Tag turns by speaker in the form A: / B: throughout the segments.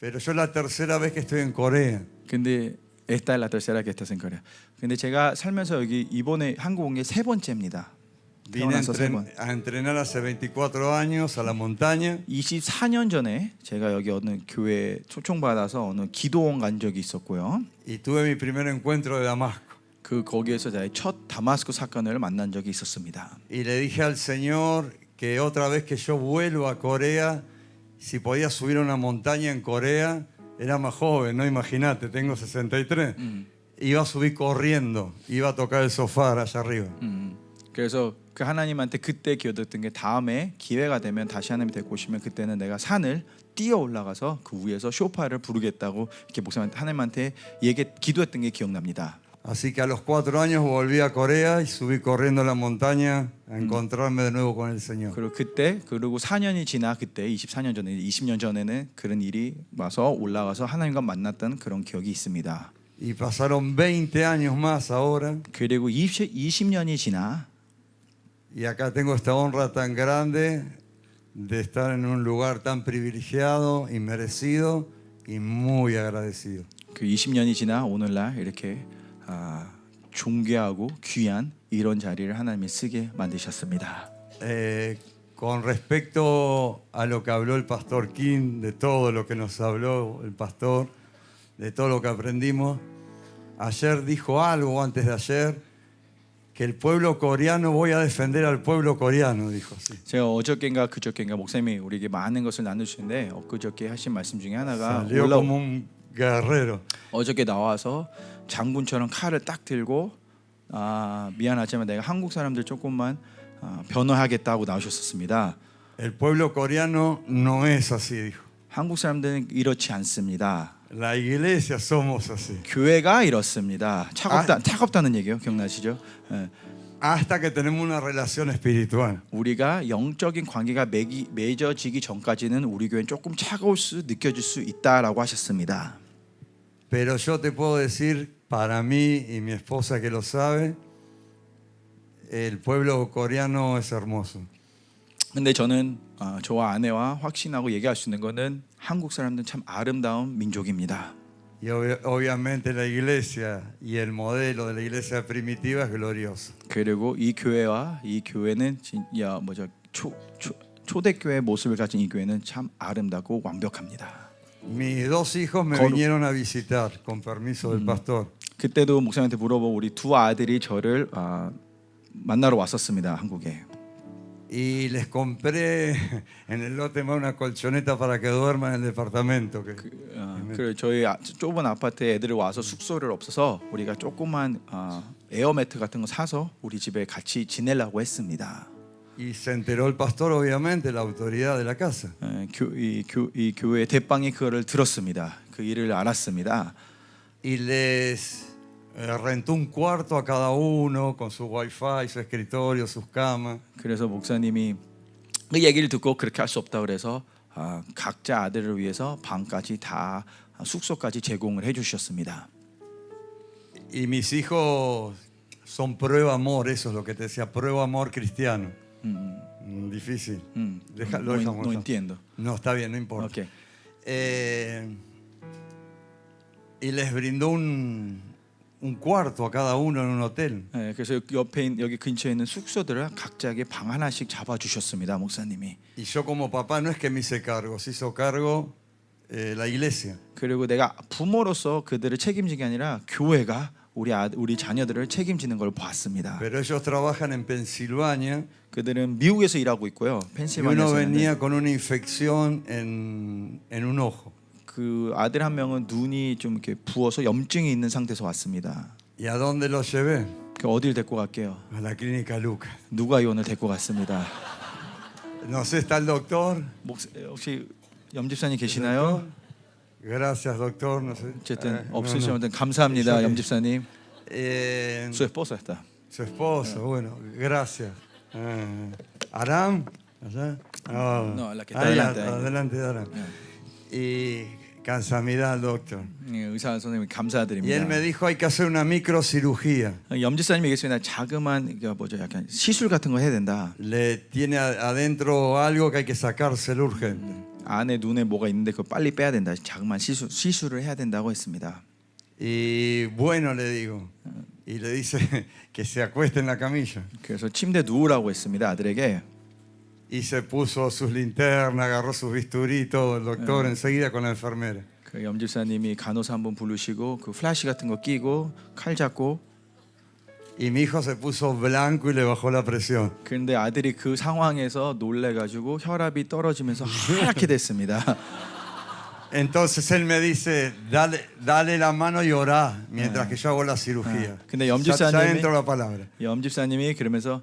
A: Pero yo la tercera vez que estoy en Corea.
B: 근데 esta es la tercera que estás en Corea. 근데 제가 살면서 여기 이번에 한국 온 게 세 번째입니다.
A: Vine a,
B: 태어나서 세 번.
A: a entrenar hace 24 años a la montaña.
B: 24년 전에 제가 여기 어느 교회 초청받아서 어느 기도원 간 적이 있었고요.
A: Y tuve mi primer encuentro de Damasco.
B: 그 거기에서 저의 첫 다마스쿠 사건을 만난 적이 있었습니다.
A: Y le dije al Señor que otra vez que yo vuelvo a Corea, si podía subir a una montaña en Corea, era más joven, no imagínate, tengo 63. Iba a subir corriendo, iba a tocar el sofá allá arriba.
B: 그래서 그 하나님한테 그때 기도했던 게 다음에 기회가 되면 다시 하나님 데리고 오시면 그때는 내가 산을 뛰어 올라가서 그 위에서 쇼파를 부르겠다고 이렇게 목사님한테 하나님한테 기도했던 게 기억납니다.
A: Así que a los 4 años volví a Corea y subí corriendo a la montaña a encontrarme de nuevo con el Señor.
B: 그리고 4년이 지나 그때 24년 전에 20년 전에는 그런 일이 와서 올라가서 하나님과 만났던 그런 기억이 있습니다.
A: Y pasaron 20 años más ahora.
B: 그리고 20년이 지나
A: Y acá tengo esta honra tan grande de estar en un lugar tan privilegiado y merecido y muy agradecido.
B: 그 20년이 지나 오늘날 이렇게 존귀하고 귀한 이런 자리를 하나님이 쓰게 만드셨습니다.
A: Con respecto a lo que habló el pastor Kim, de todo lo que nos habló el pastor, de todo lo que aprendimos, ayer dijo algo antes de ayer, que el pueblo coreano, voy a defender al pueblo coreano, dijo así.
B: 제가 어저께인가 그저께인가 목사님이 우리에게 많은 것을 나누시는데 엊그저께 하신 말씀 중에 하나가
A: Salió como un guerrero.
B: 어저께 나와서 장군처럼 칼을 딱 들고 미안하지만 내가 한국 사람들 조금만 변호하겠다고 나오셨었습니다.
A: El pueblo coreano no es así, dijo.
B: 한국 사람들은 이렇지 않습니다.
A: La iglesia somos así.
B: 교회가 이렇습니다. 차갑다는 얘기요. 기억나시죠?
A: Hasta que tenemos una relación espiritual.
B: 우리가 영적인 관계가 맺어지기 전까지는 우리 교회는 조금 느껴질 수 있다라고 하셨습니다.
A: Pero yo te puedo decir, para mí y mi esposa que lo sabe, el pueblo coreano es hermoso.
B: 근데 저는 저와 아내와 확신하고 얘기할 수 있는 거는 한국 사람들은 참 아름다운 민족입니다.
A: Y obviamente la iglesia y el modelo de la iglesia primitiva es glorioso.
B: 그리고 이 교회는 초대교회 모습을 가진 이 교회는 참 아름답고 완벽합니다.
A: Mis 2 hijos me vinieron a visitar, con permiso del pastor.
B: 그때도 목사님한테 물어보고 우리 2 아들이 저를 만나러 왔었습니다. 한국에.
A: Y les compré en el lote más una colchoneta para que duerman en el departamento.
B: 그래 저희 좁은 아파트에 애들이 와서 숙소를 없어서 우리가 조그만 에어매트 같은 거 사서 우리 집에 같이 지내려고 했습니다.
A: Y se enteró el pastor, obviamente, la autoridad de la casa.
B: 이 교회 대빵이 그거를 들었습니다. 그 일을 알았습니다.
A: Y les rentó un cuarto a cada uno con su wifi, su escritorio, sus camas.
B: 그래서 목사님이 그 얘기를 듣고 그렇게 할 수 없다 그래서 각자 아들을 위해서 방까지 다 숙소까지 제공을 해주셨습니다.
A: Y mis hijos son prueba amor, eso es lo que te decía, prueba amor cristiano. Difícil. Lo dejamos.
B: No entiendo.
A: No, está bien, no importa.
B: Okay.
A: Y les brindó un cuarto a cada uno en un hotel.
B: 그래서 여기 근처에 있는 숙소들을 각자에게 방 하나씩 잡아주셨습니다, 목사님이.
A: Y yo como papá no es que me hice cargo, se hizo cargo la iglesia.
B: 그리고 내가 부모로서 그들을 책임진 게 아니라 교회가 우리 자녀들을 책임지는 걸 봤습니다.
A: Pero ellos trabajan en Pensilvania.
B: 그들은 미국에서 일하고 있고요.
A: Y uno
B: 펜실바니아에서.
A: venía con una infección en un ojo.
B: 그 아들 한 명은 눈이 좀 이렇게 부어서 염증이 있는 상태에서 왔습니다.
A: ¿Y a dónde lo llevé?
B: 그 어디를 데리고 갈게요?
A: A la clínica Lucas.
B: 누가 오늘 데리고 갔습니다.
A: No sé, ¿está el doctor?
B: 혹시 염집사님 계시나요?
A: Gracias, doctor. No sé.
B: 어쨌든 없으시면 감사합니다, 염집사님. Su esposa está.
A: Su esposo, bueno, gracias. Aram, allá.
B: No, la que está adelante.
A: Adelante, Aram. Y 감사합니다, doctor.
B: 의사 선생님
A: Y él
B: 감사드립니다.
A: me dijo hay que hacer una microcirugía.
B: 염지사님이 얘기했습니다. 자그만 약간 시술 같은 거 해야 된다.
A: Le tiene adentro algo que hay que sacárselo urgente.
B: 안에 눈에 뭐가 있는데 그거 빨리 빼야 된다. 자그마한 시술을 해야 된다고 했습니다.
A: Y bueno, le digo. Y le dice que se acueste en la camilla.
B: 그래서 침대 누우라고 했습니다. 아들에게.
A: Y se puso sus linternas, agarró sus bisturí, todo el doctor enseguida con la enfermera.
B: 그 염집사님이 간호사 한 분 부르시고 그 플래시 같은 거 끼고 칼 잡고.
A: Y mi hijo se puso blanco y le bajó la presión.
B: 그런데 아들이 그 상황에서 놀래가지고 혈압이 떨어지면서 하얗게 됐습니다.
A: Entonces él me dice, dale la mano y orá mientras que yo hago la cirugía.
B: 근데
A: Ya
B: 염집사님이
A: entró la palabra.
B: 염집사님이 그러면서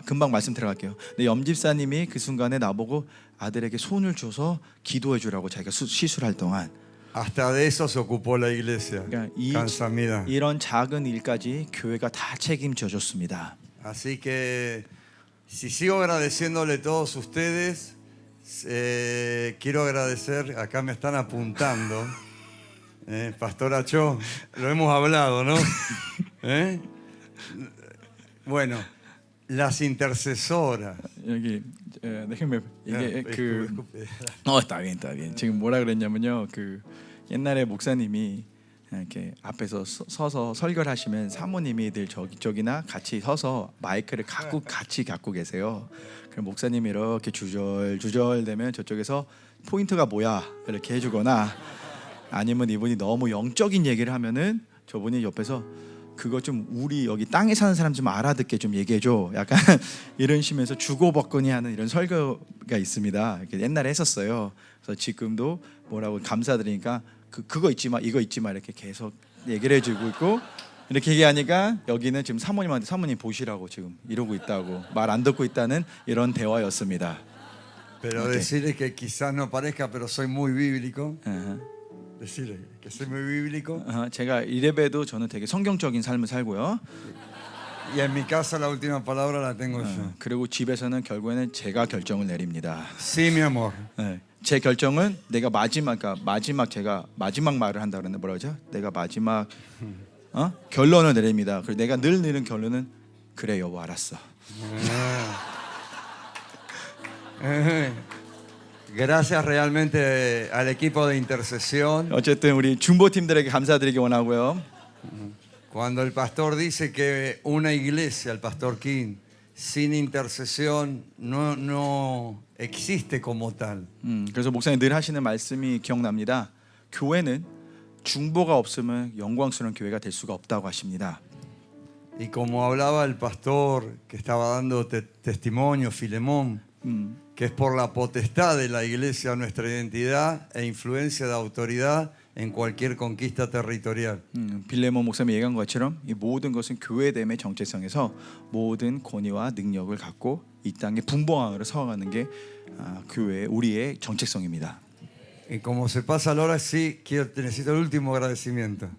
B: 금방 말씀 들어갈게요. 근데 염집사님이 그 순간에 나보고 아들에게 손을 줘서 기도해 주라고 자기가 시술할 동안.
A: Hasta de eso se ocupó la iglesia.
B: 그러니까
A: Cansamida.
B: 이런 작은 일까지 교회가 다 책임져 줬습니다.
A: Así que si sigo agradeciéndole a todos ustedes, quiero agradecer, acá me están apuntando, Pastor Acho, lo hemos hablado, ¿no? Bueno, las intercesoras.
B: 여기 이게 그
A: Disculpe.
B: está bien. 지금 뭐라 그랬냐면요. 그 옛날에 목사님이 이렇게 앞에서 서서 설교를 하시면 사모님이 늘 저기나 같이 서서 마이크를 같이 갖고 계세요. 그럼 목사님이 이렇게 주절 되면 저쪽에서 포인트가 뭐야 이렇게 해주거나 아니면 이분이 너무 영적인 얘기를 하면은 저분이 옆에서 그거 좀 우리 여기 땅에 사는 사람 좀 알아듣게 좀 얘기해줘. 약간 이런 식으로 주고받거니 하는 이런 설교가 있습니다. 이렇게 옛날에 했었어요. 그래서 지금도 뭐라고 감사드리니까 그거 잊지 마, 이거 잊지 마 이렇게 계속 얘기를 해주고 있고 이렇게 얘기하니까 여기는 지금 사모님한테 사모님 보시라고 지금 이러고 있다고 말 안 듣고 있다는 이런 대화였습니다.
A: Pero decirle que quizás no parezca, pero soy muy bíblico. Decirle que soy muy bíblico.
B: 제가 이래봬도 저는 되게 성경적인 삶을 살고요.
A: Y en mi casa la última palabra la tengo yo.
B: 그리고 집에서는 결국에는 제가 결정을 내립니다.
A: Sí, mi amor.
B: 제 결정은 내가 제가 마지막 말을 한다 그러는데 뭐라 그러죠? 내가 마지막 결론을 내립니다. 그리고 내가 늘 내는 결론은 그래 여보 알았어.
A: Gracias realmente al equipo de intercesión.
B: 어쨌든 우리 중보 팀들에게 감사드리기 원하고요.
A: Cuando el pastor dice que una iglesia, el pastor King, sin intercesión no existe como tal.
B: 그래서 목사님 늘 하시는 말씀이 기억납니다. 교회는 중보가 없으면 영광스러운 교회가 될 수가 없다고 하십니다.
A: Y como hablaba el pastor que estaba dando testimonio, Filemón, que es por la potestad de la iglesia nuestra identidad e influencia de autoridad en cualquier conquista territorial.
B: 빌레몬 목사님이 얘기한 것처럼 이 모든 것은 교회됨의 정체성에서 모든 권위와 능력을 갖고 이 땅의 분봉왕으로 서가는 게 교회 우리의 정체성입니다.
A: Y como se pasa la hora, sí, necesito el último agradecimiento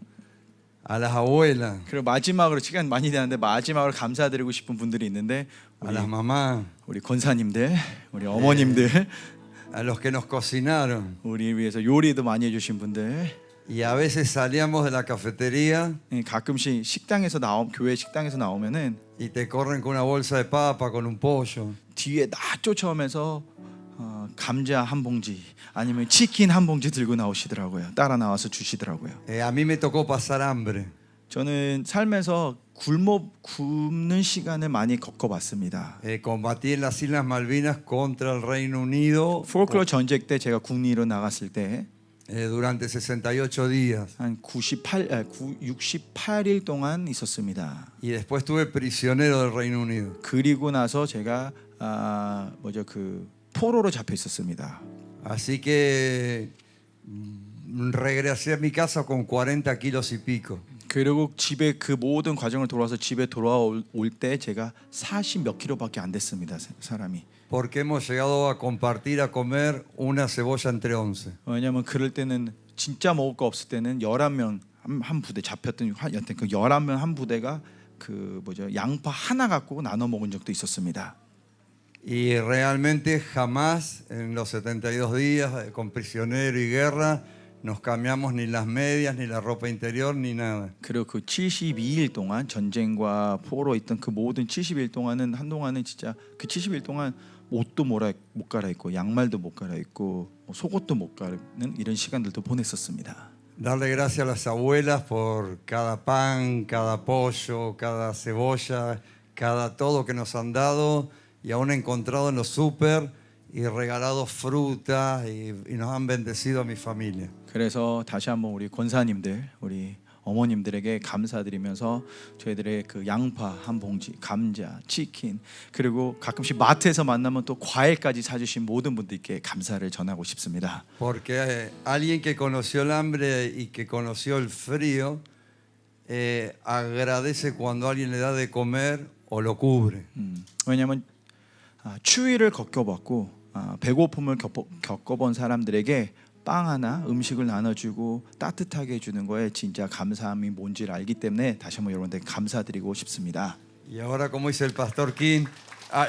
A: a las abuelas,
B: 그리고 마지막으로 시간 많이 되는데 마지막으로 감사드리고 싶은 분들이 있는데
A: a las mamás,
B: 우리 권사님들, 우리 어머님들,
A: a los que nos cocinaron.
B: 우리 위해서 요리도 많이 해주신 분들.
A: Y a veces salíamos de la cafetería
B: 가끔씩 교회 식당에서 나오면은
A: y te corren con una bolsa de papa, con un pollo.
B: 뒤에 나 쫓아오면서 감자 한 봉지 아니면 치킨 한 봉지 들고 나오시더라고요. 따라 나와서 주시더라고요.
A: A mí me tocó pasar hambre.
B: 저는 삶에서 굶는 시간을 많이 겪어봤습니다.
A: Combatí en las Islas Malvinas contra el Reino Unido
B: 포클로 전쟁 때 제가 국리로 나갔을 때
A: durante 68 días.
B: 한 68일 동안 있었습니다.
A: Y después estuve prisionero del Reino Unido.
B: 그리고 나서 제가 포로로 잡혀 있었습니다.
A: Así que regresé a mi casa con 40 kilos y pico.
B: 그리고 집에 그 모든 과정을 돌아서 집에 돌아올 때 제가 40 몇 킬로밖에 안 됐습니다. 사람이.
A: Porque hemos llegado a compartir, a comer una cebolla entre 11.
B: 왜냐하면 그럴 때는 진짜 먹을 거 없을 때는 11명 한 부대 잡혔던 여튼 그 11명 한 부대가 양파 하나 갖고 나눠 먹은 적도 있었습니다.
A: Y realmente jamás en los 72 días con prisionero y guerra nos cambiamos ni las medias, ni la ropa interior, ni nada.
B: 그리고 그 72일 동안 전쟁과 포로 있던 그 모든 70일 동안은 한동안은 진짜 그 70일 동안 옷도 못 갈아입고 양말도 못 갈아입고 속옷도 못 갈아입는 이런 시간들도 보냈었습니다.
A: Darle gracias a las abuelas por cada pan, cada pollo, cada cebolla, cada todo que nos han dado y aún encontrado en los súper y regalado fruta y nos han bendecido a mi familia.
B: 그래서 다시 한번 우리 권사님들, 우리 어머님들에게 감사드리면서 저희들의 그 양파 한 봉지, 감자, 치킨 그리고 가끔씩 마트에서 만나면 또 과일까지 사주신 모든 분들께 감사를 전하고 싶습니다.
A: Porque alguien que conoció el hambre y que conoció el frío agradece cuando alguien le da de comer o lo cubre.
B: 왜냐하면 추위를 겪어봤고 배고픔을 겪어본 사람들에게 빵 하나 음식을 나눠주고 따뜻하게 해주는 거에 진짜 감사함이 뭔지를 알기 때문에 다시 한번 여러분들 감사드리고 싶습니다.
A: Y ahora como dice el pastor King,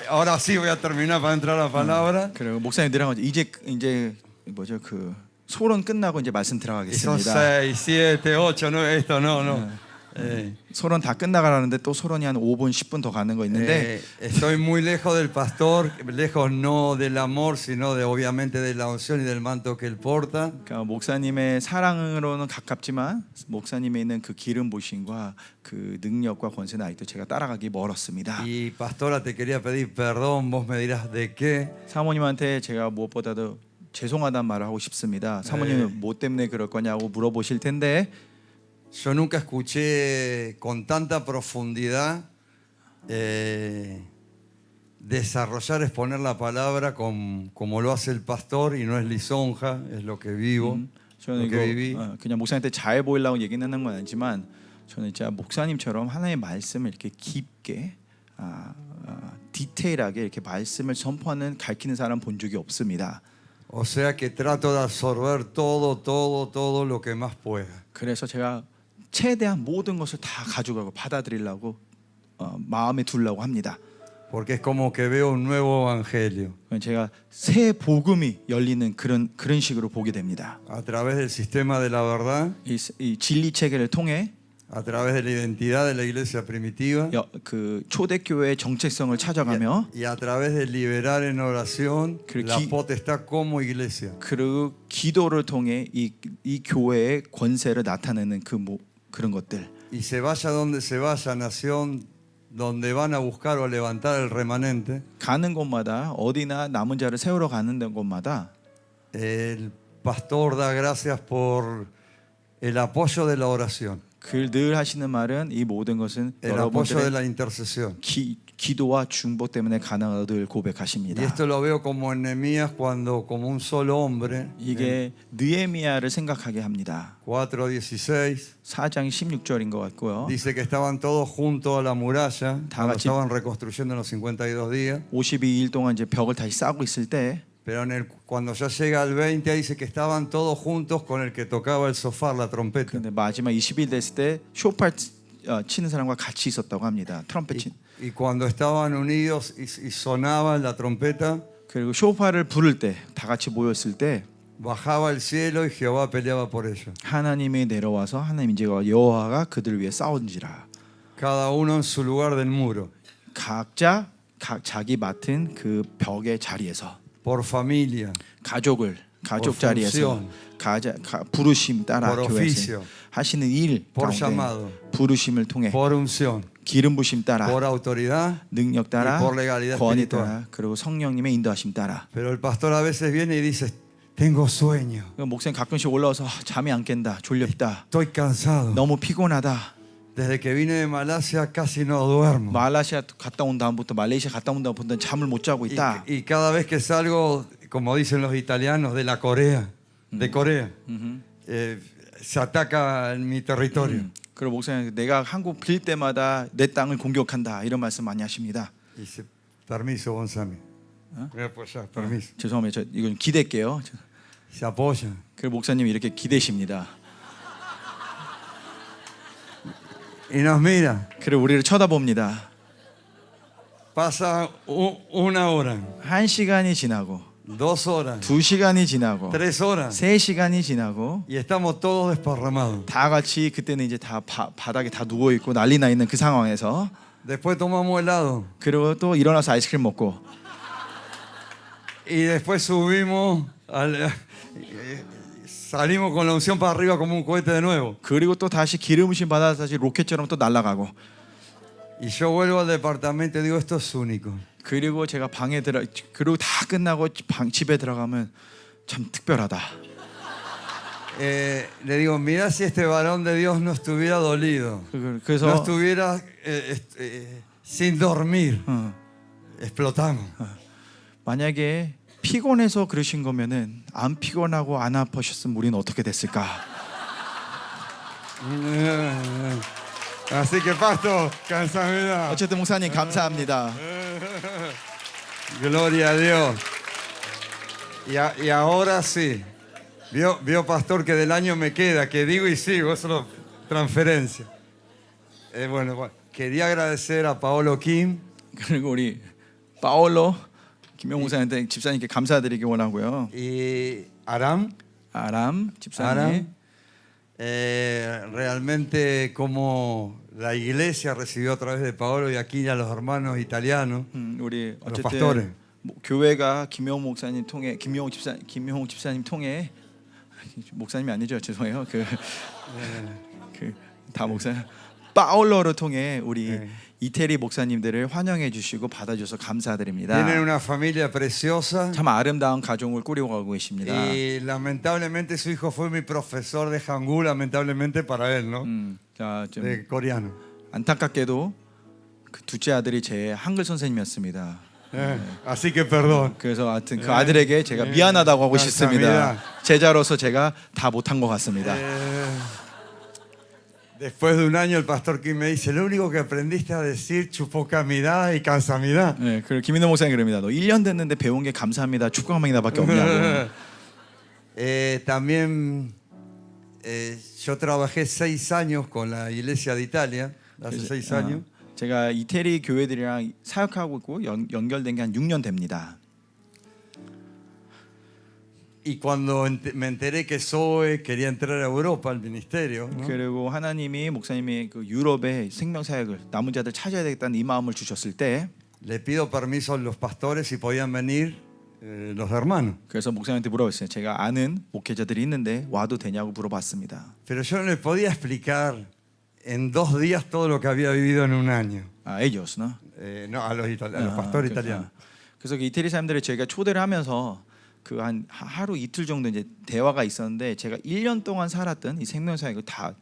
A: ahora sí voy a terminar para entrar a la palabra.
B: 그리고 목사님 들어가면 이제 뭐죠 그 소론 끝나고 이제 말씀
A: Y son
B: 들어가겠습니다.
A: 6, 7, 8, 9, esto no.
B: 소론 다 끝나가라는데 또 소론이 한 5분 10분 더 가는 거 있는데
A: Estoy muy lejos del pastor, lejos no del amor, sino de obviamente de la unción y del manto que él porta.
B: 그러니까 목사님의 사랑으로는 가깝지만 목사님에 있는 그 기름 부심과 그 능력과 권세는 아직도 제가 따라가기 멀었습니다.
A: Y pastora, te quería pedir perdón, vos me dirás de qué.
B: 사모님한테 제가 무엇보다도 죄송하다는 말을 하고 싶습니다. 사모님은 뭐 때문에 그럴 거냐고 물어보실 텐데
A: Yo nunca escuché con tanta profundidad desarrollar, exponer la palabra como lo hace el pastor y no es lisonja, es lo que vivo,
B: 저는
A: lo
B: 이거
A: que viví.
B: 그냥 목사님한테 잘 보이려고 얘기는 하는 건 아니지만 저는 진짜 목사님처럼 하나님의 말씀을 이렇게 깊게 디테일하게 이렇게 말씀을 선포하는 가르치는 사람 본 적이 없습니다.
A: O sea que trato de absorber todo lo que más pueda.
B: 그래서 제가 최대한 모든 것을 다 가져가고 받아들이려고 마음에 두려고 합니다.
A: Porque es como que veo un nuevo evangelio
B: 제가 새 복음이 열리는 그런 식으로 보게 됩니다.
A: a través del sistema de la verdad,
B: 이 진리 체계를 통해
A: a través de la identidad de la iglesia primitiva
B: 그 초대교회의 정체성을 찾아가며
A: y a través de liberar en oración la potestad como iglesia.
B: 그리고 기도를 통해 이 교회의 권세를 나타내는 그런 것들.
A: Y se vaya donde se vaya, nación donde van a buscar o levantar el remanente,
B: 가는 곳마다 어디나 남은 자를 세우러 가는 곳마다
A: el pastor da gracias por el apoyo de la oración,
B: 늘 하시는 말은 이 모든 것은
A: el apoyo de
B: 여러분들의
A: la intercesión.
B: 기도와 중보 때문에 가능하다고 늘
A: Y
B: 고백하십니다.
A: esto lo veo como en Nehemías cuando como un solo hombre,
B: 이게 느헤미야를 생각하게 합니다.
A: 4:16,
B: 4장 16절인 것 같고요.
A: dice que estaban todos juntos a la muralla cuando
B: 같이-
A: estaban reconstruyendo en los 52 días.
B: 52일 동안 이제 벽을 다시 쌓고 있을 때
A: Pero cuando ya llega al 20 dice que estaban todos juntos con el que tocaba el sofá, la trompeta.
B: 근데 마지막 20일 됐을 때 쇼팔 치는 사람과 같이 있었다고 합니다. 트럼펫 친.
A: Y cuando estaban unidos y sonaba la trompeta,
B: 그리고 쇼파를 부를 때 다 같이 모였을 때
A: bajaba el cielo y Jehová peleaba por ellos.
B: 하나님이 내려와서 하나님 이제 여호와가 그들을 위해 싸운지라.
A: Cada uno en su lugar del muro,
B: 각자 자기 맡은 그 벽의 자리에서
A: por familia,
B: 가족
A: por
B: 자리에서
A: función,
B: 부르심 따라
A: por
B: 교회에서
A: oficio,
B: 하시는 일
A: por
B: 가운데
A: llamado,
B: 부르심을 통해
A: por unción,
B: 기름 부심 따라
A: por autoridad.
B: 능력 따라
A: y por legalidad
B: 권위
A: espiritual.
B: 따라 그리고 성령님의 인도하심 따라.
A: Pero el pastor a veces viene y dice, tengo sueño,
B: 목사님 가끔씩 올라와서 잠이 안 깬다, 졸렵다,
A: estoy cansado.
B: 너무 피곤하다.
A: Desde que vine de Malasia casi no duermo.
B: 말레이시아 갔다 온 다음부터 잠을 못 자고 있다.
A: Y cada vez que salgo, como dicen los italianos, de la Corea, de Corea, se ataca en mi territorio.
B: 그리고 목사님 내가 한국 빌 때마다 내 땅을 공격한다 이런 말씀 많이 하십니다.
A: Dice, permiso, Gonzalo. Voy a apoyar, permiso.
B: 죄송합니다. 이건 기댈게요.
A: Se apoya.
B: 그리고 목사님이 이렇게 기대십니다.
A: Y nos mira.
B: 그리고 우리를 쳐다봅니다.
A: Pasa una hora,
B: 1시간이 지나고
A: 2 horas,
B: 2시간이 지나고
A: 3 horas.
B: 3시간이 지나고
A: Y estamos todos desparramados.
B: 다 같이 그때는 이제 다 바닥에 다 누워 있고 난리 나 있는 그 상황에서
A: Después tomamos helado.
B: 그리고 또 일어나서 아이스크림 먹고
A: Y después subimos, salimos con la unción para arriba como un cohete de nuevo.
B: 그리고 또 다시 기름 부심 받아서 다시 로켓처럼 또 날아가고.
A: Y yo vuelvo al departamento y digo, esto es único.
B: 그리고 제가 방에 그리고 다 끝나고 집에 들어가면 참 특별하다.
A: Le digo, mira si este varón de Dios no estuviera dolido,
B: 그래서
A: no estuviera sin dormir, explotamos.
B: 만약에 피곤해서 그러신 거면은 안 피곤하고 안 아프셨으면 우리는 어떻게 됐을까?
A: Así que pastor, 감사합니다.
B: 어쨌든 목사님 감사합니다.
A: Gloria a Dios. Y ahora sí. Vio pastor que del año me queda, que digo y sigo, eso es transferencia. Bueno, quería agradecer a Paolo Kim.
B: 그리고 우리 파올로 김영 목사님한테 집사님께 감사드리기 원하고요.
A: Y Aram.
B: 아람 집사님.
A: Aram. Realmente como la iglesia recibió a través de Paolo y aquí a los hermanos italianos,
B: 우리
A: los pastores.
B: 어쨌든 교회가 김영 목사님 통해 김영 집사님 통해 목사님이 아니죠, 죄송해요. 다 목사님 파올로를 통해 우리 이태리 목사님들을 환영해 주시고 받아줘서 감사드립니다.
A: Tienen una familia preciosa.
B: 참 아름다운 가정을 꾸려가고 계십니다.
A: Y lamentablemente su hijo fue mi profesor de Hangul, lamentablemente para él, ¿no?
B: 자, 좀
A: De coreano.
B: 안타깝게도 그 둘째 아들이 제 한글 선생님이었습니다.
A: Así que perdón.
B: 그래서 하여튼 그 아들에게 제가 미안하다고 하고 싶습니다.
A: 감사합니다.
B: 제자로서 제가 다 못한 것 같습니다.
A: Después de un año el pastor Kim me dice, lo único que aprendiste a decir chupocamidad y cansamidad.
B: 네, 그 김인호 목사님 그럽니다. 너 1년 됐는데 배운 게 감사합니다. 축구감이나밖에 없냐고.
A: También yo trabajé 6 años con la Iglesia de Italia, hace 6 años.
B: 제가 이태리 교회들이랑 사역하고 있고 연결된 게 한 6년 됩니다.
A: Y cuando me enteré que Zoe quería entrar a Europa al ministerio, ¿no?
B: 그리고 하나님이 목사님이 그 유럽의 생명 사역을 남은 자들 찾아야 되겠다는 이 마음을 주셨을 때,
A: le pido permiso a los pastores si podían venir los hermanos.
B: 그래서 목사님한테 물어봤어요. 제가 아는 목회자들이 있는데 와도 되냐고 물어봤습니다.
A: Pero yo no le podía explicar en 2 días todo lo que había vivido en un año.
B: ellos, ¿no?
A: No, a los pastores italianos.
B: 그래서 그 이태리 사람들을 저희가 초대를 하면서 그 한 하루 이틀 정도 이제 대화가 있었는데 제가 1년 동안 살았던 이 생명 사역을 다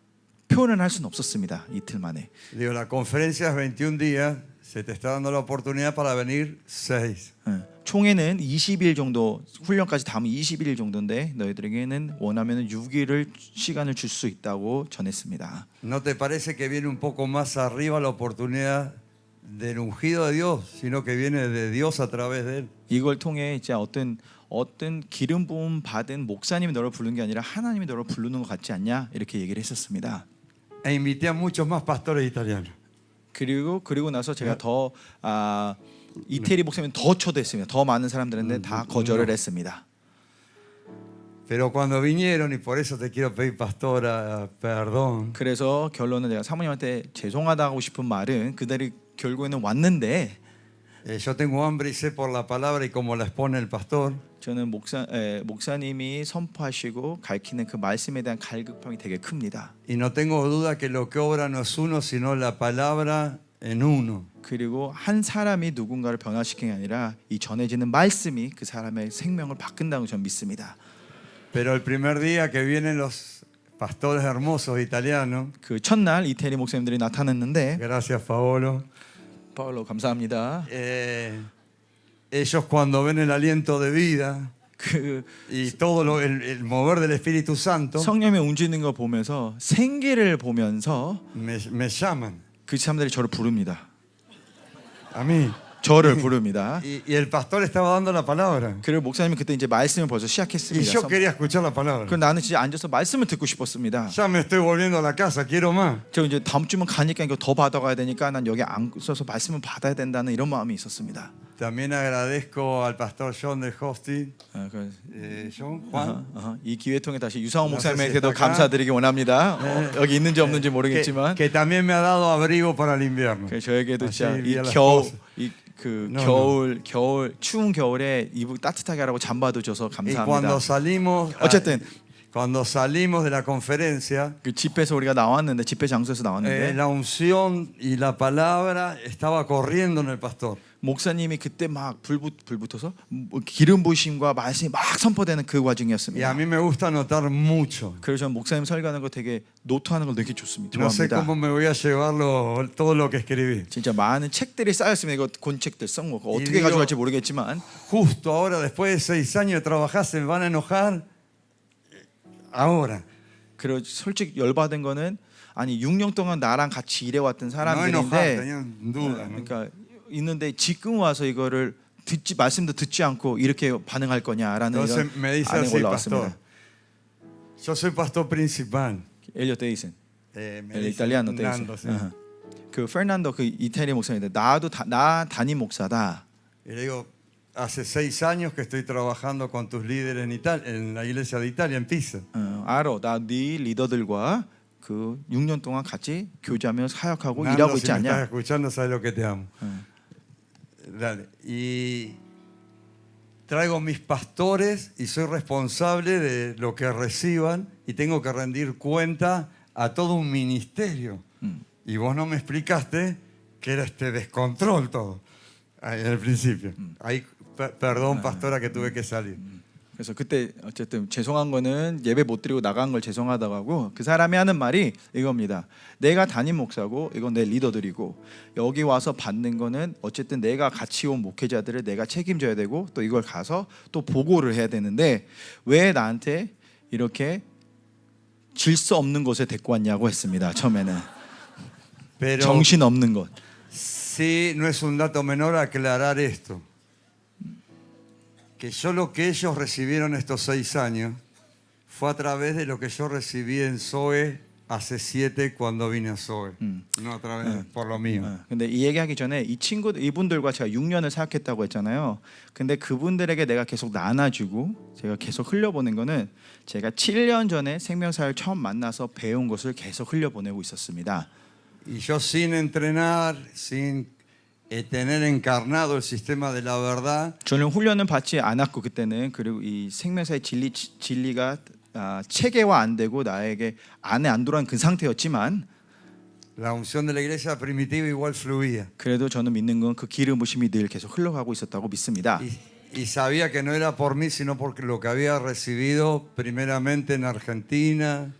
B: 표현을 할 수는 없었습니다. 이틀 만에.
A: Digo, la conferencia es 21 días, se te está dando la oportunidad para venir 6.
B: 총회는 20일 정도 훈련까지 다 하면 21일 정도인데 너희들에게는 원하면 6일을 시간을 줄 수 있다고 전했습니다.
A: ¿No te parece que viene un poco más arriba la oportunidad del ungido de Dios, sino que viene de Dios a través de él?
B: 이걸 통해 이제 어떤 기름 부음 받은 목사님이 너를 부르는 게 아니라 하나님이 너를 부르는 것 같지 않냐 이렇게 얘기를 했었습니다.
A: E invité a muchos más pastores italianos.
B: 그리고 나서 제가 더 이태리 목사님 더 초대했습니다. 더 많은 사람들인데 다 거절을 했습니다.
A: Pero cuando vinieron, y por eso te quiero pedir, pastora, perdón.
B: 그래서 결론은 제가 사모님한테 죄송하다고 싶은 말은 그들이 결국에는 왔는데
A: Yo tengo hambre y sed por la palabra y como la expone el pastor.
B: 저는 목사님이 선포하시고 가르치는 그 말씀에 대한 갈급함이 되게 큽니다.
A: Y no tengo duda que lo que obra no es uno, sino la palabra en uno.
B: 그리고 한 사람이 누군가를 변화시키는 게 아니라 이 전해지는 말씀이 그 사람의 생명을 바꾼다고 저는 믿습니다.
A: Pero el primer día que vienen los pastores hermosos italianos,
B: 그 첫날 이태리 목사님들이 나타났는데,
A: gracias Paolo,
B: 파울로 감사합니다.
A: ellos cuando ven el aliento de vida y todo el mover del Espíritu Santo,
B: 성령이 움직이는 거 보면서 생기를 보면서
A: me llaman
B: 그 사람들이 저를 부릅니다.
A: a mí.
B: 저를 부릅니다.
A: Y el pastor estaba dando la palabra.
B: 그리고 목사님이 그때 이제 말씀을 벌써
A: Y
B: 시작했습니다.
A: yo quería escuchar la palabra.
B: 그 나는 진짜 앉아서 말씀을 듣고 싶었습니다.
A: Ya me estoy volviendo a la casa, quiero más.
B: 저 이제 다음 주면 가니까 이거 더 받아가야 되니까 난 여기 앉아서 말씀을 받아야 된다는 이런 마음이 있었습니다.
A: También agradezco al pastor John de Hosting. Juan.
B: 이 기회 통해 다시 유상호
A: No sé si
B: 목사님에게도
A: está acá.
B: 감사드리기 원합니다. 여기 있는지 없는지 모르겠지만
A: Que también me ha dado abrigo para el invierno.
B: 저에게도 진짜
A: Así vi
B: 이
A: a la
B: 겨우
A: esposa.
B: 그
A: No,
B: 겨울 추운 겨울에 이불 따뜻하게 하라고 잠바도 줘서
A: Y
B: 감사합니다.
A: cuando salimos,
B: 어쨌든
A: cuando salimos de la conferencia,
B: 그 집회에서 우리가 나왔는데 집회 장소에서 나왔는데
A: la unción y la palabra estaba corriendo en el pastor.
B: 목사님이 그때 막 불 붙어서 기름 부으심과 말씀이 막 선포되는 그
A: Y a
B: 과정이었습니다.
A: mí me gusta anotar mucho.
B: 그래서 저는 목사님 설교하는 거 되게 노트하는 걸 되게 좋습니다.
A: No sé
B: 좋아합니다.
A: cómo me voy a llevar todo lo que escribí.
B: 진짜 많은 책들이 쌓였습니다. 이거 본책들 써먹고 어떻게
A: 이거-
B: 가져갈지 모르겠지만
A: Justo ahora, después de 6 años de trabajar, se me van a enojar. Ahora.
B: 그리고 솔직히 열받은 거는 아니 6년 동안 나랑 같이 일해왔던
A: No enojar,
B: 사람들인데
A: tenían dudas. ¿no?
B: 그러니까 있는데 지금 와서 이거를 말씀도 듣지 않고 이렇게 반응할 거냐라는
A: Entonces
B: 이런
A: me dice
B: 안에
A: así,
B: 올라왔습니다.
A: pastor. Yo soy pastor principal.
B: 엘리엇 데이슨,
A: Me
B: 엘
A: dice
B: 이탈리아노
A: Nando,
B: 데이슨.
A: sí.
B: 그 페르난도 그 이태리 목사인데 나 담임 목사다.
A: Y le digo, hace 6 años que estoy trabajando con tus líderes en Italia, en la iglesia de Italia, en Pisa.
B: 알아. 나 네 리더들과 그 6년 동안 같이 교제하며 사역하고
A: Nando,
B: 일하고
A: si
B: 있지
A: me estás
B: 않냐?
A: escuchando, sabes lo que te amo. Dale. Y traigo mis pastores y soy responsable de lo que reciban y tengo que rendir cuenta a todo un ministerio. Y vos no me explicaste que era este descontrol todo ahí en el principio. Ahí, perdón, pastora, que tuve que salir.
B: 그래서 그때 어쨌든 죄송한 거는 예배 못 드리고 나간 걸 죄송하다고 하고 그 사람이 하는 말이 이겁니다. 내가 담임 목사고 이건 내 리더들이고 여기 와서 받는 거는 어쨌든 내가 같이 온 목회자들을 내가 책임져야 되고 또 이걸 가서 또 보고를 해야 되는데 왜 나한테 이렇게 질서 없는 곳에 데리고 왔냐고 했습니다. 처음에는
A: Pero
B: 정신 없는 것.
A: sí, no es un dato menor aclarar esto. Que yo lo que ellos recibieron estos 6 años fue a través de lo que yo recibí en Zoe hace 7 cuando vine a Zoe. No a través por lo mío.
B: 근데 이 얘기하기 전에 이분들과 제가 6년을 사역했다고 했잖아요. 근데 그분들에게 내가 계속 나눠주고 제가 계속 흘려보낸 거는 제가 7년 전에 생명사를 처음 만나서 배운 것을 계속 흘려보내고 있었습니다.
A: Y yo sin entrenar, sin tener encarnado el sistema de la verdad,
B: 저는 훈련은 받지 않았고 그때는 그리고 이 생명사의 진리가 체계화 안 되고 나에게 안에 안 들어간 그 상태였지만
A: la unción de la iglesia primitiva igual fluía.
B: 그래도 저는 믿는 건 그 기름 부심이 늘 계속 흘러가고 있었다고 믿습니다.
A: Y sabía que no era por mí, sino por lo que había recibido primeramente en Argentina,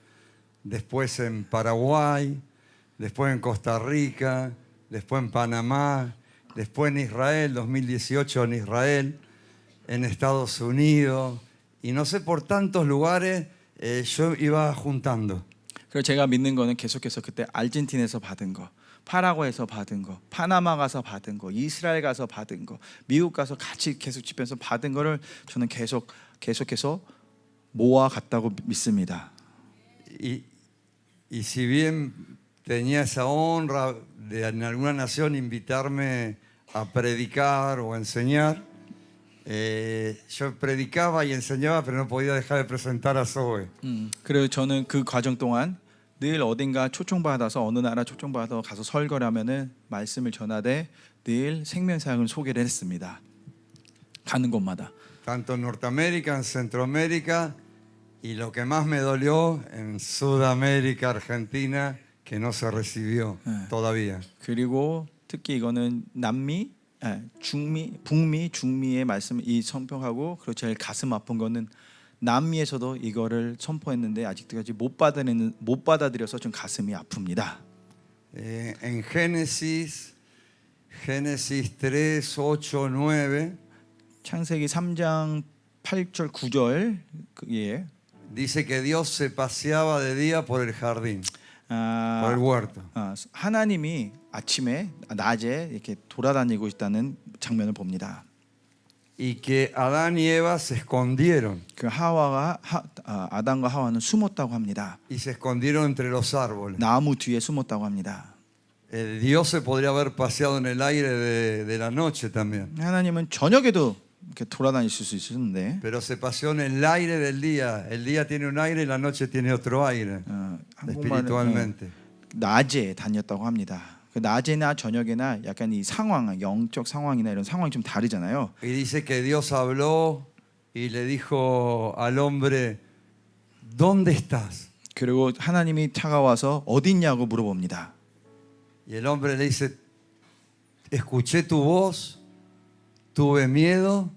A: después en Paraguay, después en Costa Rica, después en Panamá, después en Israel, 2018 en Israel, en Estados Unidos, y no sé por tantos lugares yo iba juntando.
B: 그래서 제가 믿는 거는 계속해서 그때 아르헨티나에서 받은 거, 파라과에서 받은 거, 파나마 가서 받은 거, 이스라엘 가서 받은 거, 미국 가서 같이 계속 집회에서 받은 거를 저는 계속해서 모아 갔다고 믿습니다.
A: Y si bien tenía esa honra de en alguna nación invitarme a predicar o a enseñar, yo predicaba y enseñaba, pero no podía dejar de presentar a Zoe.
B: 그래서 저는 그 과정 동안 늘 어딘가 초청받아서 어느 나라 초청받아서 가서 설교를 하면은 말씀을 전하되 늘 생명사역을 소개를 했습니다. 가는 곳마다.
A: Tanto en Norteamérica, en Centroamérica, y lo que más me dolió en Sudamérica, Argentina, que no se recibió todavía.
B: 그리고 특히 이거는 북미, 중미의 말씀 이 선포하고 그리고 제일 가슴 아픈 거는 남미에서도 이거를 선포했는데 아직까지 못 받아들여서 좀 가슴이 아픕니다.
A: En Génesis 3, 8, 9
B: 창세기 3장 8절 9절 예.
A: dice que Dios se paseaba de día por el jardín, por el huerto.
B: 하나님이 낮에 이렇게 돌아다니고 있다는 장면을 봅니다.
A: Y que Adán y Eva se escondieron.
B: 그 아담과 하와는 숨었다고 합니다.
A: Y se escondieron entre los árboles.
B: 나무 뒤에 숨었다고 합니다.
A: Dios se podría haber paseado en el aire de la noche también.
B: 하나님은 저녁에도 이렇게 돌아다니실 수 있었는데
A: Pero se paseó en el aire del día. El día tiene un aire y la noche tiene otro aire.
B: 한국말은
A: Espiritualmente.
B: 낮에 다녔다고 합니다. 낮에나 저녁에나 약간 이 상황, 영적 상황이나 이런 상황이 좀 다르잖아요.
A: Y dice que Dios habló y le dijo al hombre, ¿dónde estás?
B: 그리고 하나님이 차가워서 어디 있냐고 물어봅니다.
A: Y el hombre le dice, escuché tu voz, tuve miedo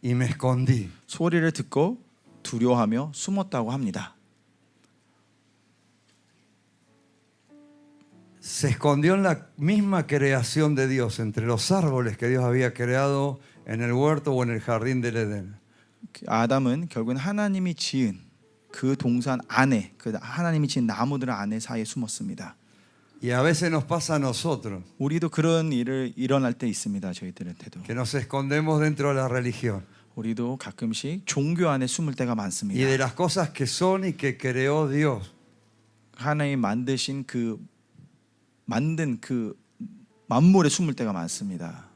A: y me escondí.
B: 소리를 듣고 두려워하며 숨었다고 합니다.
A: Se escondió en la misma creación de Dios, entre los árboles que Dios había creado en el huerto o en el jardín del Edén.
B: 아담은 결국은 하나님이 지은 그 동산 안에, 그 하나님이 지은 나무들 안에 사이에 숨었습니다.
A: Y a veces nos pasa a nosotros,
B: 우리도 그런 일을 일어날 때 있습니다. 저희들한테도.
A: que nos escondemos dentro de la religión
B: 우리도 가끔씩 종교 안에 숨을 때가
A: y
B: 많습니다.
A: de las cosas que son y que creó Dios.
B: 하나님 만든 그 만물에 숨을 때가 많습니다.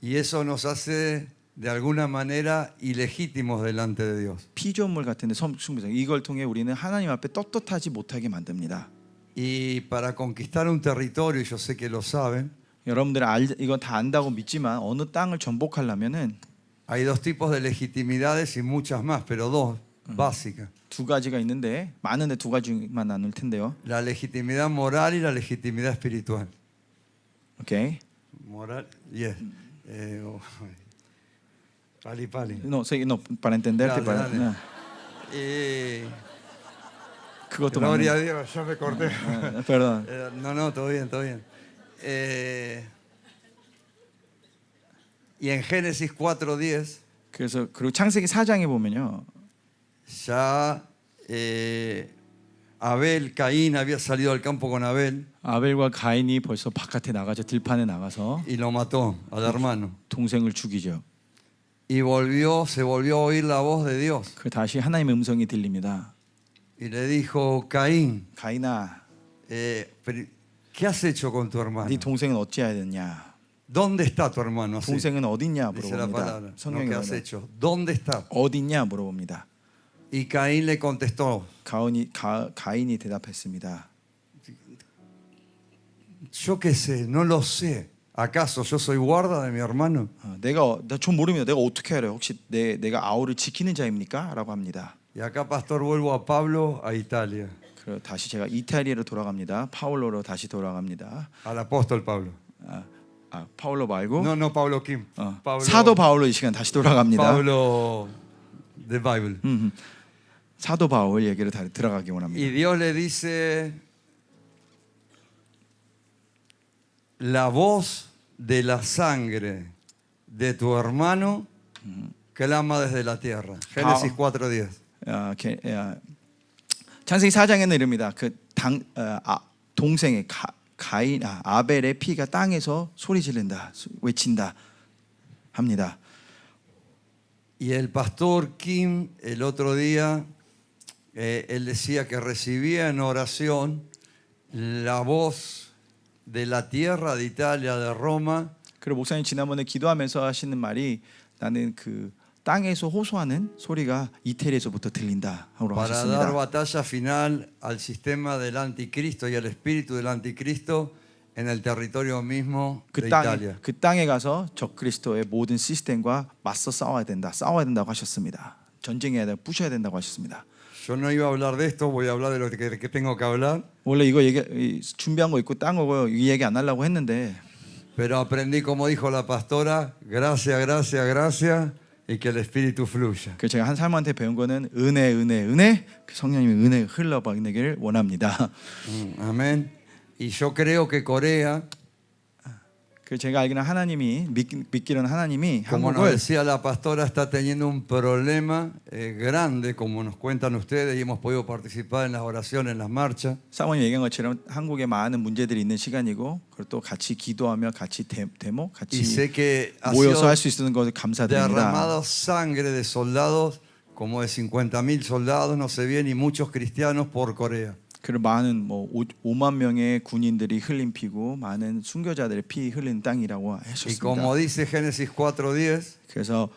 A: Y eso nos hace de alguna manera ilegítimos delante de Dios.
B: 피조물 같은데 숨기죠. 이걸 통해 우리는 하나님 앞에 떳떳하지 못하게 만듭니다.
A: Y para conquistar un territorio, y yo sé que lo saben,
B: 여러분들 이건 다 안다고 믿지만 어느 땅을 정복하려면은
A: hay dos tipos de legitimidades y muchas más, pero dos básicas.
B: 두 가지가 있는데 많은데 두 가지만 나눌 텐데요.
A: La legitimidad moral y la legitimidad espiritual.
B: 오케이.
A: Moral, yes. Pali, pali.
B: No, para entenderte.
A: Dale, dale.
B: 그것도
A: Gloria a
B: 맞는.
A: Dios, ya me corté.
B: Perdón.
A: No, todo bien, todo bien. Y en Génesis 4:10
B: 그래서 그리고 창세기 4장에 보면요.
A: ya Abel, Caín había salido al campo con Abel
B: 아벨과 가인이 벌써 바깥에 나가서 들판에 나가서
A: y lo mató al hermano.
B: 동생을 죽이죠.
A: Y se volvió a oír la voz de Dios.
B: 그 다시 하나님의 음성이 들립니다.
A: Y le dijo, Caín,
B: 가인아,
A: ¿qué has hecho con tu hermano?
B: 네 동생은 어찌해야 되냐?
A: ¿Dónde está tu hermano? Así
B: 동생은 어딨냐
A: dice la palabra.
B: 물어봅니다.
A: No,
B: 성경에
A: ¿qué has
B: 보면
A: hecho? ¿Dónde está?
B: 어딨냐 물어봅니다.
A: Y Caín le contestó,
B: 가인이 대답했습니다.
A: yo qué sé, no lo sé. ¿Acaso yo soy guarda de mi hermano?
B: 전 모릅니다. 내가 어떻게 알아요? 혹시 내가 아우를 지키는 자입니까? 라고 합니다.
A: Y acá, pastor, vuelvo a Pablo, a Italia,
B: 그리고 다시 제가 이탈리아로 돌아갑니다. 파울로로 다시 돌아갑니다.
A: al apóstol Pablo.
B: 파울로 말고
A: No Pablo Kim. Pablo,
B: 사도 바울로 이 시간 다시 돌아갑니다.
A: Pablo de Bible.
B: 사도 바울 얘기를 들어가기 원합니다.
A: Y Dios le dice, la voz de la sangre de tu hermano clama desde la tierra. Génesis 4:10.
B: 창세기 4장에는 이릅니다. 동생의 아벨의 피가 땅에서 소리 지른다, 외친다 합니다.
A: Y el pastor Kim el otro día, él decía que recibía en oración la voz de la tierra de Italia, de Roma.
B: 그리고 목사님 지난번에 기도하면서 하시는 말이 나는 그 땅에서 호소하는 소리가 이태리에서부터 들린다 하고
A: Para dar
B: 하셨습니다.
A: batalla final al sistema del anticristo y al espíritu del anticristo en el territorio mismo de Italia.
B: 그 땅에 가서 적그리스도의 모든 시스템과 맞서 싸워야 된다고 하셨습니다. 전쟁해야 되고 부셔야 된다고 하셨습니다.
A: Yo no iba a hablar de esto, voy a hablar de lo que tengo que hablar.
B: 원래 이거 준비한 거 있고 딴 거고요. 이 얘기 안 하려고 했는데
A: Pero aprendí, como dijo la pastora, gracias, gracias, gracias, y que el espíritu fluya.
B: 그 제가 한 사람한테 배운 거는 은혜, 그 성령님의 은혜 흘러가기를 원합니다.
A: Amén. Y yo creo que Corea,
B: 그 제가 알기는 하나님이 믿기는 하나님이
A: como nos
B: 한국을
A: decía la pastora, está teniendo un problema grande, como nos cuentan ustedes, y hemos podido participar en las oraciones, en las marchas.
B: 사모님 얘기한 것처럼 한국에 많은 문제들이 있는 시간이고 그리고 또 같이 기도하며 같이 데모
A: Y
B: 같이
A: sé que ha
B: 모여서
A: sido
B: 할 수 있는 것을 감사드립니다.
A: derramado sangre de soldados, como de 50.000 soldados, no sé bien, y muchos cristianos por Corea.
B: 그리고 많은 5만 명의 군인들이 흘린 피고 많은 순교자들의 피 흘린 땅이라고
A: Y
B: 하셨습니다.
A: como dice Génesis 4:10,
B: 그래서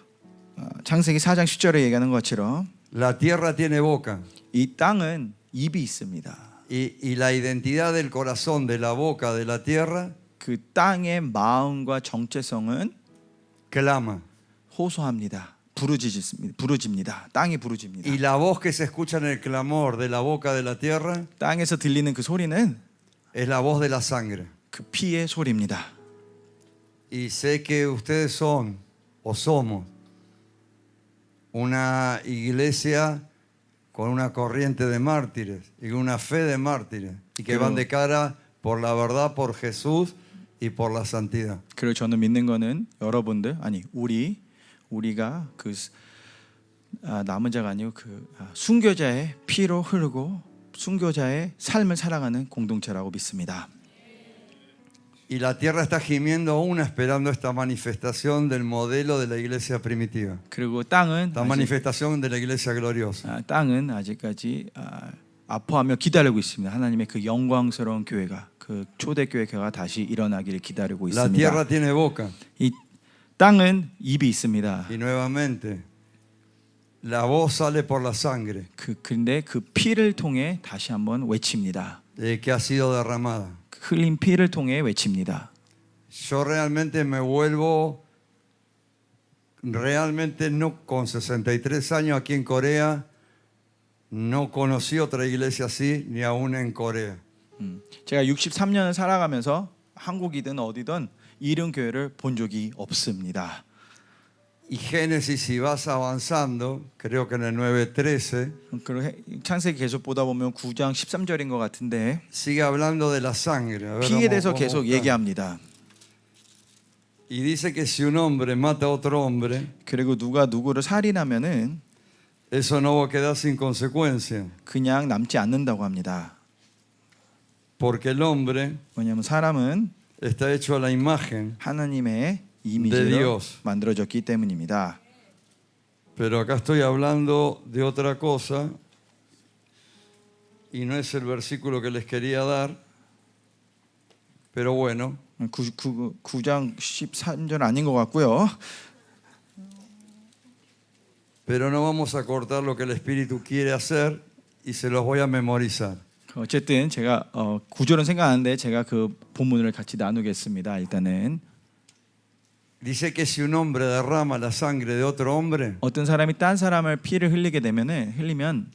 B: 창세기 4장 10절에 얘기하는 것처럼
A: la tierra tiene boca.
B: 이 땅은 입이 있습니다.
A: Y la identidad del corazón de la boca de la tierra
B: 그 땅의 마음과 정체성은
A: clama.
B: 호소합니다. 부르집니다. 땅이 부르집니다.
A: Y la voz que se escucha en el clamor de la boca de la tierra
B: 땅에서 들리는 그 소리는
A: es la voz de la sangre.
B: 그 피의 소리입니다.
A: Y sé que ustedes son o somos una iglesia con una corriente de mártires y una fe de mártires y que van de cara por la verdad, por Jesús y por la santidad.
B: 그리고 저는 믿는 거는 여러분들 아니 우리가 그 남은 자가 아니고 순교자의 피로 흐르고 순교자의 삶을 살아가는 공동체라고 믿습니다.
A: Y la tierra está gimiendo aún esperando esta manifestación del modelo de la iglesia primitiva.
B: 그리고 땅은
A: La manifestación de la iglesia gloriosa.
B: 땅은 아직까지 아파하며 기다리고 있습니다. 하나님의 그 영광스러운 교회가 그 초대교회가 다시 일어나기를 기다리고
A: La
B: 있습니다.
A: tierra tiene boca.
B: 이 땅은 입이 있습니다.
A: Y nuevamente, la voz sale por la sangre
B: 근데 그 피를 통해 다시 한번 외칩니다.
A: que ha sido derramada.
B: 흘린 피를 통해 외칩니다.
A: Yo realmente me vuelvo, realmente no, con 63 años aquí en Corea, no conocí otra iglesia así, ni aún en Corea.
B: 제가 63년을 살아가면서 한국이든 어디든 이런 교회를 본 적이 없습니다.
A: Y Génesis, si vas avanzando, creo que en el 9:13,
B: 그리고 창세기 계속 보다 보면 9장 13절인 것 같은데
A: sigue hablando de la sangre. A ver,
B: 피에 대해서
A: vamos a
B: 계속
A: buscar.
B: 얘기합니다.
A: Y dice que si un hombre mata a otro hombre,
B: 그리고 누가 누구를 살인하면은
A: eso no va a quedar sin consecuencia.
B: 그냥 남지 않는다고 합니다.
A: Porque el hombre
B: 왜냐하면 사람은
A: está hecho a la imagen,
B: 하나님의
A: De
B: 이미지로
A: Dios.
B: 만들어졌기 때문입니다.
A: pero acá estoy hablando de otra cosa y no es el versículo que les quería dar, pero bueno,
B: 9장 13절 아닌 것 같고요.
A: pero no vamos a cortar lo que el Espíritu quiere hacer y se los voy a memorizar.
B: 어쨌든 제가 구절은 생각하는데 제가 그 본문을 같이 나누겠습니다. 일단은
A: Dice que si un hombre derrama la sangre de otro hombre,
B: 어떤 사람이 딴 사람을 피를 흘리면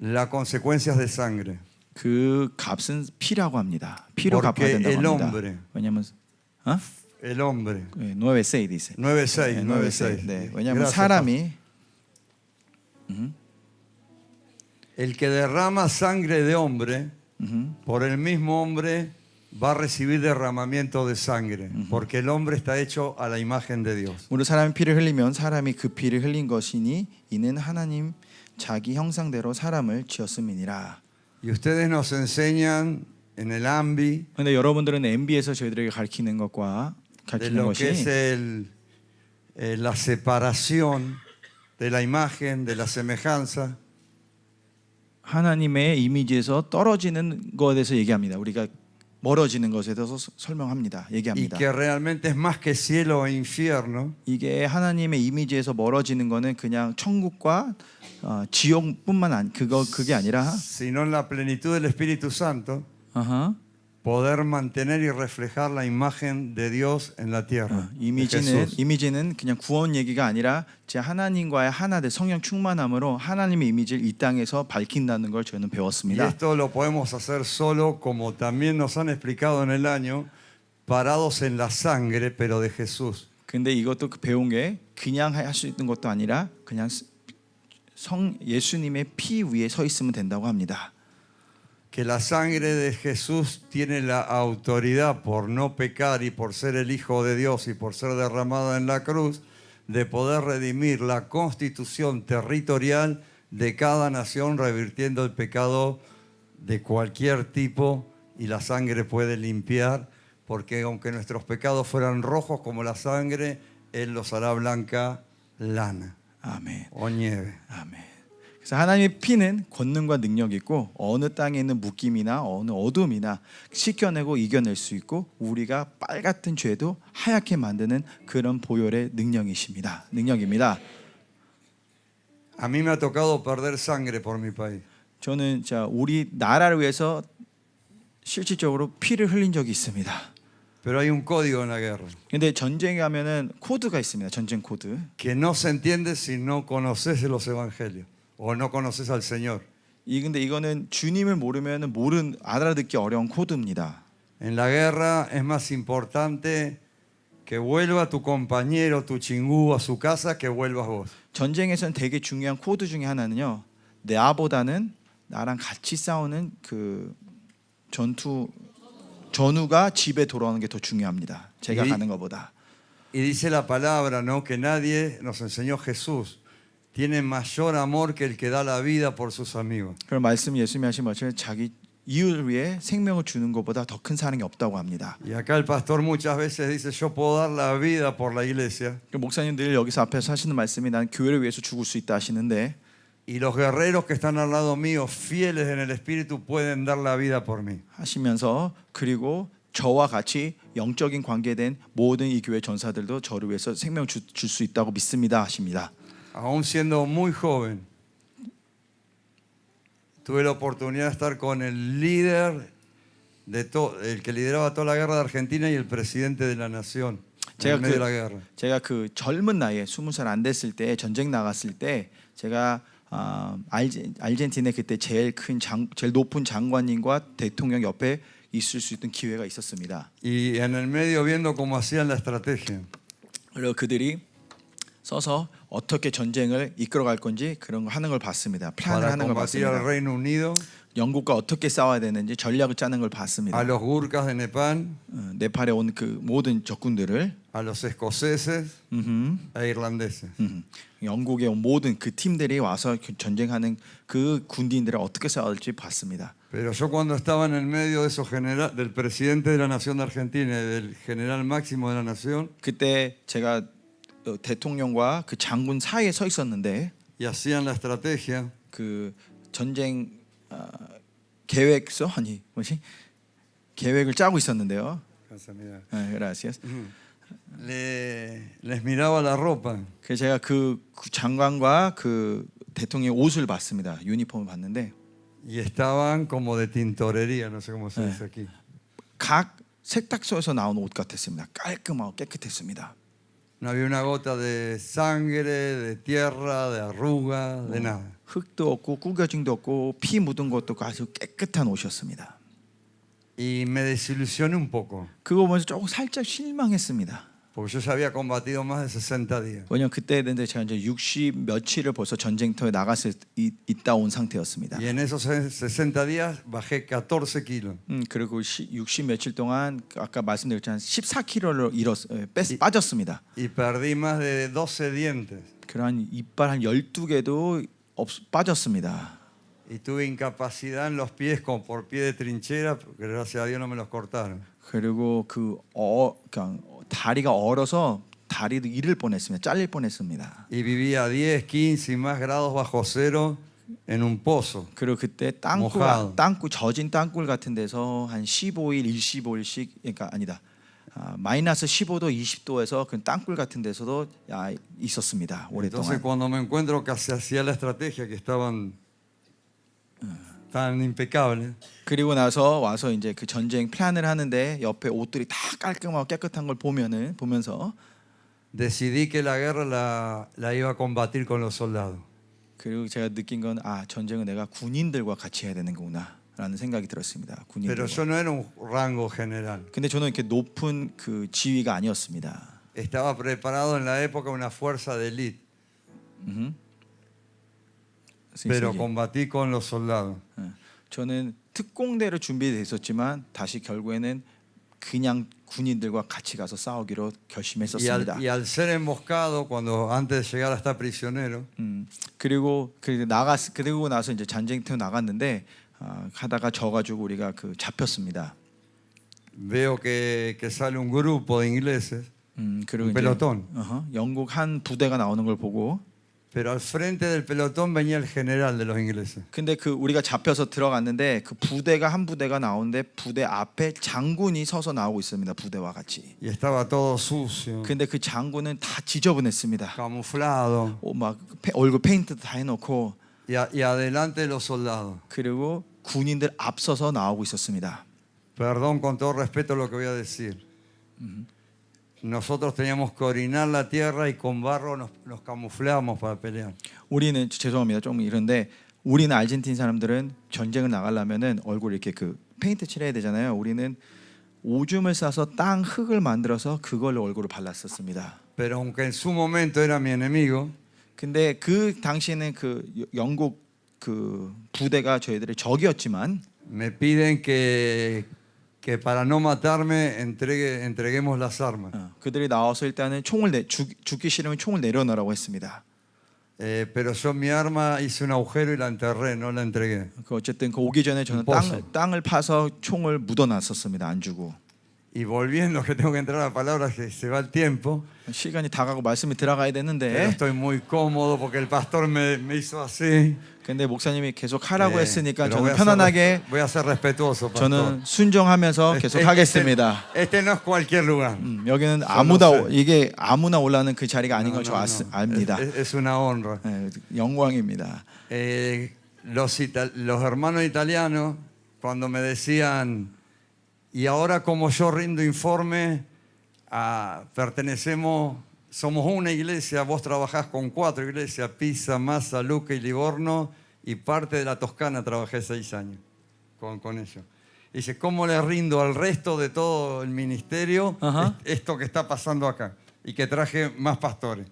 A: la consecuencia es de sangre.
B: 그 값은 피라고 합니다. 피로 갚아야
A: Porque
B: 된다고
A: el
B: 합니다.
A: hombre,
B: 왜냐하면
A: el hombre,
B: 9:6 dice.
A: 9:6,
B: 네,
A: 9:6.
B: 네, 왜냐하면
A: Gracias,
B: 사람이
A: el que derrama sangre de hombre, por el mismo hombre va a recibir derramamiento de sangre, porque el hombre está hecho a la imagen de Dios.
B: 우리 사람이 피를 흘리면 사람이 그 피를 흘린 것이니 이는 하나님 자기 형상대로 사람을 지었음이니라.
A: Y ustedes nos enseñan en el AMBI
B: 근데 여러분들은 MB에서 저희들에게 가르치는
A: de
B: 가르치는
A: lo que es
B: 것이
A: la separación de la imagen, de la semejanza.
B: 하나님의 이미지에서 떨어지는 것에 대해서 얘기합니다. 우리가 멀어지는 것에 대해서 설명합니다.
A: Y
B: 얘기합니다.
A: que realmente es más que cielo e infierno,
B: 이게 하나님의 이미지에서 멀어지는 거는 그냥 천국과 지옥뿐만 그게 아니라
A: sino en la plenitud del Espíritu Santo, poder mantener y reflejar la imagen de Dios en la tierra. de Jesús.
B: 이미지는 그냥 구원 얘기가 아니라 제 하나님과의 하나된 성령 충만함으로 하나님의 이미지를 이 땅에서 밝힌다는 걸 저는
A: Y
B: 배웠습니다.
A: esto lo podemos hacer solo, como también nos han explicado en el año, parados en la sangre, pero de Jesús.
B: 근데 이것도 배운 게 그냥 할 수 있는 것도 아니라 그냥 예수님의 피 위에 서 있으면 된다고 합니다.
A: Que la sangre de Jesús tiene la autoridad por no pecar y por ser el Hijo de Dios y por ser derramada en la cruz, de poder redimir la constitución territorial de cada nación, revirtiendo el pecado de cualquier tipo, y la sangre puede limpiar, porque aunque nuestros pecados fueran rojos como la sangre, Él los hará blanca lana
B: 아멘.
A: o nieve.
B: 아멘. 그래서 하나님의 피는 권능과 능력이 있고 어느 땅에 있는 묶임이나 어느 어둠이나 씻겨내고 이겨낼 수 있고 우리가 빨 같은 죄도 하얗게 만드는 그런 보혈의 능력입니다.
A: A mí me ha tocado perder sangre por mi país.
B: 저는 우리 나라를 위해서 실질적으로 피를 흘린 적이 있습니다.
A: Pero hay un código en la guerra
B: 근데 전쟁에 가면은 코드가 있습니다. 전쟁 코드.
A: que no se entiende si no conoces los evangelios o no conoces al Señor.
B: 근데 이거는 주님을 모르면은 알아듣기 어려운 코드입니다.
A: En la guerra es más importante que vuelva tu compañero, tu chingú a su casa que vuelvas vos.
B: 전쟁에서는 되게 중요한 코드 중에 하나는요. 나보다는 나랑 같이 싸우는 그 전우가 집에 돌아오는 게 더 중요합니다. 제가 가는 것보다.
A: Y dice la palabra, ¿no? Que nadie, nos enseñó Jesús, tiene mayor amor que el que da la vida por sus amigos.
B: 그런 말씀 예수님이 하신 것처럼 자기 이웃을 위해 생명을 주는 것보다 더 큰 사랑이 없다고 합니다.
A: Y acá el pastor muchas veces dice, yo puedo dar la vida por la iglesia.
B: 목사님 늘 여기서 앞에서 하시는 말씀이 난 교회를 위해서 죽을 수 있다 하시는데
A: Y los guerreros que están al lado mío, fieles en el espíritu, pueden dar la vida por mí.
B: 하시면서 그리고 저와 같이 영적인 관계된 모든 이 교회 전사들도 저를 위해서 생명 줄 수 있다고 믿습니다 하십니다.
A: Aún siendo muy joven, tuve la oportunidad de estar con el líder el que lideraba toda la guerra de Argentina y el presidente de la nación en medio de la guerra.
B: 제가 그 젊은 나이에 20살 안 됐을 때 전쟁 나갔을 때 제가 아르헨티나의 그때 제일 높은 장관님과 대통령 옆에 있을 수 있던 기회가 있었습니다.
A: Y en el medio viendo cómo hacían la estrategia.
B: 그리고 그들이 서서 어떻게 전쟁을 이끌어갈 건지 그런 거 하는 걸 봤습니다. 플랜을
A: Para
B: 하는 걸
A: combatir al
B: 봤습니다.
A: Reino Unido,
B: 영국과 어떻게 싸워야 되는지 전략을 짜는 걸 봤습니다.
A: a los Gurkhas de Nepal,
B: 네팔에 온 그 모든 적군들을
A: a los escoceses e irlandeses.
B: 영국에 온 모든 그 팀들이 와서 전쟁하는 그 군인들을 어떻게 싸울지 봤습니다.
A: Pero yo cuando estaba en el medio de esos del presidente de la nación de Argentina y del general máximo de la nación,
B: 그때 제가 대통령과 그 장군 사이에 서 있었는데
A: y hacían la estrategia,
B: 그 전쟁 계획서 계획을 짜고 있었는데요. gracias.
A: les miraba la ropa.
B: 그래서 제가 그 장관과 그 대통령의 옷을 봤습니다. 유니폼을 봤는데
A: Y estaban como de tintorería, no sé cómo se dice aquí.
B: 각 세탁소에서 나온 옷 같았습니다. 깔끔하고 깨끗했습니다.
A: No había una gota de sangre, de tierra, de arruga, de nada.
B: 흙도 없고 구겨짐도 없고 피 묻은 것도 없고 아주 깨끗한 옷이었습니다.
A: Y me desilusioné un poco,
B: 그거 보면서 조금 살짝 실망했습니다.
A: porque yo ya había combatido más de 60 días.
B: 왜냐면 그때는 제가 이제 60 며칠을 벌써 전쟁터에 나갔을 있다 온 상태였습니다.
A: Y en esos 60 días bajé 14 kilos.
B: 그리고 60 며칠 동안 아까 말씀드렸지만 14kg를 빠졌습니다.
A: Y perdí más de 12 dientes.
B: 그러한 이빨 한 12개도 빠졌습니다.
A: Y tuve incapacidad en los pies por pie de trinchera, porque gracias a Dios no me los cortaron.
B: 그리고 그냥 다리가 얼어서 다리도 잃을 뻔했습니다. 잘릴 뻔했습니다.
A: Y vivía 10, 15 y más grados bajo cero en un pozo.
B: 그리고 그때 땅굴 젖은 땅굴 같은 데서 한 15일, 25일씩 그러니까 아니다. 마이너스 15도, 20도에서 그 땅굴 같은 데서도 있었습니다.
A: Entonces
B: 오랫동안.
A: cuando me encuentro que se hacía la estrategia que estaban tan impecables,
B: 그리고 나서 와서 이제 그 전쟁 플랜을 하는데 옆에 옷들이 다 깔끔하고 깨끗한 걸 보면서
A: decidí que la guerra la iba a combatir con los soldados.
B: 그리고 제가 느낀 건 전쟁은 내가 군인들과 같이 해야 되는 거구나라는 생각이 들었습니다.
A: Pero yo no era un rango general.
B: 근데 저는 이렇게 높은 그 지위가 아니었습니다.
A: Estaba preparado en la época una fuerza de élite, pero combatí con los soldados.
B: 저는 특공대로 준비되어 있었지만 다시 결국에는 그냥 군인들과 같이 가서 싸우기로 결심했었습니다.
A: Y al ser emboscado antes de llegar a estar prisionero,
B: 그리고 나서 이제 전쟁터 나갔는데 하다가 져가지고 우리가 그 잡혔습니다.
A: veo que sale un grupo de ingleses,
B: 그리고
A: un pelotón.
B: 영국 한 부대가 나오는 걸 보고
A: Pero al frente del pelotón venía el general de los ingleses.
B: 근데 그 우리가 잡혀서 들어갔는데 그 한 부대가 나오는데 부대 앞에 장군이 서서 나오고 있습니다. 부대와 같이.
A: Y estaba todo sucio,
B: 근데 그 장군은 다 지저분했습니다.
A: camuflado.
B: 막 얼굴 페인트 다 해놓고
A: Y adelante los soldados.
B: 그리고 군인들 앞서서 나오고 있었습니다.
A: Perdón con todo respeto lo que voy a decir. nosotros teníamos que orinar la tierra y con barro nos camuflábamos para pelear.
B: 우리는 죄송합니다. 좀 이런데 우리는 아르헨티나 사람들은 전쟁을 나가려면은 얼굴 이렇게 그 페인트 칠해야 되잖아요. 우리는 오줌을 싸서 땅 흙을 만들어서 그걸로 얼굴을 발랐었습니다.
A: Pero aunque en su momento era mi enemigo,
B: 근데 그 당시에는 그 영국 그 부대가 저희들의 적이었지만
A: me piden que para no matarme entreguemos las armas.
B: 그들이 나와서 일단은 총을 죽기 싫으면 총을 내려놓으라고 했습니다.
A: Pero yo mi arma hice un agujero y la enterré, no la entregué.
B: 그 어쨌든 그 오기 전에 저는 땅을 파서 총을 묻어놨었습니다. 안 주고.
A: Y volviendo, que tengo que entrar a la palabra, que se va el tiempo.
B: 시간이 다 가고 말씀이 들어가야
A: Pero
B: 되는데
A: estoy muy cómodo porque el pastor me hizo así.
B: 근데 목사님이 계속 하라고 했으니까
A: Pero
B: 저는 편안하게
A: voy a ser respetuoso, pastor.
B: 저는 순종하면서 계속 하겠습니다.
A: Este no es cualquier lugar.
B: 여기는 이게 아무나 올라오는 그 자리가 아닌 걸 저 압니다.
A: Es una honra.
B: 영광입니다.
A: Los hermanos italianos, cuando me decían, y ahora como yo rindo informe, somos una iglesia, vos trabajás con 4 iglesias, Pisa, Massa, Lucca y Livorno, y parte de la Toscana trabajé 6 años con ellos. Dice, ¿cómo le rindo al resto de todo el ministerio esto que está pasando acá? Y que traje más pastores.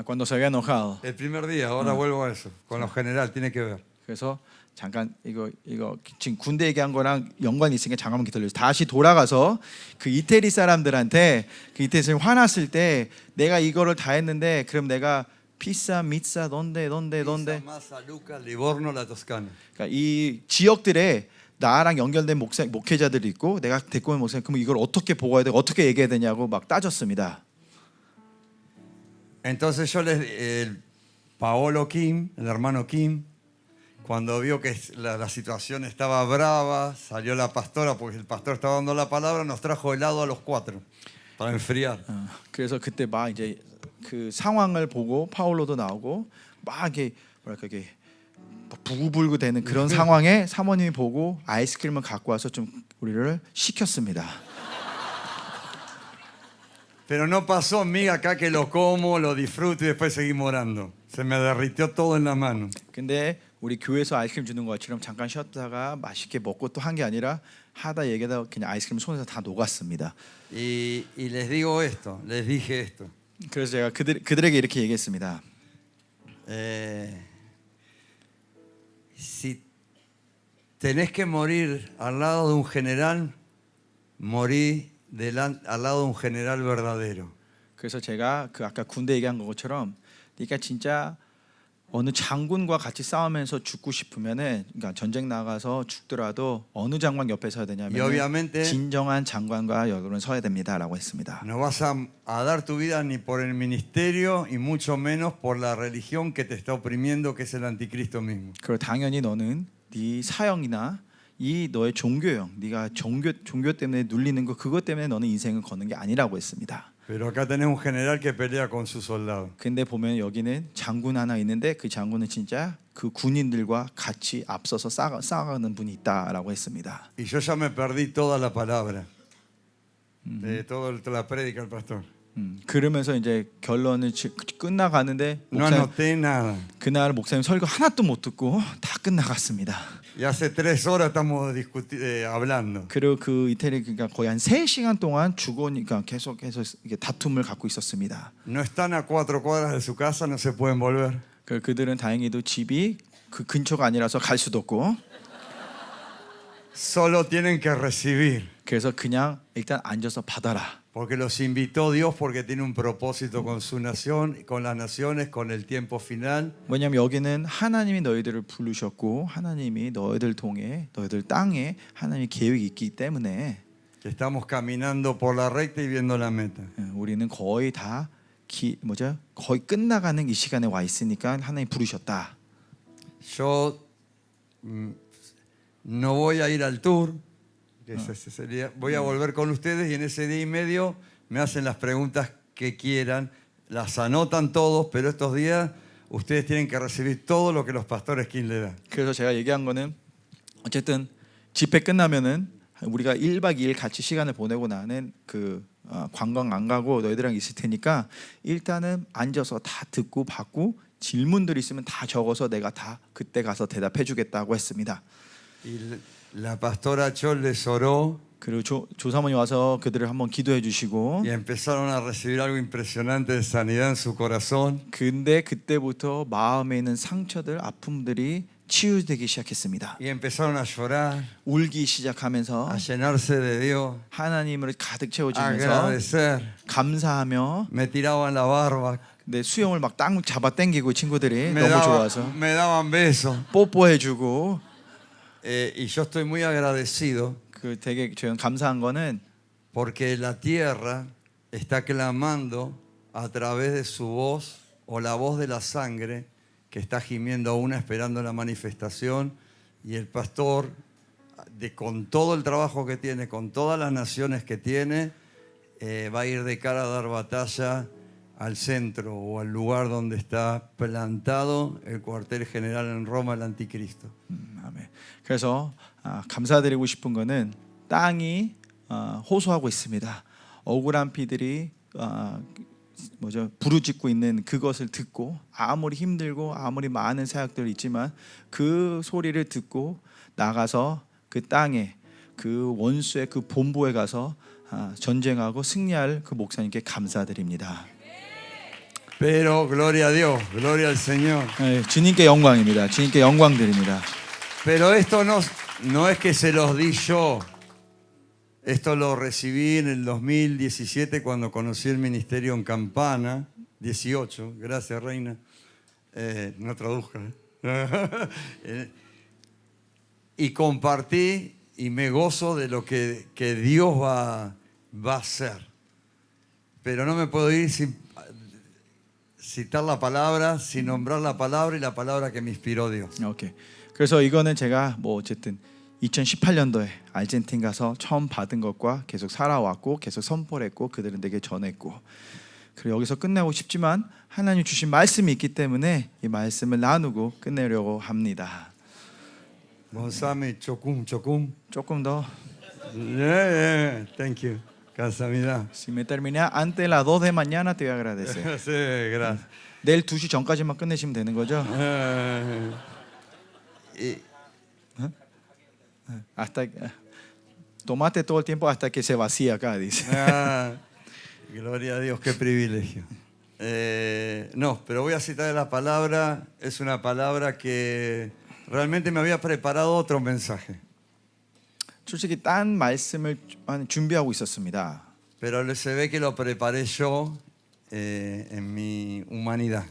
B: Cuando se había enojado.
A: El primer día, ahora vuelvo a eso. Con lo general, tiene que ver.
B: 그래서 잠깐 이거 지금 군대 얘기한 거랑 연관이 있으니까 잠깐만 기다려주세요. 다시 돌아가서 그 이태리 사람들한테 그 이태리 사람이 화났을 때 내가 이거를 다 했는데 그럼 내가 피사, 미사, donde.
A: Massa, Lucca, Livorno, la Toscana.
B: 그러니까 이 지역들에 나랑 연결된 목회자들이 있고 내가 데리고 온 목사님 그럼 이걸 어떻게 보고해야 되고 어떻게 얘기해야 되냐고 막 따졌습니다.
A: Entonces Paolo Kim, el hermano Kim, cuando vio que la situación estaba brava, salió la pastora, porque el pastor estaba dando la palabra, nos trajo helado a los 4 para enfriar.
B: 그래서 그때 막 이제 그 상황을 보고 파울로도 나오고 막 이게 뭐랄까 이게 부글부글 되는 그런 상황에 사모님이 보고 아이스크림을 갖고 와서 좀 우리를 식혔습니다.
A: Pero no pasó, miga, acá que lo como, lo disfruto y después seguimos orando. Se me derritió todo en la mano.
B: 근데 우리 교회에서 아이스크림 주는 것처럼 잠깐 쉬었다가 맛있게 먹고 또 한 게 아니라 하다 얘기하다 그냥 아이스크림 손에서 다 녹았습니다.
A: Y les digo esto, les dije esto.
B: 그래서 제가 그들에게 이렇게 얘기했습니다.
A: Si tenés que morir al lado de un general, morí al lado de un general verdadero.
B: 그래서 제가 그 아까 군대 얘기한 것처럼 그러니까 진짜 어느 장군과 같이 싸우면서 죽고 싶으면은 그러니까 전쟁 나가서 죽더라도 어느 장관 옆에 서야 되냐면 진정한 장관과 여러분 서야 됩니다라고 했습니다.
A: No vas a dar tu vida ni por el ministerio y mucho menos por la religión que te está oprimiendo, que es el anticristo mismo.
B: 그리고 당연히 너는 네 사형이나 이 너의 종교형, 네가 종교 때문에 눌리는 거 그것 때문에 너는 인생을 거는 게 아니라고 했습니다.
A: Pero acá tenés un general que pelea con sus soldados.
B: 근데 보면 여기는 장군 하나 있는데 그 장군은 진짜 그 군인들과 같이 앞서서 싸가는 분이 있다라고 했습니다.
A: Y yo ya me perdí toda la palabra, toda la prédica del pastor.
B: 그러면서 이제 결론은 끝나가는데
A: No anoté nada.
B: 그날 목사님 설교 하나도 못 듣고 다 끝나갔습니다.
A: Y hace 3 horas estamos hablando.
B: 그리고 그 이태리 그러니까 거의 한 3시간 동안 죽으니까 계속해서 이게 다툼을 갖고 있었습니다.
A: No están a 4 cuadras de su casa, no se pueden volver.
B: 그들은 다행히도 집이 그 근처가 아니라서 갈 수도 없고.
A: Solo tienen que recibir.
B: 그래서 그냥 일단 앉아서 받아라.
A: Porque los invitó Dios porque tiene un propósito con su nación, con las naciones, con el tiempo final.
B: 왜냐하면 여기는 하나님이 너희들을 부르셨고 하나님이 너희들 통해 너희들 땅에 하나님의 계획이 있기 때문에
A: Estamos caminando por la recta y viendo la meta.
B: 우리는 거의 다 거의 끝나가는 이 시간에 와 있으니까 하나님 부르셨다.
A: Yo no voy a ir al tour. Voy a volver con ustedes y en ese día y medio me hacen las preguntas que quieran, las anotan todos, pero estos días ustedes tienen que recibir todo lo que los pastores King le dan.
B: 그래서 제가 얘기한 거는 어쨌든 집회 끝나면은 우리가 1박 2일 같이 시간을 보내고 나는 그 관광 안 가고 너희들이랑 있을 테니까 일단은 앉아서 다 듣고 받고 질문들 있으면 다 적어서 내가 다 그때 가서 대답해 주겠다고 했습니다.
A: Y la pastora Chol les oró
B: 그리고 조사모님 와서 그들을 한번 기도해 주시고
A: y empezaron a recibir algo impresionante de sanidad en su corazón.
B: 근데 그때부터 마음에 있는 상처들, 아픔들이 치유되기 시작했습니다.
A: Y empezaron a llorar,
B: 울기 시작하면서
A: a llenarse de Dios,
B: 하나님을 가득
A: a
B: 채워주면서
A: agradecer.
B: 감사하며
A: Me tiraban la barba,
B: 내 수염을 막 땅 잡아 당기고 친구들이
A: me,
B: 너무 좋아서
A: me daban besos.
B: 뽀뽀해주고
A: Y yo estoy muy agradecido
B: 그 되게 저는 감사한 거는
A: porque la tierra está clamando a través de su voz o la voz de la sangre que está gimiendo aún esperando la manifestación, y el pastor con todo el trabajo que tiene, con todas las naciones que tiene, va a ir de cara a dar batalla al centro o al lugar donde está plantado el cuartel general en Roma, el anticristo.
B: 아멘. 그래서 감사드리고 싶은 거는 땅이 호소하고 있습니다. 억울한 피들이 부르짖고 있는 그것을 듣고 아무리 힘들고 아무리 많은 사역들이 있지만 그 소리를 듣고 나가서 그 땅에 그 원수의 그 본부에 가서 전쟁하고 승리할 그 목사님께 감사드립니다.
A: Pero gloria a Dios, gloria al Señor.
B: 네, 주님께 영광입니다. 주님께 영광 드립니다.
A: Pero esto no es que se los di yo. Esto lo recibí en el 2017 cuando conocí el ministerio en Campana, 18, gracias Reina, no traduzca. Y compartí y me gozo de lo que Dios va a hacer. Pero no me puedo ir sin citar la palabra, sin nombrar la palabra y la palabra que me inspiró Dios.
B: 오케이. 그래서 이거는 제가 어쨌든 2018년도에 아르헨티나 가서 처음 받은 것과 계속 살아왔고 계속 선포를 했고 그들은 내게 전했고, 그리고 여기서 끝내고 싶지만 하나님 주신 말씀이 있기 때문에 이 말씀을 나누고 끝내려고 합니다.
A: Gonzame, chocum.
B: 조금 더.
A: Thank you. Casamida.
B: Si me termina antes de las 2 de mañana te voy a agradecer.
A: Sí, gracias.
B: 내일 2시 전까지만 끝내시면 되는 거죠? Hasta tomate todo el tiempo hasta que se vacía acá, dice.
A: Gloria a Dios, qué privilegio. No, pero voy a citar la palabra. Es una palabra que realmente me había preparado otro mensaje.
B: 솔직히 딴 말씀을 준비하고 있었습니다.
A: Pero se ve que lo preparé yo en mi humanidad.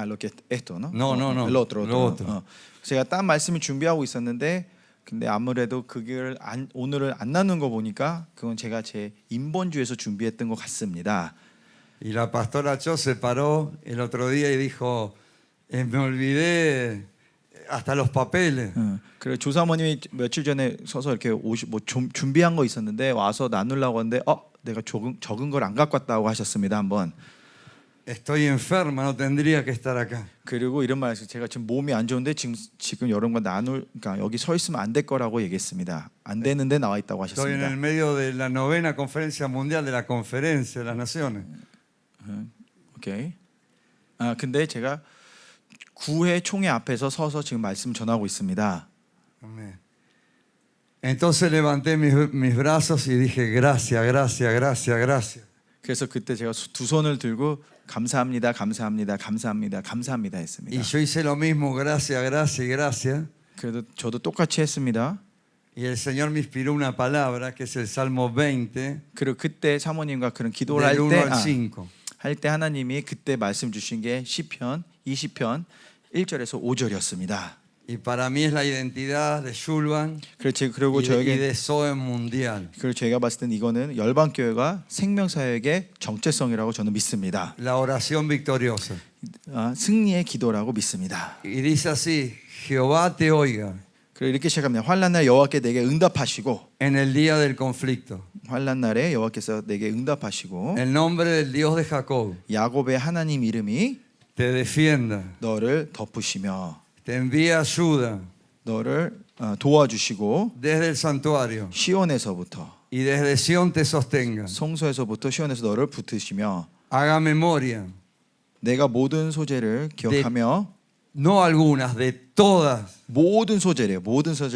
B: lo que esto, ¿no?
A: No.
B: El otro.
A: Lo otro.
B: 제가 딴 말씀을 준비하고 있었는데 근데 아무래도 그걸 오늘을 안 나눈 거 보니까 그건 제가 제 인본주의에서 준비했던 것 같습니다.
A: Y la pastora Cho se paró el otro día y dijo, me olvidé hasta los papeles.
B: 그리고 조사모님이 며칠 전에 서서 이렇게 준비한 거 있었는데 와서 나누려고 하는데 내가 적은 걸 안 갖고 왔다고 하셨습니다. 한번.
A: Estoy enferma, no tendría que estar acá.
B: 그리고 이런 말했어요. 제가 지금 몸이 안 좋은데 지금 여러분과 그러니까 여기 서 있으면 안 될 거라고 얘기했습니다. 안 되는데 나와 있다고
A: Estoy en
B: 하셨습니다.
A: el medio de la 9ª conferencia mundial de la conferencia de las naciones.
B: 오케이. 근데 제가 9회 총회 앞에서 서서 지금 말씀 전하고 있습니다.
A: Amén. Entonces levanté mis brazos y dije, gracias.
B: 그래서 그때 제가 두 손을 들고 감사합니다 했습니다.
A: Y yo hice lo mismo, gracias.
B: 그래도 저도 똑같이 했습니다.
A: Y el Señor me inspiró una palabra que es el Salmo 20,
B: 그리고 그때 사모님과 그런 기도를
A: del 1 al
B: 할
A: 5.
B: 때 하나님이 그때 말씀 주신 게 시편 20편 1절에서 5절이었습니다.
A: Y para mí es la identidad de Shulban
B: 그리고
A: y
B: 저에게
A: de Soen Mundial.
B: 그리고 제가 봤을 땐 이거는 열방 교회가 생명사역의 정체성이라고 저는 믿습니다.
A: La oración victoriosa.
B: 승리의 기도라고 믿습니다.
A: Y dice así, Jehová te oiga
B: 그리고 이렇게 시작합니다. 환난 날 여호와께 내게 응답하시고,
A: en el día del conflicto.
B: 환난 날에 여호와께서 내게 응답하시고,
A: El nombre del Dios de Jacob
B: 야곱의 하나님 이름이
A: te defienda,
B: 너를 덮으시며
A: te envía ayuda
B: 너를 도와주시고
A: desde el santuario
B: 시온에서부터
A: y desde Sión te sostenga.
B: 성소에서부터 시온에서 너를 붙으시며
A: Haga memoria,
B: 내가 모든 소재를 기억하며
A: no algunas, de todas,
B: 모든 소재를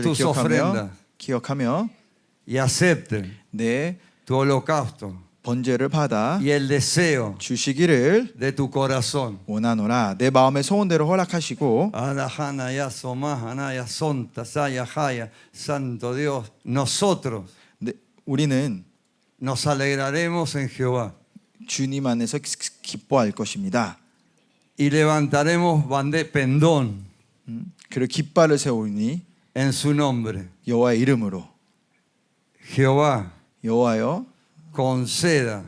A: tus ofrendas.
B: 기억하며
A: y acepte
B: 내
A: tu holocausto
B: 번제를 받아
A: y el deseo
B: 주시기를
A: de tu corazón.
B: 원하노라. 내 마음의 소원대로 허락하시고
A: Alajana ya somajana ya sonta saya jaya santo Dios. Nosotros
B: 우리는
A: nos alegraremos en Jehová
B: 주님 안에서 기뻐할 것입니다.
A: y levantaremos pendón
B: 그리고 깃발을 세우니
A: en su nombre.
B: 여호와의 이름으로
A: Jehová
B: 여호와여
A: conceda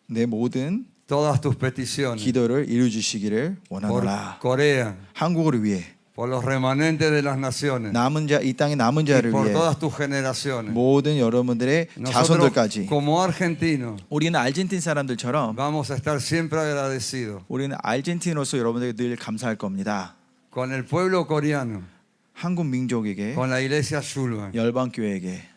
B: 내 모든
A: todas tus peticiones
B: 기도를 이루 주시기를
A: por
B: 원하노라.
A: Corea,
B: 한국을 위해
A: por los remanentes de las naciones
B: 남은 자 이 땅의 남은
A: y
B: 자를
A: por
B: 위해
A: todas tus generaciones.
B: 모든 여러분들의
A: Nosotros,
B: 자손들까지
A: como argentinos,
B: 우리는 아르헨틴 사람들처럼
A: vamos a estar siempre agradecidos
B: 우리는 아르헨틴으로서 여러분들에게 늘 감사할 겁니다.
A: con el pueblo coreano,
B: 한국 민족에게
A: con la iglesia Shulman.
B: 열방 교회에게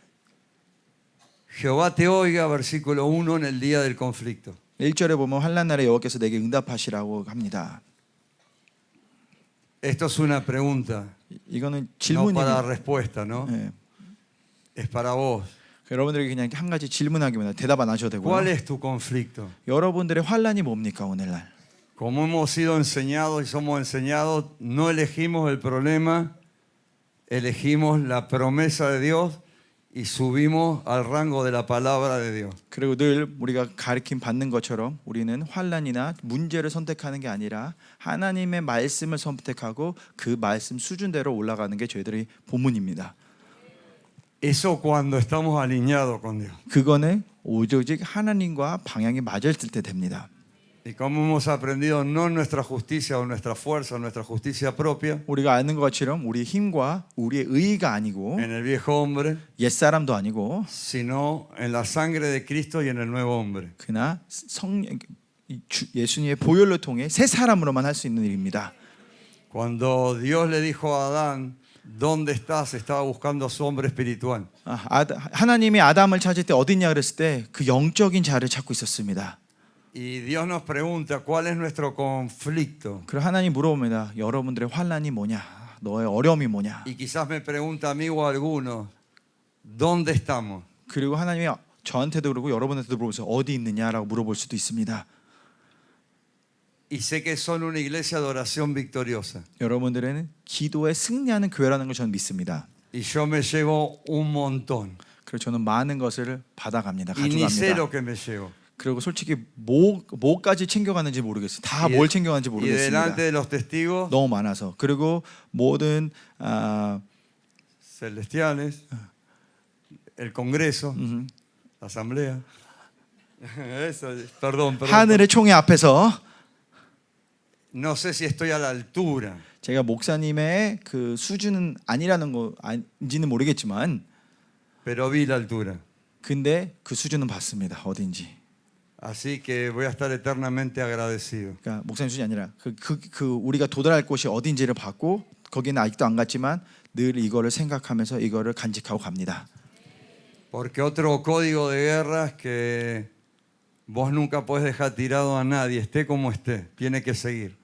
A: Jehová te oiga, versículo 1, en el día del conflicto.
B: 1절에 보면 환난 날에 여호와께서 내게 응답하시라고 합니다.
A: Esto es una pregunta,
B: 이거는
A: no para
B: 질문이에요.
A: respuesta, ¿no?
B: 예.
A: Es para vos.
B: 여러분들에게 그냥 한 가지 질문하기만 대답 안 하셔도 되고요.
A: ¿Cuál es tu conflicto?
B: 여러분들의 환난이 뭡니까 오늘날?
A: Como hemos sido enseñados y somos enseñados, no elegimos el problema, elegimos la promesa de Dios y subimos al rango de la palabra de Dios.
B: 그리고 늘 우리가 가르침 받는 것처럼 우리는 환난이나 문제를 선택하는 게 아니라 하나님의 말씀을 선택하고 그 말씀 수준대로 올라가는 게 저희들의 본문입니다.
A: Eso cuando estamos alineados con Dios.
B: 그거는 오직 하나님과 방향이 맞을 때 됩니다.
A: Y como hemos aprendido, no nuestra justicia o nuestra fuerza o nuestra justicia propia,
B: 우리가 아는 것처럼 우리 힘과 우리의 의의가 아니고
A: en el viejo hombre,
B: 옛사람도 아니고
A: sino en la sangre de Cristo y en el nuevo hombre.
B: 그러나 예수님의 보혈을 통해 새 사람으로만 할 수 있는 일입니다.
A: Cuando Dios le dijo a Adán, ¿dónde estás? Estaba buscando a su hombre espiritual.
B: 하나님이 아담을 찾을 때 어디냐 그랬을 때 그 영적인 자를 찾고 있었습니다.
A: Y Dios nos pregunta, ¿cuál es nuestro conflicto?
B: 그리고 하나님 물어봅니다. 여러분들의 환난이 뭐냐? 너의 어려움이 뭐냐?
A: Y quizás me pregunta a mí o a algunos, ¿dónde estamos?
B: 그리고 하나님이 저한테도 그러고 여러분한테도 물어보면서 어디 있느냐라고 물어볼 수도 있습니다.
A: Y sé que son una iglesia de oración victoriosa.
B: 여러분들은 기도에 승리하는 교회라는 걸 저는 믿습니다.
A: Y yo me llevo un montón.
B: 그래서 저는 많은 것을 받아갑니다.
A: Y ni sé lo
B: 가져갑니다.
A: que me llevo.
B: 그리고 솔직히 뭐까지 챙겨가는지 모르겠어요. 다 뭘 챙겨가는지
A: Y delante
B: 모르겠습니다.
A: de los testigos
B: 너무 많아서. 그리고 모든
A: celestiales, el Congreso, la Asamblea. Eso, perdón.
B: 하늘의 총회 앞에서
A: No sé si estoy a la altura,
B: 제가 목사님의 그 수준은 아니라는 거 아닌지는 모르겠지만
A: pero vi la altura.
B: 근데 그 수준은 봤습니다. 어딘지.
A: Así que voy a estar eternamente agradecido.
B: 그러니까 목사님 수준이 아니라 그 우리가 도달할 곳이 어딘지를 봤고 거기는 아직도 안 갔지만 늘 이거를 생각하면서 이거를 간직하고 갑니다.
A: Porque otro código de guerra es que vos nunca podés dejar tirado a nadie, esté como esté, tiene que seguir.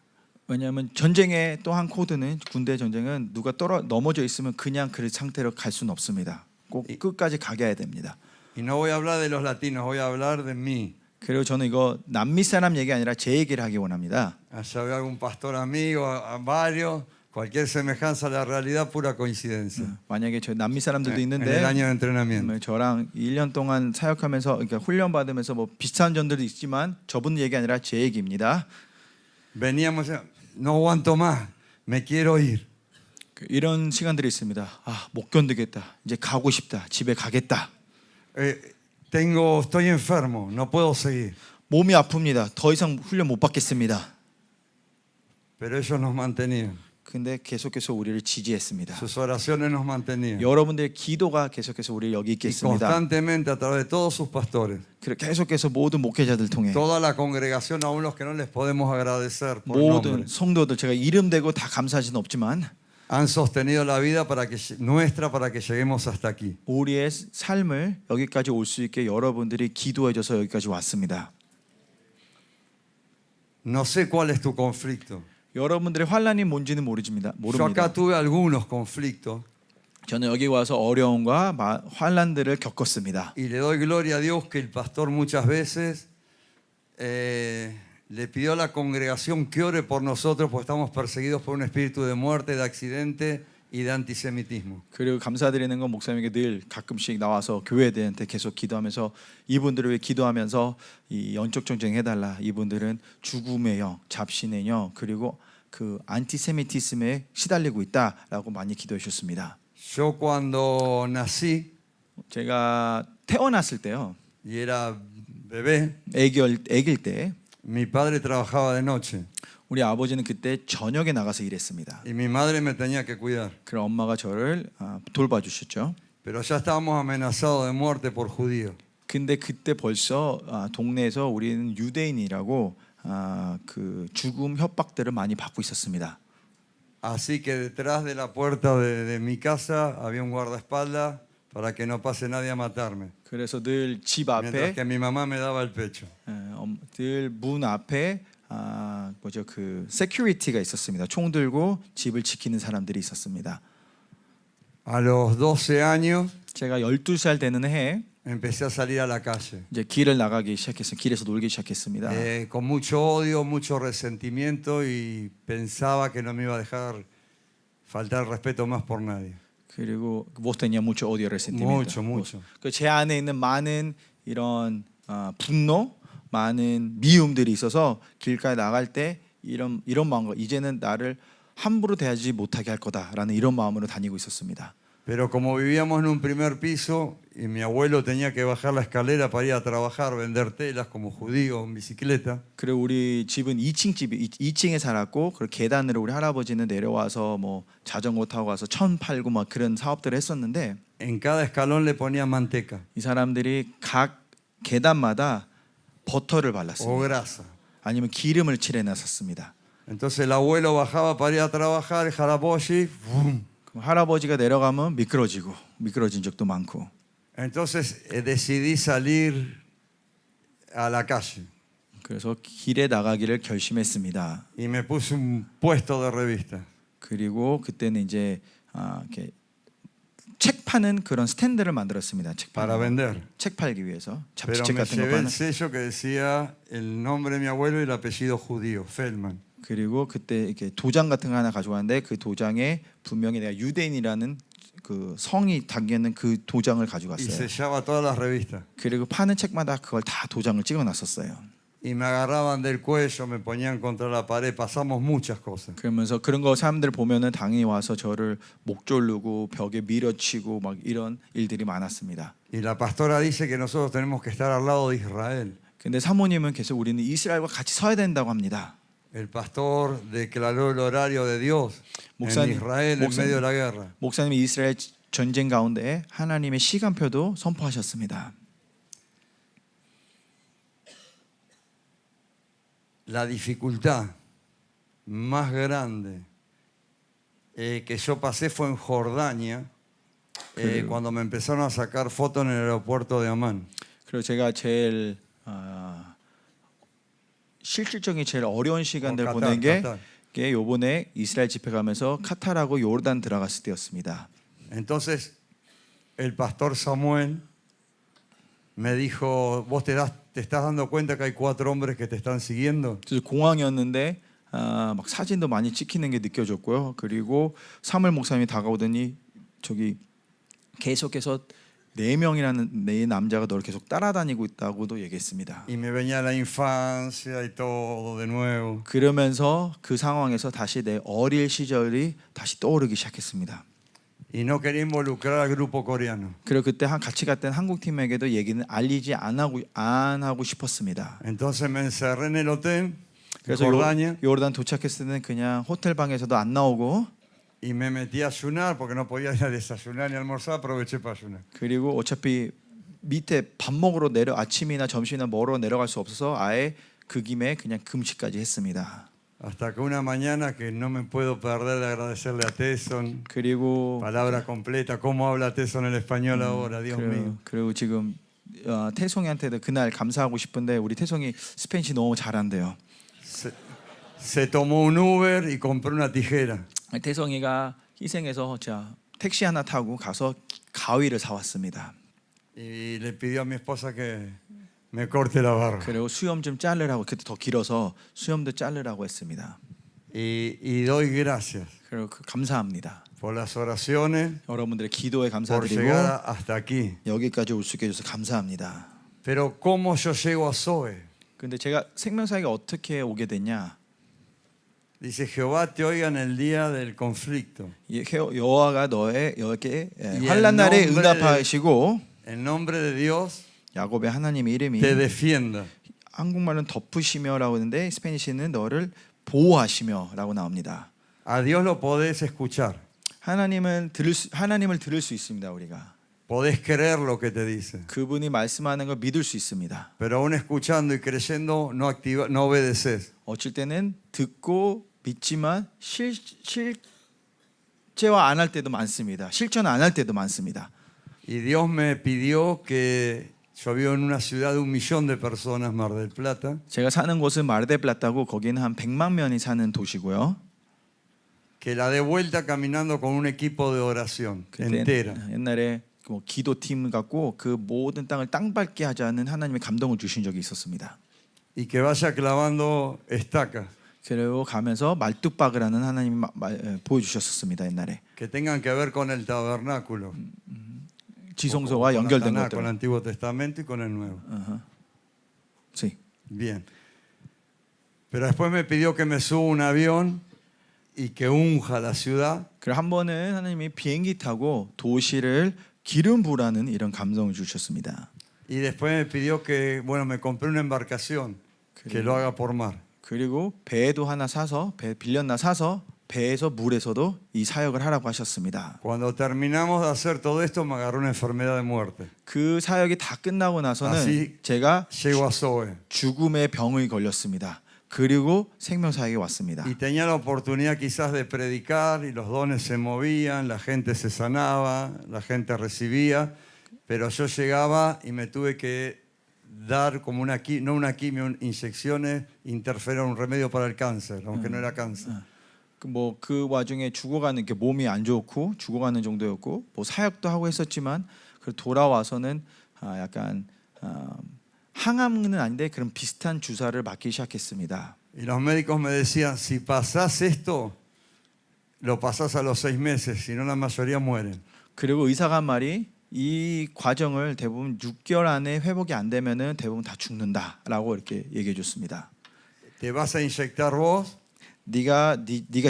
B: 왜냐하면 전쟁의 또 한 코드는 군대 전쟁은 누가 넘어져 있으면 그냥 그 상태로 갈 수는 없습니다. 꼭 끝까지 가게 해야 됩니다.
A: Y no voy a hablar de los latinos, voy a hablar de mí.
B: 그리고 저는 이거 남미 사람 얘기 아니라 제 얘기를 하기 원합니다.
A: Allá veo algún pastor amigo, a varios, cualquier semejanza a la realidad, pura coincidencia.
B: 만약에 저 남미 사람들도
A: En el
B: 있는데
A: año de entrenamiento.
B: 저랑 1년 동안 사역하면서 그러니까 훈련 받으면서 뭐 비슷한 점들도 있지만 저분 얘기 아니라 제 얘기입니다.
A: Veníamos, no aguanto más, me quiero ir.
B: 이런 시간들이 있습니다. 못 견디겠다. 이제 가고 싶다. 집에 가겠다.
A: Estoy enfermo, no puedo seguir.
B: 몸이 아픕니다. 더 이상 훈련 못 받겠습니다.
A: Pero ellos nos mantenían.
B: 근데 계속해서 우리를 지지했습니다.
A: Sus oraciones nos mantenían.
B: 여러분들의 기도가 계속해서 우리를 여기 있게
A: Y
B: 했습니다.
A: constantemente a través de todos sus pastores.
B: 계속해서 모든 목회자들 통해
A: Toda la congregación, aún los que no les podemos agradecer por
B: 모든
A: nombre.
B: 성도들 제가 이름 대고 다 감사할 수는 없지만
A: han sostenido la vida nuestra para que lleguemos hasta aquí.
B: 우리의 삶을 여기까지 올 수 있게 여러분들이 기도해줘서 여기까지 왔습니다.
A: No sé cuál es tu conflicto.
B: 여러분들의 환란이 뭔지는 모릅니다.
A: Yo acá tuve algunos conflictos
B: 저는 여기 와서 어려움과 환란들을 겪었습니다.
A: y le doy gloria a Dios que el pastor muchas veces le pidió a la congregación que ore por nosotros porque estamos perseguidos por un espíritu de muerte, de accidente y de antisemitismo.
B: 그리고 감사드리는 건 목사님에게 늘 가끔씩 나와서 교회들한테 계속 기도하면서 이분들을 위해 기도하면서 이 영적 전쟁 해달라. 이분들은 죽음의 영, 잡신의 영 그리고 그 안티세미티즘에 시달리고 있다라고 많이 기도해 주셨습니다.
A: Yo cuando nací
B: 제가 태어났을 때요,
A: y era bebé,
B: 애기일 때
A: mi padre trabajaba de noche
B: 우리 아버지는 그때 저녁에 나가서 일했습니다.
A: y mi madre me tenía que cuidar.
B: 그럼 엄마가 저를 돌봐주셨죠.
A: Pero ya estábamos amenazados de muerte por judíos.
B: 근데 그때 벌써 동네에서 우리는 유대인이라고 그 죽음 협박들을 많이 받고 있었습니다.
A: Así que detrás de la puerta de mi casa había un guardaespaldas para que no pase nadie a matarme.
B: 그래서 늘 집
A: Mientras
B: 앞에
A: que mi mamá me daba el pecho.
B: 늘 문 앞에 뭐죠 그 세큐리티가 있었습니다. 총 들고 집을 지키는 사람들이 있었습니다.
A: A los 12 años
B: 제가 12살 되는 해에
A: empecé a salir a la calle.
B: 이제 길을 나가기 시작했어요. 길에서 놀기 시작했습니다.
A: Con mucho odio, mucho resentimiento y pensaba que no me iba a dejar faltar el respeto más por nadie.
B: 그리고 vos tenías mucho odio, resentimiento.
A: Mucho.
B: 제 안에 있는 많은 이런 분노, 많은 미움들이 있어서 길가에 나갈 때 이런 마음과 이제는 나를 함부로 대하지 못하게 할 거다라는 이런 마음으로 다니고 있었습니다.
A: Pero como vivíamos en un primer piso y mi abuelo tenía que bajar la escalera para ir a trabajar, vender telas como judío en bicicleta.
B: 그리고 우리 집은 2층에 살았고 그 계단으로 우리 할아버지는 내려와서 뭐 자전거 타고 가서 천 팔고 막 그런 사업들을 했었는데
A: En cada escalón le ponían manteca
B: 이 사람들이 각 계단마다 버터를
A: o
B: 발랐습니다.
A: grasa.
B: 아니면 기름을 칠해놨었습니다.
A: Entonces el abuelo bajaba para ir a trabajar, el jaraboshi, ¡bum!
B: 할아버지가 내려가면 미끄러진 적도 많고.
A: Entonces decidí salir a la calle
B: 그래서 길에 나가기를 결심했습니다.
A: y me puse un puesto de revista.
B: 그리고 그때는 이제 이렇게 책 파는 그런 스탠드를 만들었습니다.
A: Para vender.
B: 책 팔기 위해서
A: Pero
B: 잡지책
A: me
B: 같은 거
A: llevé el
B: 파는.
A: sello que decía el nombre de mi abuelo y el apellido judío, Feldman.
B: 그리고 그때 이렇게 도장 같은 거 하나 가져왔는데 그 도장에 분명히 내가 유대인이라는 그 성이 담겨있는 그 도장을
A: Y
B: 가져갔어요.
A: sellaba todas las revistas.
B: 그리고 파는 책마다 그걸 다 도장을 찍어놨었어요.
A: Y me agarraban del cuello, me ponían contra la pared, pasamos muchas cosas.
B: 그러면서 그런 거 사람들 보면은 당연히 와서 저를 목 조르고 벽에 밀어치고 막 이런 일들이 많았습니다.
A: Y la pastora dice que nosotros tenemos que estar al lado de Israel.
B: 근데 사모님은 계속 우리는 이스라엘과 같이 서야 된다고 합니다.
A: El pastor declaró el horario de Dios en Israel en medio de la guerra.
B: 목사님이 이스라엘 전쟁 가운데 하나님의 시간표도 선포하셨습니다.
A: La dificultad más grande que yo pasé fue en Jordania, cuando me empezaron a sacar fotos en el aeropuerto de Amán.
B: 그리고 제가 제일 실질적인 제일 어려운 시간들 보낸 게 요번에 이스라엘 집회 가면서 카타르하고 요르단 들어갔을 때였습니다.
A: Entonces el pastor Samuel me dijo, ¿vos te estás dando cuenta que hay 4 hombres que te están siguiendo?
B: 그래서 공항이었는데 막 사진도 많이 찍히는 게 느껴졌고요. 그리고 사무엘 목사님이 다가오더니 저기 계속해서 4명이라는 네 남자가 너를 계속 따라다니고 있다고도 얘기했습니다.
A: Y me venía la infancia y todo de nuevo.
B: 그러면서 그 상황에서 다시 내 어릴 시절이 다시 떠오르기 시작했습니다.
A: Y no quería involucrar al grupo coreano.
B: 그리고 그때 같이 갔던 한국 팀에게도 얘기는 알리지 안 하고 싶었습니다.
A: Entonces me encerré en el hotel en
B: 그래서
A: Jordania
B: 요르단 도착했을 때는 그냥 호텔 방에서도 안 나오고
A: y me metí a ayunar porque no podía ir a desayunar ni almorzar, aproveché para ayunar.
B: 그리고 어차피 밑에 밥 먹으러 아침이나 점심이나 먹으러 내려갈 수 없어서 아예 그 김에 그냥 금식까지 했습니다.
A: Hasta que una mañana que no me puedo perder de agradecerle a Tesson.
B: 그리고
A: Palabra completa. ¿Cómo habla Tesson el español ahora? Dios mío.
B: 그리고 지금 태송이한테도 그날 감사하고 싶은데 우리 태송이 스페인시 너무 잘한대요.
A: Se tomó un Uber y compró una tijera.
B: 태송이가 희생해서 자 택시 하나 타고 가서 가위를 사왔습니다.
A: Y le pidió a mi esposa que me corte la barba.
B: 그리고 수염 좀 자르라고 그때 더 길어서 수염도 자르라고 했습니다.
A: Y doy gracias
B: 그리고 감사합니다.
A: por las oraciones,
B: 여러분들의 기도에
A: por
B: 감사드리고
A: llegar hasta aquí.
B: 여기까지 올 수 있게 해줘서 감사합니다.
A: Pero ¿cómo yo llego a Zoe?
B: 근데 제가 생명사역에 어떻게 오게 됐냐?
A: Dice, Jehová te oiga en el día del conflicto.
B: 여호와가 너에게
A: el
B: 환난 날에
A: nombre
B: 응답하시고
A: En nombre de Dios
B: 야곱의 하나님의 이름이
A: te defienda.
B: 한국말로는 덮으시며라고 하는데 스페니시는 너를 보호하시며라고 나옵니다.
A: A Dios lo podés escuchar.
B: 하나님을 들을 수 있습니다. 우리가
A: Podés creer lo que te dice.
B: 그분이 말씀하는 걸 믿을 수 있습니다.
A: Pero aún escuchando y creyendo no obedeces.
B: 어쩔 때는 듣고 믿지만 실제화 안 할 때도 많습니다. 실천 안 할 때도 많습니다.
A: Y Dios me pidió que yo vivo en una ciudad de 1.000.000 de personas, Mar del Plata.
B: 제가 사는 곳은 마르데플라타고 거기는 한 100만 명이 사는 도시고요.
A: Que la dé vuelta caminando con un equipo de oración entera.
B: 옛날에 뭐 기도팀 갖고 그 모든 땅을 땅밟게 하자는 하나님의 감동을 주신 적이 있었습니다.
A: Y que vaya clavando estacas.
B: 그리고 가면서 말뚝박을 하는 하나님이 보여주셨었습니다. 옛날에
A: Que tengan que ver con el tabernáculo.
B: 지성소와 연결된
A: Con el
B: 것들.
A: Antiguo Testamento y con el Nuevo.
B: Sí.
A: Bien. Pero después me pidió que me suba un avión y que unja la ciudad.
B: 그리고 한 번은 하나님이 비행기 타고 도시를 기름 부라는 이런 감동을 주셨습니다.
A: Y después me pidió que, bueno, me compré una embarcación que lo haga por mar.
B: 그리고 배도 하나 사서 배 빌렸나 사서 배에서 물에서도 이 사역을 하라고 하셨습니다.
A: Cuando terminamos de hacer todo esto me agarró una enfermedad de muerte.
B: 그 사역이 다 끝나고 나서는
A: Así
B: 제가
A: llego a Zoe.
B: 죽음의 병이 걸렸습니다. 그리고 생명사역에 왔습니다.
A: Y tenía la oportunidad quizás de predicar y los dones se movían, la gente se sanaba, la gente recibía, pero yo llegaba y me tuve que dar como una inyecciones, interferón, un remedio para el cáncer, aunque no era cáncer.
B: 그 와중에 죽어가는 게 몸이 안 좋고 죽어가는 정도였고 뭐 사역도 하고 했었지만 그 돌아와서는 약간 항암은 아닌데 그런 비슷한 주사를 맞기 시작했습니다.
A: Y los médicos me decían, si pasás esto, lo pasás a los 6 meses, si no la mayoría mueren.
B: 그리고 의사가 한 말이 이 과정을 대부분 6개월 안에 회복이 안 되면은 대부분 다 죽는다라고 이렇게 얘기해 줬습니다.
A: Te vas a inyectar vos.
B: 네가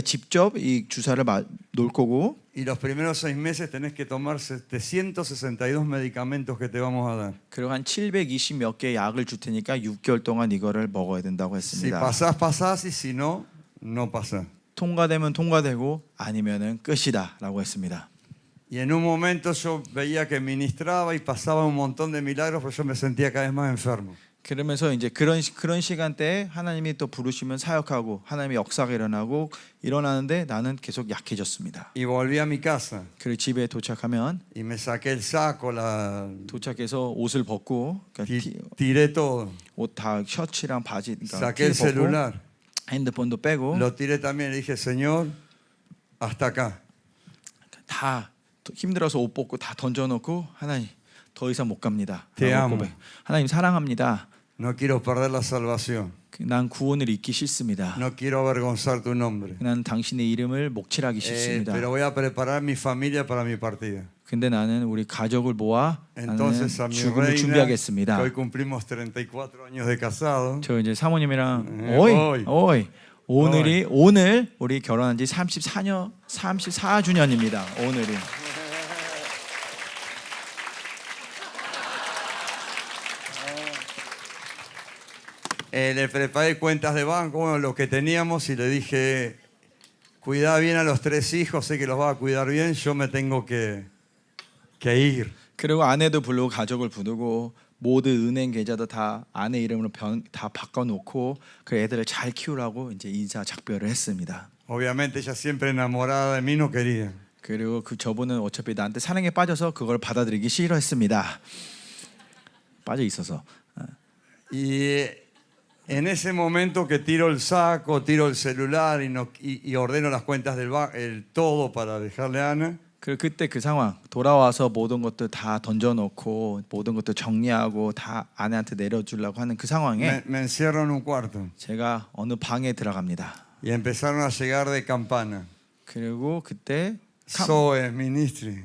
B: 직접 이 주사를 놓을 거고
A: Y los primeros 6 meses tenés que tomar 762 medicamentos que te vamos a dar.
B: 그리고 한 720 몇 개 약을 줄 테니까 6개월 동안 이거를 먹어야 된다고
A: Si
B: 했습니다.
A: pasás, pasás, y si no, no pasás.
B: 통과되면 통과되고 아니면은 끝이다라고 했습니다.
A: Y en un momento yo veía que ministraba y pasaba un montón de milagros, pero yo me sentía cada vez más enfermo.
B: 그러면서 이제 그런 시간대에 하나님이 또 부르시면 사역하고 하나님의 역사가 일어나는데 나는 계속 약해졌습니다.
A: Y volví a mi casa
B: 그리고 집에 도착하면
A: y me saqué el saco,
B: 도착해서 옷을 벗고
A: tiré todo.
B: 옷 다 셔츠랑 바지
A: Saqué el celular,
B: 핸드폰도 빼고
A: lo tiré también y dije, Señor, hasta acá.
B: 다 힘들어서 옷 벗고 다 던져놓고 하나님 더 이상 못 갑니다.
A: Te amo.
B: 하나님 사랑합니다.
A: No quiero perder la salvación.
B: 난 구원을 잊기 싫습니다.
A: No quiero avergonzar tu nombre.
B: 난 당신의 이름을 목칠하기 싫습니다.
A: Pero voy a preparar mi familia para mi partida.
B: 근데 나는 우리 가족을 모아 나는
A: Entonces a mi
B: 죽음을
A: reina,
B: 준비하겠습니다.
A: que hoy cumplimos 34 años de casado.
B: 저 이제 사모님이랑
A: 어이.
B: 오늘 우리 결혼한 지 34주년입니다. 오늘이.
A: Le preparé cuentas de banco, bueno, lo que teníamos, y le dije, cuida bien a los 3 hijos, sé que los va a cuidar bien, yo me tengo que ir.
B: 그리고 아내도 부르고 가족을 부르고 모든 은행 계좌도 다 아내 이름으로 다 바꿔놓고 그 애들을 잘 키우라고 이제 인사 작별을 했습니다.
A: Obviamente ella siempre enamorada de mí no quería.
B: 그리고 그 저분은 어차피 나한테 사랑에 빠져서 그걸 받아들이기 싫어했습니다. 빠져 있어서.
A: Y en ese momento que tiro el saco, tiro el celular y ordeno las cuentas el todo para dejarle a Ana,
B: 그때 그 상황 돌아와서 모든 것들 다 던져놓고 모든 것들 정리하고 다 아내한테 내려주려고 하는 그 상황에
A: me encierro en un cuarto
B: 제가 어느 방에 들어갑니다.
A: y empezaron a llegar de campana.
B: 그리고 그때
A: Zoe, Ministri,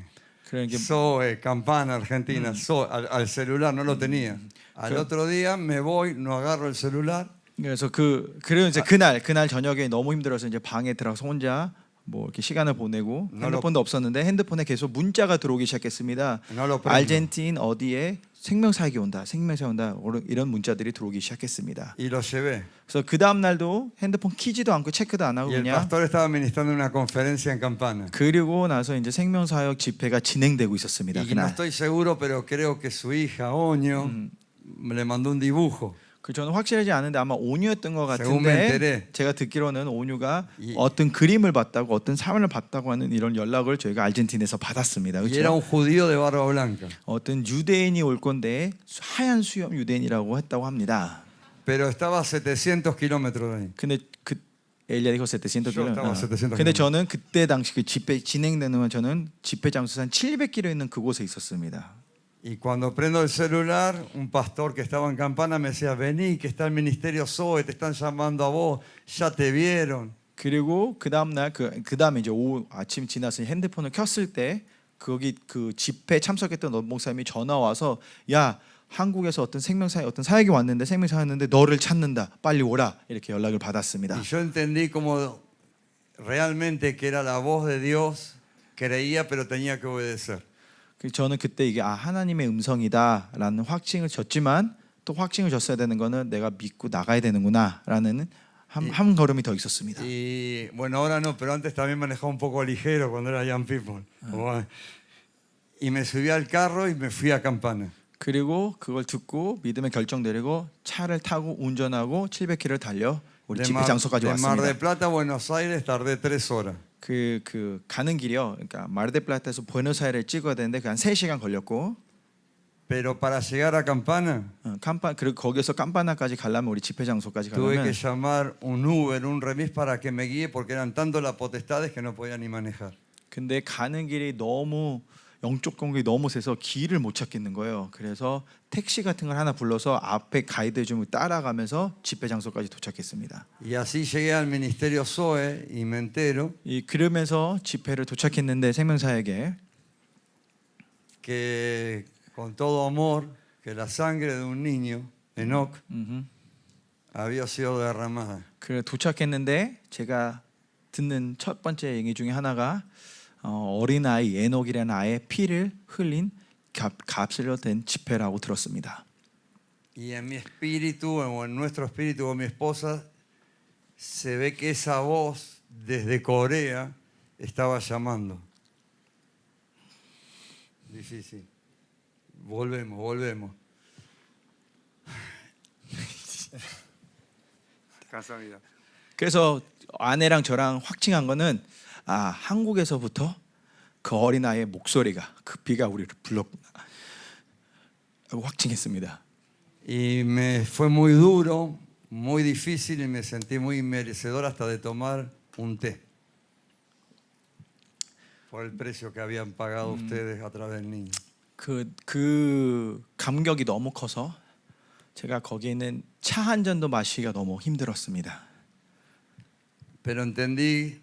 B: 그러니까
A: Zoe, Campana, Argentina, Zoe, al celular no lo tenía. Al otro día me voy, no agarro el celular.
B: 그래서 그래서 이제 그날 저녁에 너무 힘들어서 이제 방에 들어가서 혼자 뭐 이렇게 시간을 보내고 핸드폰도 없었는데 핸드폰에 계속 문자가 들어오기 시작했습니다. 아르헨티나 어디에 생명사역이 온다, 생명사역 온다 이런 문자들이 들어오기 시작했습니다.
A: Y lo llevé.
B: 그래서 그 다음 날도 핸드폰 키지도 않고 체크도 안 하고
A: Y el
B: 그냥
A: pastor estaba ministrando una conferencia en Campana.
B: 그리고 나서 이제 생명사역 집회가 진행되고 있었습니다.
A: Y no
B: 그날.
A: estoy seguro, pero creo que su hija Oño me le mandó un dibujo.
B: 그 저는 확실하지 않은데 아마 온유였던 것
A: Según me
B: 같은데
A: enteré.
B: 제가 듣기로는 온유가 어떤 그림을 봤다고 어떤 사연을 봤다고 하는 이런 연락을 저희가 아르헨티나에서 받았습니다.
A: Y era un
B: 그렇죠?
A: judío de barba blanca.
B: 어떤 유대인이 올 건데 하얀 수염 유대인이라고 했다고 합니다.
A: Pero estaba a 700 kilómetros de ahí.
B: 근데 그 엘리야 dijo 700
A: Yo estaba
B: km.
A: a 700
B: 근데
A: kilómetros.
B: 저는 그때 당시 그 집회 진행되는 건 저는 집회 장소 한 700km 있는 그곳에 있었습니다.
A: Y cuando prendo el celular, un pastor que estaba en Campana me decía, vení, que está el ministerio Zoe, te están llamando a vos, ya te vieron.
B: 그리고 그 다음 날 그 다음에 이제 오후 아침 지나서 핸드폰을 켰을 때 거기 그 집회 참석했던 목사님이 전화 와서 야 한국에서 어떤 생명사역 어떤 사역이 왔는데 생명사역인데 너를 찾는다 빨리 오라 이렇게 연락을 받았습니다.
A: Y yo entendí como realmente que era la voz de Dios, creía pero tenía que obedecer.
B: 저는 그때 이게 하나님의 음성이다라는 확증을 줬지만 또 확증을 줬어야 되는 거는 내가 믿고 나가야 되는구나라는 한 걸음이 더 있었습니다.
A: Y bueno, ahora no, pero antes también manejaba un poco ligero cuando era young people. Y me subí al carro y me fui a Campana.
B: 그리고 그걸 듣고 믿음의 결정 내리고 차를 타고 운전하고 700km를 달려 우리 집회 장소까지
A: de Mar del
B: 왔습니다.
A: Plata a Buenos Aires tardé 3 horas.
B: 그 가는 길이요. 그러니까 마르데플라타에서 부에노스아이레스 찍어야 되는데 그 한 3시간 걸렸고
A: Pero para llegar a Campana
B: 그리고 거기서 캄파나까지 가려면 우리 집회 장소까지
A: tuve
B: 가려면
A: que llamar un Uber, un remis para que me guíe porque eran tanto las potestades que no podía ni manejar.
B: 근데 가는 길이 너무 영적 공격이 너무 세서 길을 못 찾겠는 거예요. 그래서 택시 같은 걸 하나 불러서 앞에 가이드 좀 따라가면서 집회 장소까지 도착했습니다.
A: Y así llegué al ministerio Zoe y me entero
B: 그러면서 집회를 도착했는데 생명사역에
A: que con todo amor que la sangre de un niño, Enoch, había sido derramada.
B: 도착했는데 제가 듣는 첫 번째 얘기 중에 하나가 어린 아이 에녹이라는 아이의 피를 흘린 값으로 된 집회라고 들었습니다.
A: Y en mi espíritu o en nuestro espíritu con mi esposa se ve que esa voz desde Corea estaba llamando. Difícil. Volvemos. 감사합니다.
B: 그래서 아내랑 저랑 확증한 거는 한국에서부터 그 어린아이의 목소리가 그 비가 우리를 불렀구나 하고 확증했습니다.
A: Y me fue muy duro, muy difícil y me sentí muy merecedor hasta de tomar un té. Por el precio que habían pagado ustedes a través del niño.
B: 그 감격이 너무 커서 제가 거기에 있는 차 한 잔도 마시기가 너무 힘들었습니다.
A: Pero entendí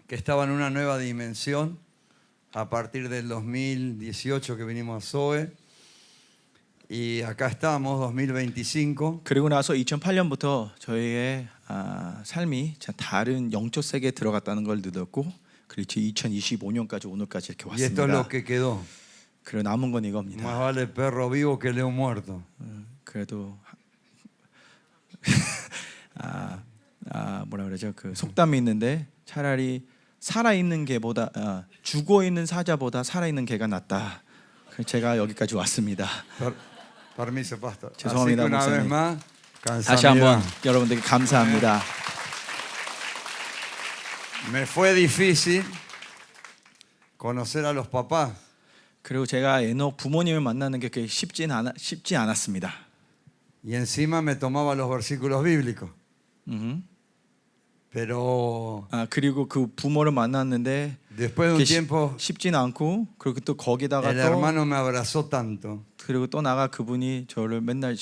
A: que estaba en una nueva dimensión a partir del 2018 que vinimos a Zoe y acá estamos 2025.
B: 그리고 나서 2008년부터 저희의 삶이 다른 영적 세계에 들어갔다는 걸 느꼈고 그리고 2025년까지 오늘까지 이렇게
A: Y esto es
B: 왔습니다.
A: lo que quedó.
B: 그리고 남은 건
A: Más
B: 이겁니다.
A: vale perro vivo que león muerto.
B: 그래도 뭐라 그러죠? 그 속담이 있는데 차라리 살아 있는 개보다 죽어 있는 사자보다 살아 있는 개가 낫다. 그래서 제가 여기까지 왔습니다.
A: Permiso, pastor. Así que
B: 죄송합니다,
A: una vez
B: 목사님.
A: más,
B: 다시 한번
A: 감사합니다.
B: 여러분들께 감사합니다.
A: Me fue difícil conocer a los papás.
B: 그리고 제가 에녹 부모님을 만나는 게 그렇게 쉽지 않았습니다.
A: Y encima me tomaba los versículos bíblicos.
B: 음.
A: Pero
B: 그리고 그 부모를 만났는데
A: después de un
B: 그게
A: tiempo,
B: 쉽지는 않고 그리고 또 거기다가
A: el
B: 또
A: hermano me abrazó tanto
B: 그리고 또 나가 그분이 저를 맨날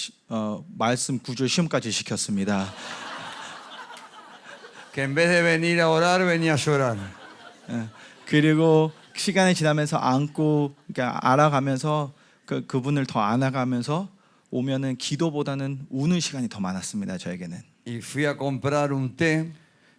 B: 말씀 구절 시험까지 시켰습니다.
A: que en vez de venir a orar, venía a llorar.
B: 그리고 시간이 지나면서 안고 그러니까 알아가면서 그분을 더 안아가면서 오면은 기도보다는 우는 시간이 더 많았습니다. 저에게는.
A: Y fui a comprar un té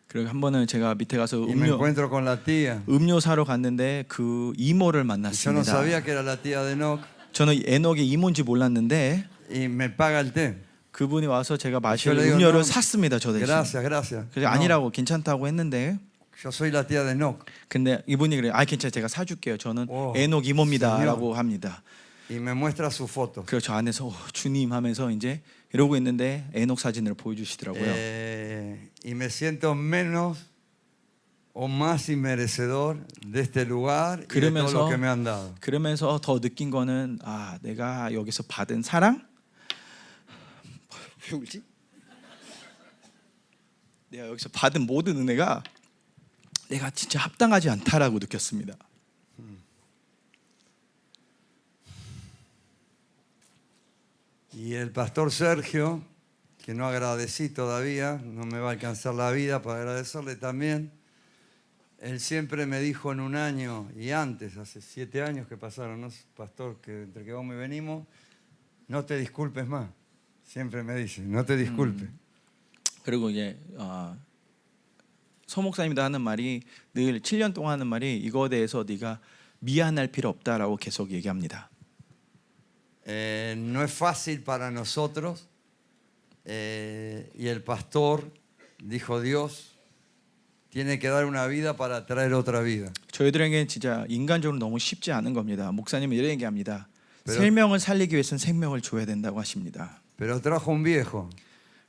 B: 그리고 한 번은 제가 밑에 가서
A: y me encuentro con la tía.
B: 음료 사러 갔는데 그 이모를
A: Yo no
B: 만났습니다.
A: sabía que era la tía de Enoch
B: 저는 에녹의 이모인지 몰랐는데
A: y me paga el té.
B: 그분이 와서 제가 마실
A: yo le digo,
B: 음료를
A: no,
B: 샀습니다. 저 대신.
A: Gracias, gracias.
B: 그래서
A: No,
B: 아니라고 괜찮다고 했는데
A: yo soy la tía de Enoch.
B: 근데 이분이 그래요. 괜찮아 제가 사줄게요. 저는
A: 오,
B: 에녹 이모입니다라고 합니다.
A: Y me muestra sus fotos.
B: 그래서 저 안에서 주님 하면서 이제 이러고 있는데 에녹 사진을 보여주시더라고요.
A: Y me siento menos o más inmerecedor de este lugar y de todo lo que me han dado.
B: 그러면서 더 느낀 거는 내가 여기서 받은 사랑? 왜 울지? 내가 여기서 받은 모든 은혜가 내가 진짜 합당하지 않다라고 느꼈습니다.
A: Y el pastor Sergio, que no agradecí todavía, no me va a alcanzar la vida para agradecerle también. Él siempre me dijo en un año y antes, hace 7 años que pasaron, ¿no? Pastor, que entre que vamos y venimos, no te disculpes más. Siempre me dice, no te disculpes.
B: 그리고 이제 서 목사님도 하는 말이 늘 7년 동안 하는 말이 이거에 대해서 네가 미안할 필요 없다라고 계속 얘기합니다.
A: No es fácil para nosotros y el pastor, dijo Dios, tiene que dar una vida para traer otra vida.
B: 저희들에게는 진짜 인간적으로 너무 쉽지 않은 겁니다. 목사님은 이런 얘기합니다. 생명을 살리기 위해서는 생명을 줘야 된다고 하십니다.
A: Pero trajo un viejo.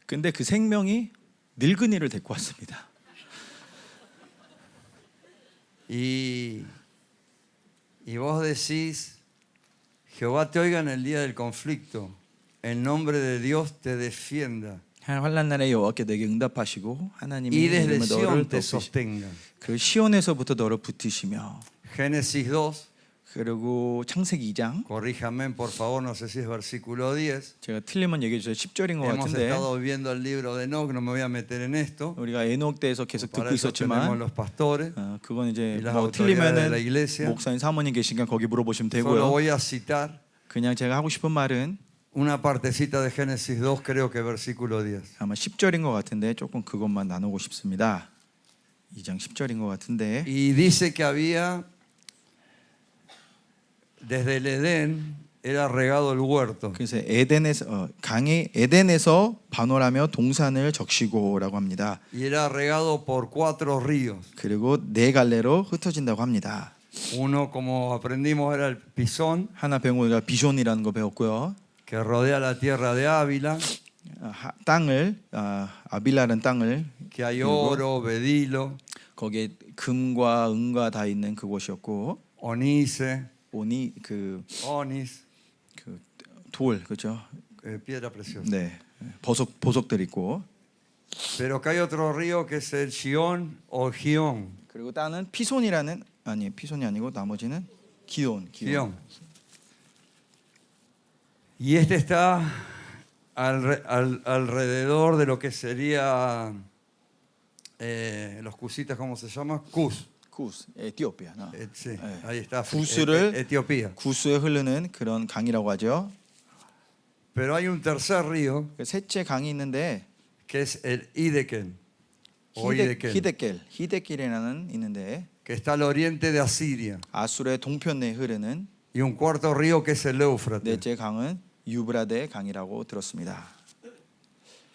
B: 근데 그 생명이 늙은이를 데리고 왔습니다.
A: Y vos decís, Jehová te oiga en el día del conflicto, en nombre de Dios te defienda
B: 환난 날에 여호와께 내게 응답하시고 하나님이
A: y desde
B: 이름으로
A: Sion
B: 너를
A: te
B: 돕으시
A: sostenga.
B: 그 시온에서부터 너를 붙드시며
A: Génesis 2,
B: 그리고 창세기 2장
A: corríjame por favor, no sé si es versículo 10.
B: 제가 틀리면 얘기해 주세요. 10절인 것
A: Hemos
B: 같은데
A: estado viendo el libro de Enoch, no me voy a meter en esto.
B: 우리가 에녹 대해서 계속
A: Para
B: 듣고
A: eso tenemos
B: 있었지만
A: los pastores.
B: 그건 이제
A: y las
B: 뭐
A: autoridades de la
B: 틀리면은
A: iglesia.
B: 목사님 사모님 계시니까 거기 물어보시면
A: Solo
B: 되고요.
A: voy a citar
B: 그냥 제가 하고 싶은 말은
A: una partecita de Génesis 2, creo que versículo 10.
B: 아마 10절인 것 같은데 조금 그것만 나누고 싶습니다. 2장 10절인 것 같은데
A: Y dice que había, desde el Edén, era regado el huerto.
B: 그래서 에덴에서 강의 에덴에서 반월하며 동산을 적시고라고 합니다.
A: Y era regado por 4 ríos.
B: 그리고 4갈래로 흩어진다고 합니다.
A: Uno, como aprendimos, era el Pisón,
B: 하나 배운 우리가 비손이라는 거 배웠고요.
A: que rodea la tierra de Ávila,
B: 땅을 아빌라는 땅을
A: que hay oro, bedilo,
B: 거기에 금과 은과 다 있는 그곳이었고
A: onice,
B: 오니 그
A: onis,
B: 돌 그죠?
A: piedra preciosa.
B: 네 보석들 있고
A: Pero que hay otro río que es el Gión o Gión.
B: 그리고 땅은 피손이라는 피손이 아니고 나머지는 기온.
A: Gión. Y este está alrededor de lo que sería los cusitas, ¿cómo se llama? Cus.
B: 구스 에티오피아.
A: Sí, ahí está.
B: 구스를
A: Etiopía.
B: 구스에 흐르는 그런 강이라고 하죠.
A: Pero hay un tercer río
B: 셋째 강이 있는데
A: que es el Hiddekel. O Hiddekel,
B: 히데켈이라는 있는데
A: que está al oriente de Asiria.
B: 아수르의 동편에 흐르는
A: Y un cuarto río que es el Éufrates.
B: 넷째 강은 유브라데 강이라고 들었습니다.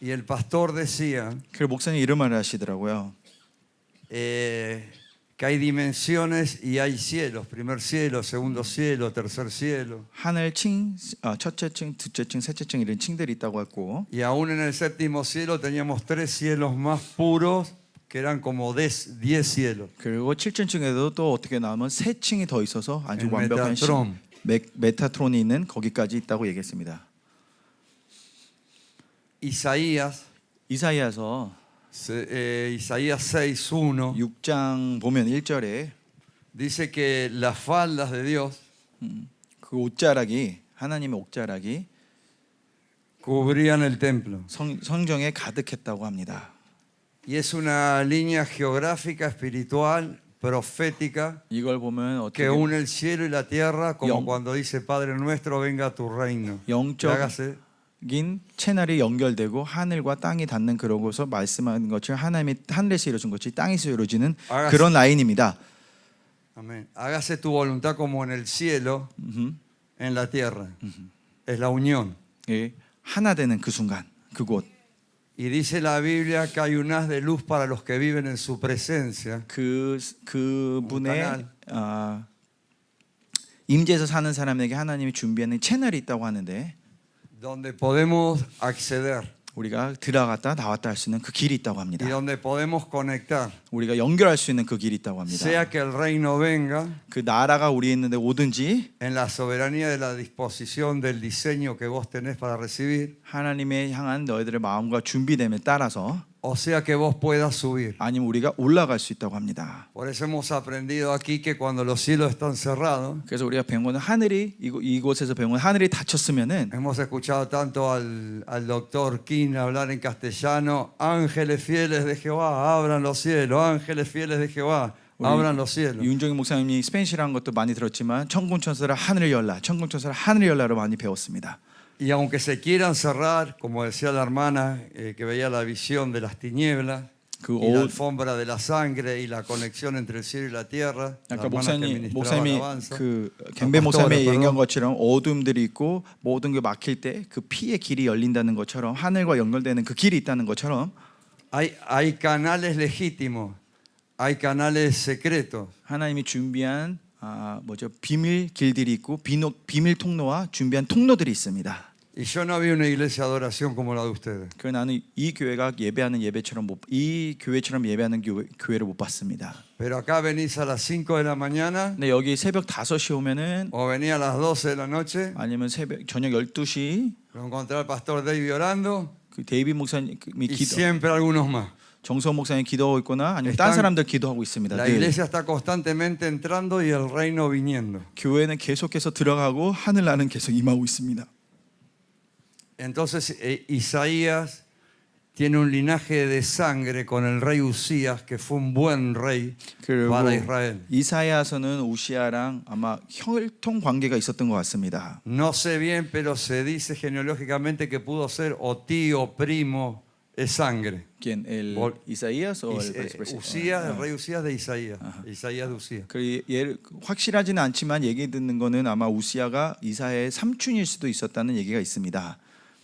A: Y el pastor decía
B: 그 목사님 이런 말을 하시더라고요.
A: que hay dimensiones y hay cielos, primer cielo, segundo cielo, tercer cielo.
B: 하늘 층, 첫째 층, 둘째 층, 셋째 층 이런 층들이 있다고 했고
A: Y aún en el séptimo cielo teníamos 3 cielos más puros que eran como 10 cielos.
B: 그리고 7층에도 또 어떻게 나오면 세 층이 더 있어서 아주
A: El
B: 완벽한
A: Metatron.
B: 메타트론이 있는 거기까지 있다고 얘기했습니다.
A: Isaías,
B: 이사야서
A: Isaías 6:1
B: 6장 보면 1절에
A: dice que las faldas de Dios
B: 그 옷자락이 하나님의 옷자락이
A: cubrían el templo.
B: 성정에 가득했다고 합니다.
A: Y es una línea geográfica, espiritual, profética
B: 이걸 보면 어떻게
A: que une el cielo y la tierra, como
B: 영-
A: cuando dice Padre nuestro, venga tu reino. Y
B: 영적
A: hágase
B: 긴 채널이 연결되고 하늘과 땅이 닿는 그러고서 말씀하는 것처럼 하나님이 하늘에서 이루어진 것이 땅에서 이루어지는
A: 알았어.
B: 그런 라인입니다.
A: Amén. Hágase tu voluntad como en el cielo, en la tierra. Es la unión.
B: 예, 하나 되는 그 순간, 그곳.
A: Y dice la Biblia que hay un haz de luz para los que viven en su presencia.
B: 그분의
A: canal.
B: 임재에서 사는 사람에게 하나님이 준비하는 채널이 있다고 하는데
A: Donde podemos acceder
B: 우리가 들어갔다 나왔다 할 수 있는 그 길이 있다고
A: y
B: 합니다.
A: donde podemos conectar.
B: 우리가 연결할 수 있는 그 길이 있다고 합니다.
A: Sea que el reino venga
B: 그 나라가 우리 있는데 오든지
A: en la soberanía de la disposición del diseño que vos tenés para recibir,
B: 하나님의 향한 너희들의 마음과 준비됨에 따라서
A: o sea que vos puedas subir.
B: 아니면 우리가 올라갈 수 있다고 합니다.
A: Por eso hemos aprendido aquí que cuando los cielos están cerrados,
B: 그래서 우리가 배운 거는 하늘이 이곳에서 배운 건 하늘이 닫혔으면은
A: hemos escuchado tanto al doctor King hablar en castellano, ángeles fieles de Jehová, abran los cielos, ángeles fieles de Jehová, abran los cielos.
B: 윤종희 목사님이 스페인시라는 것도 많이 들었지만 천군천사라 하늘을 열라, 천군천사라 하늘을 열라로 많이 배웠습니다.
A: Y aunque se quieran cerrar, como decía la hermana que veía la visión de las tinieblas,
B: 그
A: y la alfombra de la sangre y la conexión entre el cielo y la tierra, la
B: 아까
A: hermana que ministraba
B: 목사님이
A: alabanza,
B: 그 겐베 목사님이 얘기한 것처럼 어둠들이 있고 모든 게 막힐 때 그 피의 길이 열린다는 것처럼 하늘과 연결되는 그 길이 있다는 것처럼
A: hay canales legítimos, hay canales secretos.
B: 하나님이 준비한 비밀 길들이 있고 비밀 통로와 준비한 통로들이 있습니다.
A: Y yo no vi una iglesia de adoración como la de ustedes.
B: 그 나는 이 교회가 예배하는 예배처럼 이 교회처럼 예배하는 교회를 못 봤습니다.
A: Pero acá venís a las 5 de la mañana
B: 근데 여기 새벽 5시 오면은
A: o venís a las 12 de la noche,
B: 아니면 저녁 12시
A: lo encontré al pastor David orando
B: 그 데이비 목사님이
A: y siempre algunos más.
B: 정서 목사님 기도하고 있거나 아니면 다른 사람들 기도하고 있습니다.
A: La iglesia está constantemente entrando y el reino viniendo.
B: 교회는 계속해서 들어가고 하늘나라는 계속 임하고 있습니다.
A: Entonces Isaías tiene un linaje de sangre con el rey Usías, que fue un buen rey para Israel.
B: 이사야서는 우시아랑 아마 혈통 관계가 있었던 것 같습니다.
A: No sé bien, pero se dice genealógicamente que pudo ser o tío, primo, es sangre.
B: ¿Quién? ¿El Isaías o el
A: Usías, el rey Usías de Isaías. Isaías de Usías.
B: 확실하지는 않지만 얘기 듣는 거는 아마 우시아가 이사야의 삼촌일 수도 있었다는 얘기가 있습니다.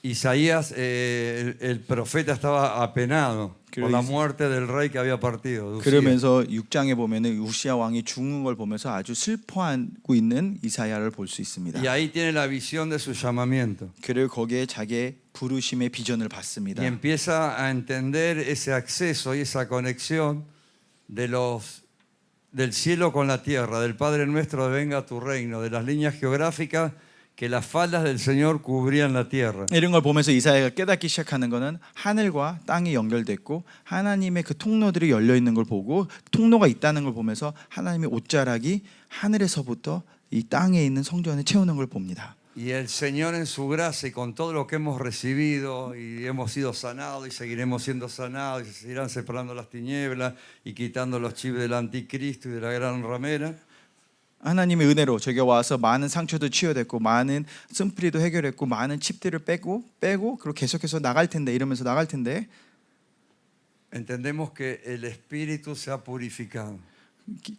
A: Isaías, el profeta, estaba apenado por la muerte del rey que había partido.
B: 그러면서 6장에 보면은 우시아 왕이 죽는 걸 보면서 아주 슬퍼하고 있는 이사야를 볼 수 있습니다.
A: Y ahí tiene la visión de su llamamiento.
B: 그리고 거기에 자기의 부르심의 비전을 봤습니다.
A: Y empieza a entender ese acceso y esa conexión del cielo con la tierra, del Padre nuestro, de venga tu reino, de las líneas geográficas que las faldas del Señor cubrían la tierra.
B: 이런 걸 보면서 이사야가 깨닫기 시작하는 것은 하늘과 땅이 연결됐고 하나님의 그 통로들이 열려 있는 걸 보고 통로가 있다는 걸 보면서 하나님의 옷자락이 하늘에서부터 이 땅에 있는 성전에 채우는 걸 봅니다.
A: Y el Señor en su gracia y con todo lo que hemos recibido y hemos sido sanados y seguiremos siendo sanados y se seguirán separando las tinieblas y quitando los chips del anticristo y de la gran ramera.
B: 하나님의 은혜로 저게 와서 많은 상처도 치유됐고 많은 쓴뿌리도 해결했고 많은 칩들을 빼고 그리고 계속해서 나갈 텐데 이러면서 나갈 텐데
A: Entendemos que el espíritu se ha purificado.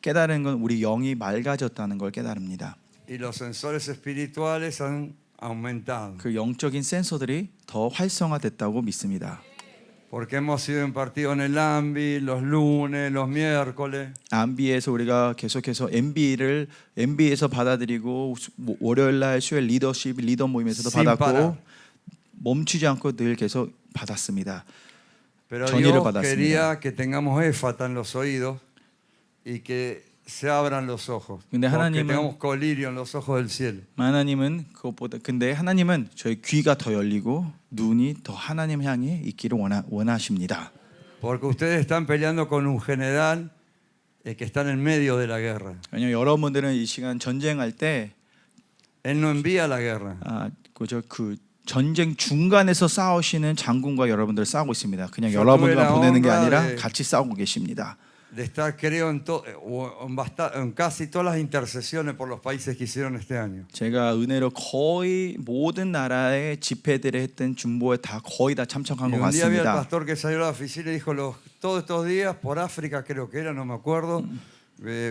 B: 깨달은 건 우리 영이 맑아졌다는 걸 깨달습니다.
A: Y los sensores espirituales han aumentado.
B: 그 영적인 센서들이 더 활성화됐다고 믿습니다.
A: porque hemos sido impartidos en el AMBI los lunes, los miércoles.
B: MB에서 우리가 계속해서 MB에서 받아들이고 월요일 날 수요일 리더십 리더 모임에서도
A: Sin
B: 받았고
A: parar.
B: 멈추지 않고 늘 계속 받았습니다.
A: Pero
B: 전의를
A: Dios
B: 받았습니다.
A: quería que tengamos éfata en los oídos y que se abran los ojos.
B: 근데
A: Que
B: 하나님은
A: tengamos colirio en los ojos del cielo.
B: 하나님은 그것보다 근데 하나님은 저희 귀가 더 열리고 눈이 더 하나님 향해 있기를 원하십니다.
A: Porque ustedes están peleando con un general que está en el medio de la guerra.
B: 왜냐하면 여러분들은 이 시간 전쟁할 때
A: Él no envía la guerra.
B: 그 전쟁 중간에서 싸우시는 장군과 여러분들 싸우고 있습니다. 그냥
A: 저
B: 여러분들만
A: tuve la
B: 보내는 게
A: honra
B: 아니라
A: de-
B: 같이 싸우고 계십니다.
A: De estar, creo, en casi todas las intercesiones por los países que hicieron este año.
B: 제가 은혜로 거의 모든 나라의 집회들을 했던 중보에 다 거의 다 참석한
A: Y
B: 것
A: un día había el
B: 같습니다.
A: pastor que salió a la oficina y dijo, todos estos días, por África creo que era, no me acuerdo,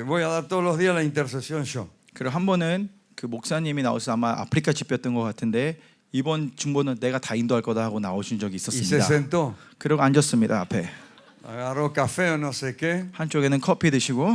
A: voy a dar todos los días la intercesión yo.
B: 그리고 한 번은 그 목사님이 나와서 아마 아프리카 집회였던 것 같은데 이번 중보는 내가 다 인도할 거다 하고 나오신 적이
A: Y se
B: 있었습니다.
A: sentó,
B: 그리고 앉았습니다 앞에.
A: agarró café o no sé qué,
B: 한쪽에는 커피 드시고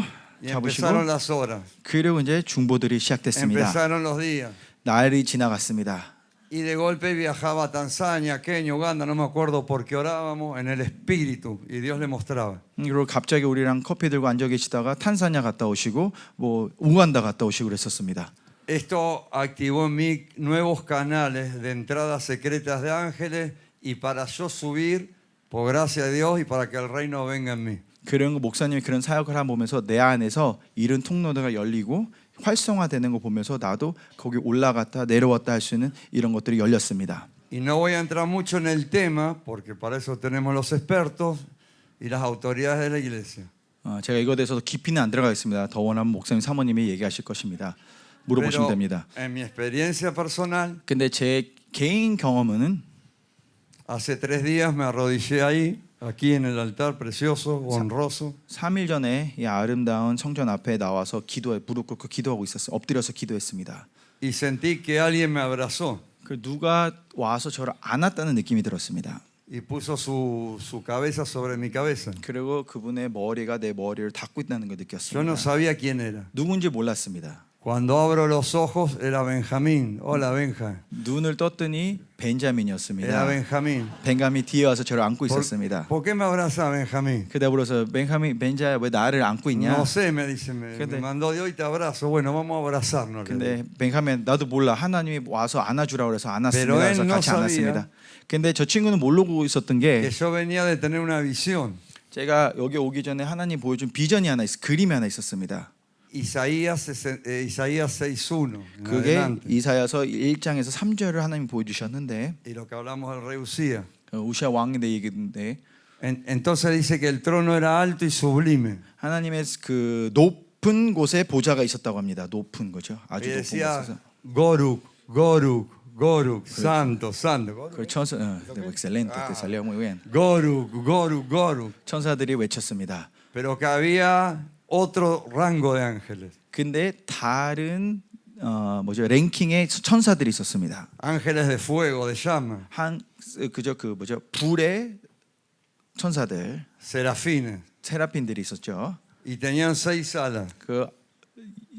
A: y
B: 잡으시고
A: empezaron las horas,
B: 그리고 이제 중보들이 시작됐습니다.
A: empezaron los días.
B: 날이 지나갔습니다.
A: Y de golpe viajaba a Tanzania, Kenia, Uganda, no me acuerdo, porque orábamos en el espíritu y Dios le mostraba.
B: 그리고 갑자기 우리랑 커피 들고 앉아 계시다가 탄자니아 갔다 오시고 뭐 우간다 갔다 오시고 그랬었습니다.
A: Esto activó en mí nuevos canales de entradas secretas de ángeles y para yo subir, por gracia de Dios y para que el reino venga en mí.
B: 그런 거 목사님이 그런 사역을 한 보면서 내 안에서 이런 통로가 열리고 활성화되는 거 보면서 나도 거기 올라갔다 내려왔다 할 수 있는 이런 것들이 열렸습니다.
A: Y no voy a entrar mucho en el tema, porque para eso tenemos los expertos y las autoridades de la iglesia.
B: 제가 이거에 대해서 깊이는 안 들어가겠습니다. 더 원하면 목사님 사모님이 얘기하실 것입니다. 물어보시면
A: Pero
B: 됩니다.
A: en mi experiencia personal,
B: 근데 제 개인 경험은
A: hace 3 días me arrodillé ahí, aquí en el altar precioso, honroso,
B: 3일 전에 이 아름다운 성전 앞에 나와서 기도해 무릎 꿇고 기도하고 있었어요. 엎드려서 기도했습니다.
A: y sentí que alguien me abrazó
B: 그 누가 와서 저를 안았다는 느낌이 들었습니다.
A: y puso su cabeza sobre mi cabeza.
B: 그리고 그분의 머리가 내 머리를 닫고 있다는 걸
A: Yo
B: 느꼈습니다.
A: no sabía quién era.
B: 누군지 몰랐습니다.
A: Cuando abro los ojos era Benjamín. Hola Benja.
B: 눈을 떴더니
A: Era
B: 벤자민이었습니다.
A: Benjamín.
B: 벤감이 뒤에 와서 저를 안고 있었습니다.
A: ¿Por qué me abraza Benjamín?
B: 그다 불어서 벤자야 왜 나를 안고 있냐?
A: No sé, me dice, me
B: 근데-
A: mandó Dios y te abrazo. Bueno, vamos a abrazarnos. le digo.
B: 근데 벤카멘 나도 몰라 하나님이 와서 안아주라고 그래서 안았습니다.
A: Pero él
B: 그래서
A: no
B: 같이
A: sabía.
B: 안았습니다. 근데 저 친구는 모르고 있었던
A: Que
B: 게
A: yo venía de tener una visión.
B: 제가 여기 오기 전에 하나님 보여준 비전이 하나 그림이 하나 있었습니다.
A: Isaías 6:1. en
B: 그게
A: adelante.
B: 이사야서 1장에서 3절을 하나님 보여주셨는데
A: Y lo que hablamos del rey Usía.
B: 우시아 왕의 얘기인데
A: Entonces dice que el trono era alto y sublime.
B: 하나님의 그 높은 곳에 보좌가 있었다고 합니다. 높은 거죠.
A: Y
B: 아주 높은
A: decía,
B: 곳에서.
A: Goruk, Goruk, Goruk, santo, santo.
B: 그 천사, excelente, te salió muy bien.
A: Goruk, Goruk, Goruk.
B: 천사들이 외쳤습니다.
A: Pero que había otro rango de ángeles.
B: 근데 다른 랭킹의 천사들이 있었습니다.
A: Ángeles de fuego, de llama,
B: 불의 천사들,
A: serafines.
B: 세라핀들이 있었죠.
A: Y tenían 6 alas.
B: 그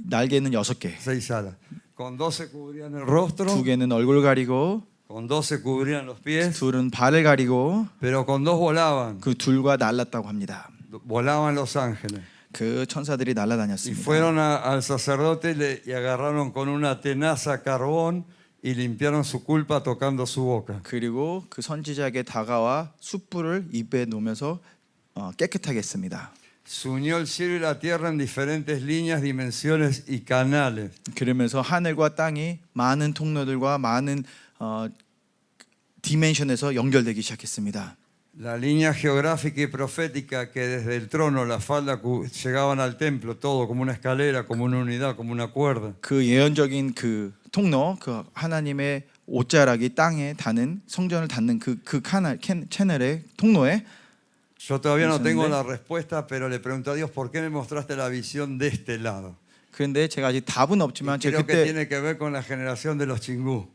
B: 날개는 6개.
A: 6 alas. Con 2 se cubrían el rostro,
B: 2개는 얼굴 가리고
A: con 2 se cubrían los pies,
B: 둘은 발을 가리고
A: pero con 2 volaban.
B: 그 둘과 날랐다고 합니다.
A: Volaban los ángeles.
B: 그 천사들이
A: Y
B: 날아다녔습니다.
A: fueron al sacerdote y agarraron con una tenaza carbón y limpiaron su culpa tocando su boca.
B: 그리고 그 선지자에게 다가와 숯불을 입에 놓으면서 깨끗하게 했습니다.
A: Se unió el cielo y la tierra en diferentes líneas, dimensiones y canales.
B: 그러면서 하늘과 땅이 많은 통로들과 많은 디멘션에서 연결되기 시작했습니다.
A: La línea geográfica y profética que desde el trono, la falda, llegaban al templo, todo como una escalera, como una unidad, como una cuerda.
B: 그 예언적인 그 통로, 그 하나님의 옷자락이 땅에 닿는 성전을 닿는 그 채널의 통로에
A: Yo todavía no tengo
B: Interesante.
A: la respuesta, pero le pregunto a Dios, ¿por qué me mostraste la visión de este lado?
B: 그런데 제가 아직 답은
A: Y
B: 없지만 제가
A: creo que
B: 그때
A: tiene que ver con la generación de los chingú.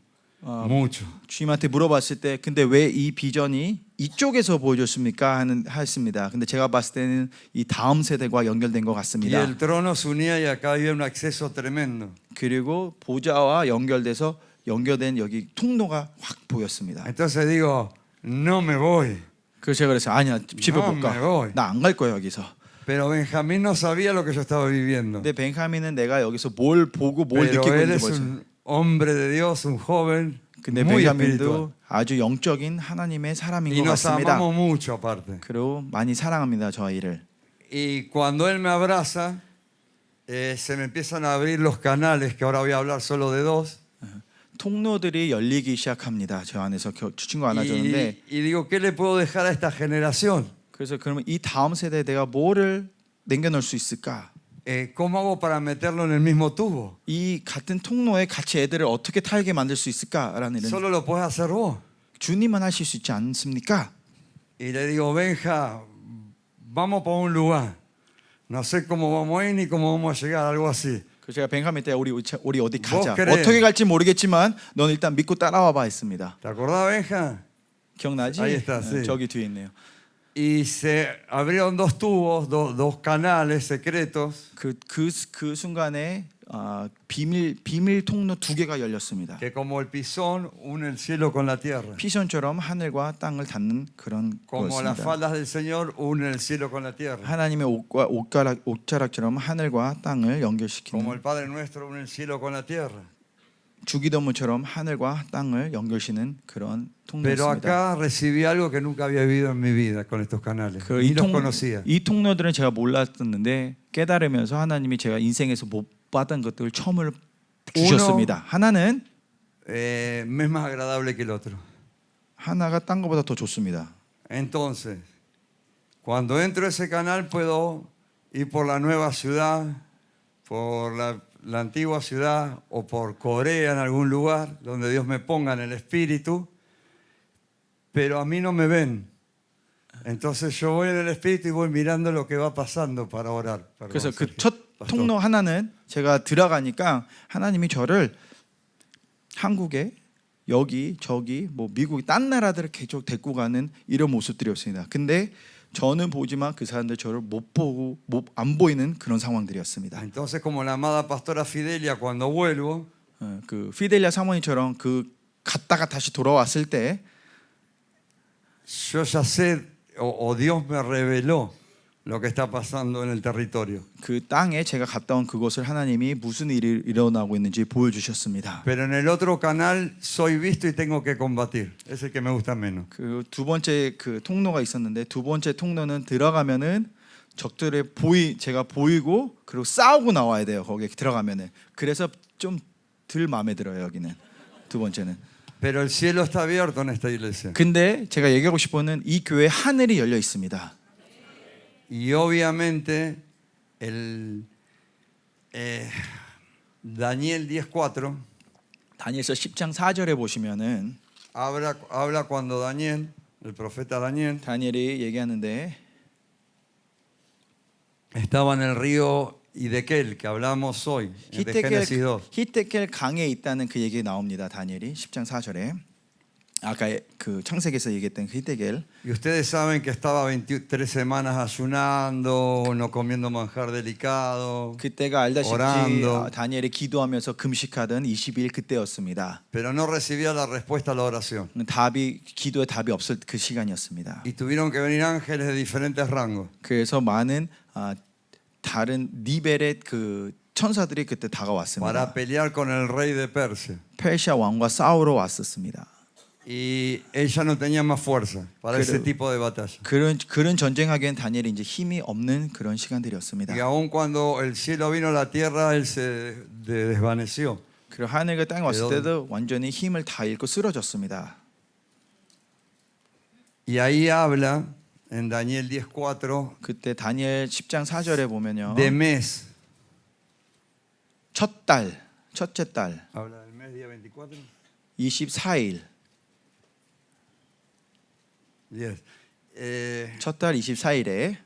A: mucho.
B: 주님한테 물어봤을 때 근데 왜 이 비전이 이쪽에서 보여줬습니까? 했습니다. 근데 제가 봤을 때는 이 다음 세대와 연결된 것
A: Y
B: 같습니다.
A: el trono se unía y acá había un acceso tremendo.
B: 그리고 보좌와 연결돼서 연결된 여기 통로가 확 보였습니다.
A: Entonces digo, no me voy.
B: 그래서 제가 그래서 아니야 집에
A: No
B: 못
A: me voy.
B: 가. 나 안 갈 거야 여기서.
A: Pero Benjamín no sabía lo que yo estaba viviendo.
B: 근데 벤카민은 내가 여기서 뭘 보고 뭘
A: Pero
B: 느끼고
A: él
B: 있는지
A: es
B: 모르죠.
A: un hombre de Dios, un joven
B: 근데
A: muy espiritual.
B: 벤카민도 아주 영적인 하나님의 사람인
A: Y
B: 것
A: nos
B: 같습니다.
A: amamos mucho aparte.
B: 그리고 많이 사랑합니다 저희를.
A: Y cuando él me abraza, se me empiezan a abrir los canales, que ahora voy a hablar solo de dos.
B: 통로들이 열리기 시작합니다. 저 안에서 친구 안아줬는데
A: Y digo, ¿qué le puedo dejar a esta generación?
B: 그래서 그러면 이 다음 세대에 내가 뭐를 남겨놓을 수 있을까?
A: ¿Cómo hago para meterlo en el mismo tubo?
B: 이 같은 통로에 같이 애들을 어떻게 탈게 만들 수 있을까라는 이런
A: Solo lo puedes hacer vos.
B: 주님만 하실 수 있지 않습니까?
A: Y le digo, Benja, vamos para un lugar. No sé cómo vamos a ir ni cómo vamos a llegar, algo así.
B: 그래서 제가 벤카민 때 우리 어디 가자.
A: 그래.
B: 어떻게 갈지 모르겠지만 넌 일단 믿고 따라와봐 했습니다.
A: ¿Te acordás, Benja?
B: 기억나지?
A: Ahí está, sí.
B: 저기 뒤에 있네요.
A: Y se abrieron dos tubos, dos canales secretos
B: 그 순간에 비밀 통로 두 개가 열렸습니다.
A: que como el pisón une el cielo con la tierra.
B: 피선처럼 하늘과 땅을 닿는 그런
A: Como las
B: 거였습니다.
A: faldas del Señor unen el cielo con la tierra.
B: 하나님의 옷자락처럼 하늘과 땅을
A: Como
B: 연결시키는
A: el Padre nuestro une el cielo con la tierra.
B: 주기도문처럼 하늘과 땅을 연결시키는 그런
A: Pero
B: 통로였습니다.
A: acá recibí algo que nunca había vivido en mi vida con estos canales. Ni los conocía.
B: 이 통로들은 제가 몰랐었는데 깨달으면서 하나님이 제가 인생에서 못 받은 것들을 처음으로 주셨습니다. 하나는
A: Me es más agradable que el otro.
B: 하나가 딴 것보다 더 좋습니다.
A: Entonces, cuando entro a ese canal puedo ir por la nueva ciudad, por la antigua ciudad o por Corea en algún lugar donde Dios me ponga en el espíritu, pero a mí no me ven. Entonces yo voy en el espíritu y voy mirando lo que va pasando para orar. Perdón,
B: 그래서 그
A: Sergio.
B: 첫
A: Pastor.
B: 통로 하나는 제가 들어가니까 하나님이 저를 한국에 여기 저기 뭐 미국 딴 나라들을 계속 데리고 가는 이런 모습들이었습니다. 근데 저는 보지만 그 사람들 저를 못 보고 안 보이는 그런 상황들이었습니다.
A: Entonces como la amada pastora Fidelia cuando vuelvo,
B: 그 피델리아 사모님처럼 그 갔다가 다시 돌아왔을 때
A: yo ya sé o Dios me reveló lo que está pasando en el territorio.
B: 그 땅에 제가 갔다 온 그곳을 하나님이 무슨 일이 일어나고 있는지 보여주셨습니다.
A: Pero en el otro canal soy visto y tengo que combatir. Es el que me gusta menos.
B: 그 두 번째 그 통로가 있었는데 두 번째 통로는 들어가면은 적들의 제가 보이고 그리고 싸우고 나와야 돼요. 거기에 들어가면은. 그래서 좀 덜 마음에 들어요 여기는. 두 번째는.
A: Pero el cielo está abierto en esta iglesia.
B: 근데 제가 얘기하고 싶은 이 교회 하늘이 열려 있습니다.
A: Y obviamente Daniel 10:4
B: 다니엘서 10장 4절에 보시면은
A: habla cuando Daniel, el profeta Daniel,
B: 다니엘이 얘기하는데
A: estaba en el río Hiddekel, que hablamos hoy, de Génesis 2.
B: 히데켈 강에 있다는 그 얘기 나옵니다. 다니엘이 10장 4절에 아까 그 창세기에서 얘기했던 그 히데켈.
A: Y ustedes saben que estaba 23 semanas ayunando, no comiendo manjar delicado,
B: 그때가 알다시피
A: orando,
B: 다니엘이 기도하면서 금식하던 20일 그때였습니다.
A: pero no recibía la respuesta a la oración.
B: 기도에 답이 없을 그 시간이었습니다.
A: Y tuvieron que venir ángeles de diferentes rangos.
B: 그래서 많은 다른 니벨의 그 천사들이 그때 다가왔습니다.
A: Para pelear con el rey de Persia.
B: 페르시아 왕과 싸우러 왔었습니다.
A: Y ella no tenía más fuerza para ese tipo de batalla.
B: 그런 전쟁하기엔 다니엘이 이제 힘이 없는 그런 시간들이었습니다.
A: Y aun cuando el cielo vino a la tierra, él se desvaneció.
B: 그리고 하늘과 땅에 왔을 때도 완전히 힘을 다 잃고 쓰러졌습니다.
A: Y ahí habla en Daniel 10:4
B: 그때 다니엘 10장 4절에 보면요.
A: de mes.
B: 첫째 달
A: Habla del mes día 24.
B: 24일
A: Yes.
B: 첫 달 24일에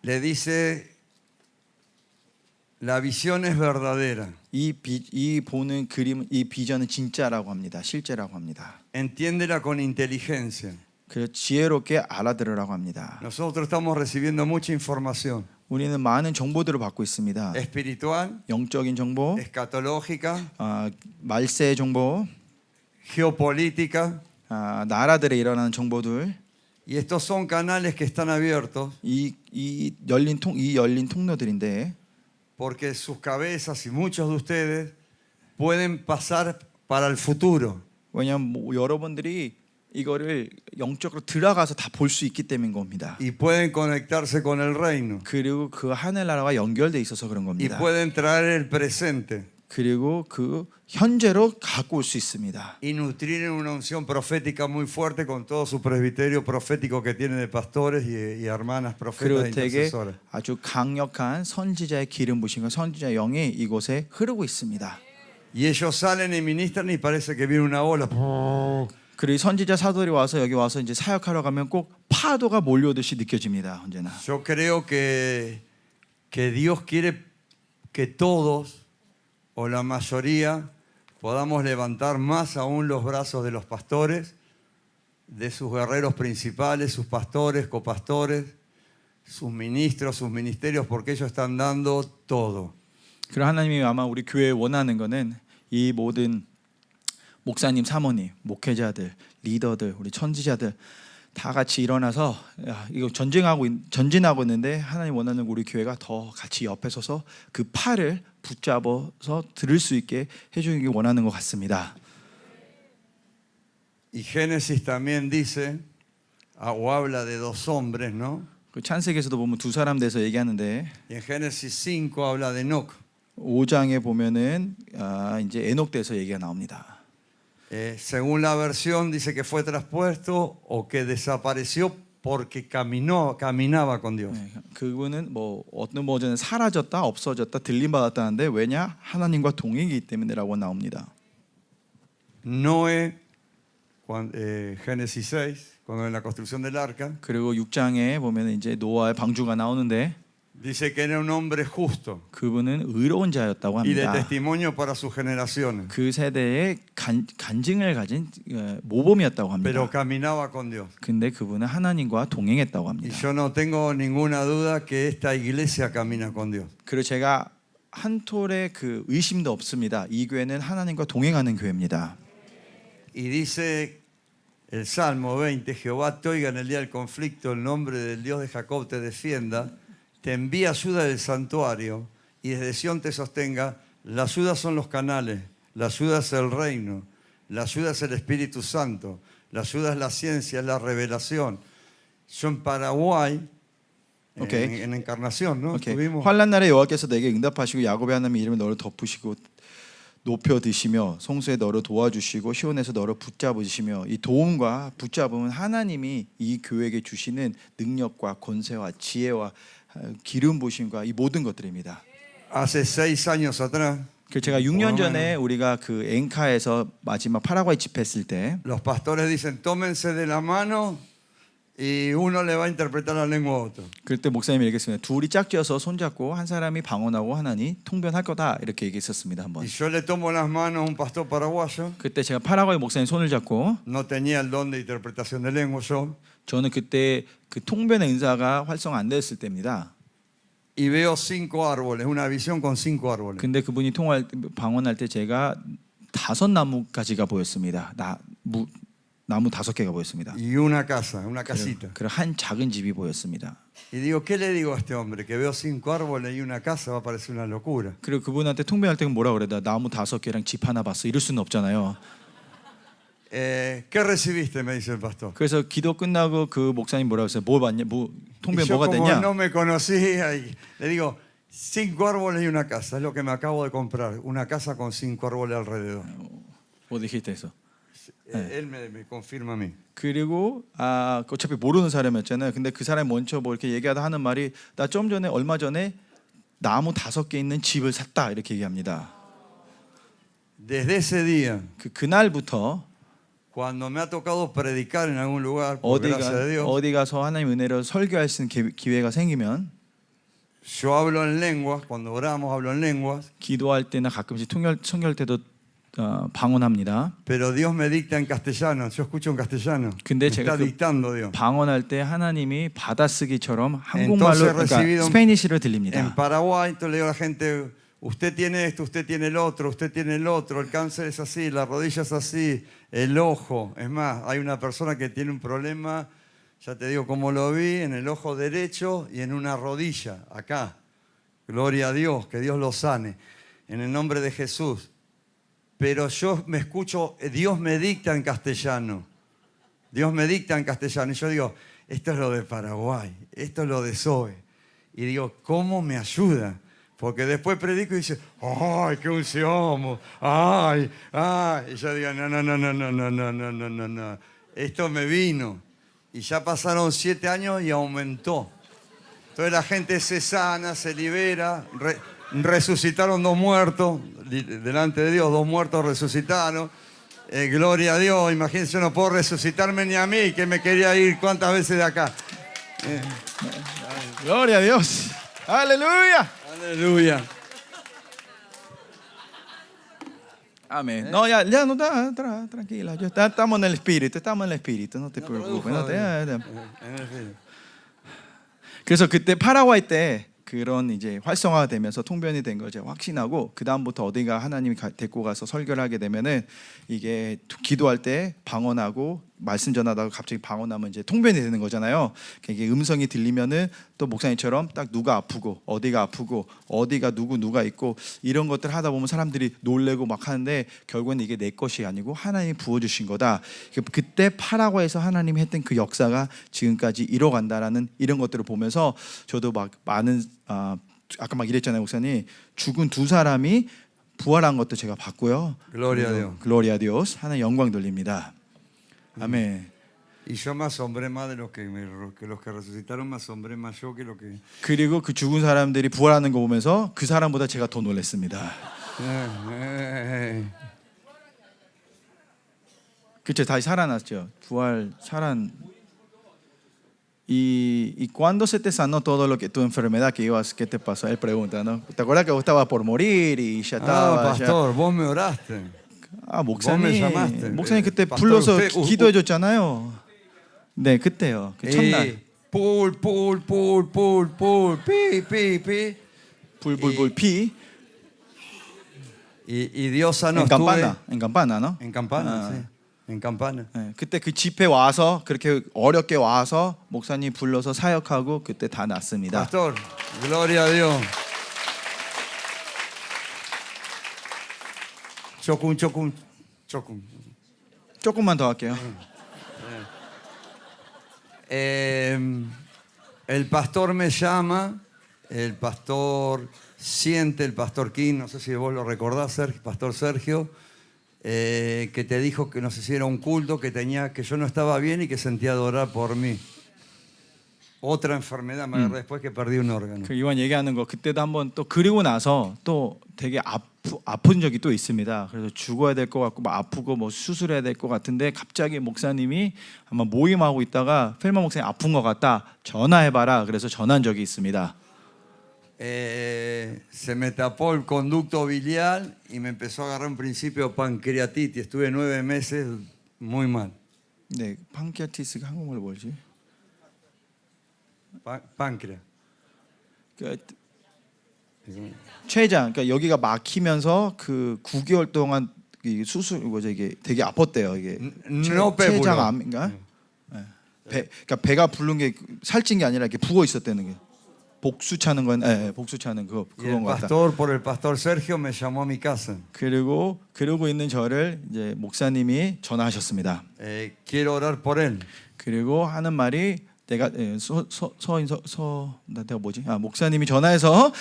A: Le dice, la visión es verdadera.
B: 이 보는 그림, 이 비전은 진짜라고 합니다. 실제라고 합니다.
A: Entiéndela con inteligencia.
B: 그래서 지혜롭게 알아들으라고 합니다.
A: Nosotros estamos recibiendo mucha información
B: 우리는 많은 정보들을 받고 있습니다.
A: espiritual,
B: 영적인 정보,
A: escatológica,
B: 말세 정보,
A: geopolítica,
B: 나라들에 일어나는 정보들.
A: y estos son canales que están abiertos
B: 이 열린 통로들인데
A: porque sus cabezas y muchos de ustedes pueden pasar para el futuro.
B: 왜냐하면 여러분들이 이거를 영적으로 들어가서 다 볼 수 있기 때문인 겁니다.
A: Y pueden conectarse con el reino.
B: 그리고 그 하늘나라와 연결돼 있어서 그런
A: Y
B: 겁니다.
A: pueden traer el presente.
B: 그리고 그 현재로 갖고 올 수 있습니다.
A: Y nutrir en una unción profética muy fuerte con todo su presbiterio profético que tiene de pastores y hermanas
B: 그리고
A: profetas e
B: 되게
A: intercesoras.
B: 아주 강력한 선지자의 기름 부심과 선지자의 영이 이곳에 흐르고 있습니다.
A: Y ellos salen y ministran y parece que viene una ola.
B: 그리고 선지자 사도들이 와서 여기 와서 이제 사역하러 가면 꼭 파도가 몰려오듯이 느껴집니다. 언제나.
A: Yo creo que Dios quiere que todos o la mayoría podamos levantar más aún los brazos de los pastores, de sus guerreros principales, sus pastores, copastores, sus ministros, sus ministerios, porque ellos están dando todo.
B: 그럼 하나님이 아마 우리 교회에 원하는 거는 이 모든 목사님, 사모님, 목회자들, 리더들, 우리 천지자들 다 같이 일어나서 이거 전진하고 있는데 하나님 원하는 우리 교회가 더 같이 옆에 서서 그 팔을 붙잡아서 들을 수 있게 해주기 원하는 것 같습니다.
A: Y Génesis también dice, o habla de dos hombres, ¿no?
B: 그 창세기에서도 보면 두 사람 돼서 얘기하는데
A: Y en Génesis 5 habla de Enoc.
B: 5장에 보면은 이제 에녹 돼서 얘기가 나옵니다.
A: Según la versión dice que fue traspuesto o que desapareció porque caminaba con Dios.
B: 그분은 뭐 어떤 버전은 사라졌다, 없어졌다, 들림 받았다는데 왜냐? 하나님과 동행이기 때문에라고 나옵니다.
A: Noé, Génesis 6, cuando en la construcción del arca,
B: 그리고 6장에 보면 이제 노아의 방주가 나오는데
A: dice que era un hombre justo
B: 그분은 의로운 자였다고
A: y de
B: 합니다.
A: testimonio para sus generaciones,
B: 그 세대의 간증을 가진 모범이었다고
A: pero
B: 합니다.
A: caminaba con Dios.
B: 근데 그분은 하나님과 동행했다고
A: Y
B: 합니다.
A: yo no tengo ninguna duda que esta iglesia camina con Dios.
B: 그리고 제가 한 톨의 그 의심도 없습니다. 이 교회는 하나님과 동행하는 교회입니다.
A: Y dice el Salmo 20, Jehová te oiga en el día del conflicto, el nombre del Dios de Jacob te defienda, te envía ayuda del santuario y desde Sión te sostenga. La ayuda son los canales, la ayuda es el reino, la ayuda es el Espíritu Santo, la ayuda es la ciencia, es la revelación. Yo en Paraguay,
B: Okay.
A: en Encarnación, ¿no?
B: 오케이.
A: Estuvimos.
B: 환난 날에 여호와께서 내게 응답하시고 야곱의 하나님의 이름에 너를 덮으시고 높여 드시며 송수에 너를 도와주시고 시온에서 너를 붙잡으시며 이 도움과 붙잡음은 하나님이 이 교회에게 주시는 능력과 권세와 지혜와 기름 부심과 이 모든 것들입니다.
A: Hace 6 años atrás,
B: 그 제가 6년 전에 우리가 그 앵카에서 마지막 파라과이 집회했을 때
A: los pastores dicen, tómense de la mano y uno le va a interpretar la lengua a otro.
B: 그때 목사님이 얘기했습니다. 둘이 짝지어서 손잡고 한 사람이 방언하고 하나니 통변할 거다 이렇게 얘기했었습니다. 한번.
A: Y yo le tomo las manos a un pastor paraguayo,
B: 그때 제가 파라과이 목사님 손을 잡고
A: no tenía el don de interpretación de lengua yo,
B: 저는 그때 그 통변의 은사가 활성 안 됐을 때입니다.
A: y veo 5 árboles, una visión con 5 árboles.
B: 근데 그분이 방언할 때 제가 5 나뭇가지가 보였습니다. 나무 5개가 보였습니다.
A: Y una casa, una casita.
B: 그리고 한 작은 집이 보였습니다.
A: Y digo, ¿qué le digo a este hombre? Que veo 5 árboles y una casa, va a parecer una locura.
B: 그리고 그분한테 통변할 때 뭐라 그래? 나 나무 5개랑 집 하나 봤어. 이럴 수는 없잖아요.
A: ¿Qué recibiste? Me dice el pastor.
B: 그래서 기도 끝나고 그 목사님 뭐라고 했어요? 뭐 봤냐?
A: Y
B: 통변
A: yo
B: 뭐가
A: como
B: 됐냐?
A: no me conocía, y le digo, 5 árboles y una casa, es lo que me acabo de comprar. Una casa con 5 árboles alrededor.
B: 뭐 dijiste
A: Él me confirma a mí.
B: 그리고 어차피 모르는 사람이었잖아요. 근데 그 사람이 먼저 뭐 이렇게 얘기하다 하는 말이 나 좀 전에 얼마 전에 나무 5개 있는 집을 샀다 이렇게 얘기합니다.
A: Desde ese día,
B: 그날부터
A: cuando me ha tocado predicar en algún lugar, por gracia de Dios,
B: 어디 가서 하나님 은혜로 설교할 수 있는 기회가 생기면
A: yo hablo en lenguas, cuando oramos hablo en lenguas,
B: 기도할 때나 가끔씩 성결 때도 방언합니다.
A: pero Dios me dicta en castellano, yo escucho en castellano.
B: 근데
A: Me
B: 제가
A: está
B: 그
A: dictando Dios.
B: 방언할 때 하나님이 받아쓰기처럼
A: Entonces
B: 한국말로 그러니까
A: recibido
B: 스페니시를
A: En
B: 들립니다.
A: Paraguay, entonces le digo a la gente, usted tiene esto, usted tiene el otro, usted tiene el otro, el cáncer es así, la rodilla es así, el ojo. Es más, hay una persona que tiene un problema, ya te digo cómo lo vi, en el ojo derecho y en una rodilla, acá. Gloria a Dios, que Dios lo sane, en el nombre de Jesús. Pero yo me escucho, Dios me dicta en castellano. Dios me dicta en castellano. Y yo digo, esto es lo de Paraguay, esto es lo de Zoe. Y digo, ¿cómo me ayuda? Porque después predico y dice, ¡ay, qué unción! ¡Ay, ay! Y yo digo, no. Esto me vino. Y ya pasaron 7 años y aumentó. Entonces la gente se sana, se libera. Resucitaron 2 muertos delante de Dios, 2 muertos resucitaron. Gloria a Dios. Imagínense, yo no puedo resucitarme ni a mí, que me quería ir cuántas veces de acá.
B: Gloria a Dios. Aleluya.
A: Aleluya.
B: Amén. No, ya no tranquila. Estamos en el espíritu, no te preocupes. 그래서 그때 파라과이 때 그런 이제 활성화가 되면서 통변이 된 걸 제가 확신하고 그 다음부터 어디가 하나님이 데리고 가서 설교를 하게 되면은 이게 기도할 때 방언하고 말씀 전하다가 갑자기 방언하면 이제 통변이 되는 거잖아요. 이게 음성이 들리면은 또 목사님처럼 딱 누가 아프고 어디가 누가 있고 이런 것들 하다 보면 사람들이 놀래고 막 하는데 결국은 이게 내 것이 아니고 하나님이 부어주신 거다. 그때 파라과이에서 하나님이 했던 그 역사가 지금까지 이뤄간다라는 이런 것들을 보면서 저도 막 많은 아까 막 이랬잖아요, 목사님. 죽은 2 사람이 부활한 것도 제가 봤고요.
A: Gloria a Dios.
B: 글로리아 디오스. 하나님 영광 돌립니다. 아멘.
A: Y yo me asombré más de los que resucitaron, me asombré más yo que lo que.
B: 그리고 그 죽은 사람들이 부활하는 거 보면서 그 사람보다 제가 더 놀랐습니다. 그렇죠, 다시 살아났죠. Y cuando se te sanó todo lo que tu enfermedad que ibas, ¿qué te pasó? Él pregunta, ¿no? ¿Te acuerdas que vos estabas por morir y ya estaba?
A: Pastor, vos me oraste.
B: 목사님 그때 불러서 기도해 줬잖아요. 네, 그때요. 그 첫날.
A: 피.
B: 불 피.
A: Y Dios sanó.
B: En campana, ¿no?
A: En campana, sí. En campana.
B: 네, 그때 그 집회 와서 그렇게 어렵게 와서 목사님 불러서 사역하고 그때 다 났습니다.
A: Pastor, gloria a Dios.
B: 조금만 더 할게요.
A: El pastor me llama, el pastor siente, el pastor King, no sé si vos lo recordás, pastor Sergio, que te dijo que no sé si era un culto, que yo no estaba bien y que sentía adorar por mí. Otra enfermedad me agarré después que perdí un órgano.
B: 그 이완 얘기하는 거 그때도 한번 또 그리고 나서 또 되게 아픈 적이 또 있습니다. 그래서 죽어야 될 것 같고 막 아프고 뭐 수술해야 될 것 같은데 갑자기 목사님이 아마 모임하고 있다가 펠마 목사님 아픈 것 같다 전화해봐라. 그래서 전화한 적이 있습니다.
A: Se me tapó el conducto biliar y me empezó a agarrar un principio pancreatitis. Estuve 9 meses muy mal.
B: 네, 판키아티스가 한국말로 뭐지?
A: Páncreas.
B: 췌장, 그러니까 여기가 막히면서 그 9개월 동안 수술 이게 되게 아팠대요. 이게 췌장암인가? 네. 그러니까 배가 부른 게 살찐 게 아니라 이렇게 부어 있었다는 게. 복수 차는 건, 복수 차는 그건 것 같다.
A: Por el pastor Sergio me llamó a mi casa.
B: 그리고 그러고 있는 저를 이제 목사님이 전화하셨습니다.
A: Quiero orar por él.
B: 그리고 하는 말이 내가 내가 뭐지? 목사님이 전화해서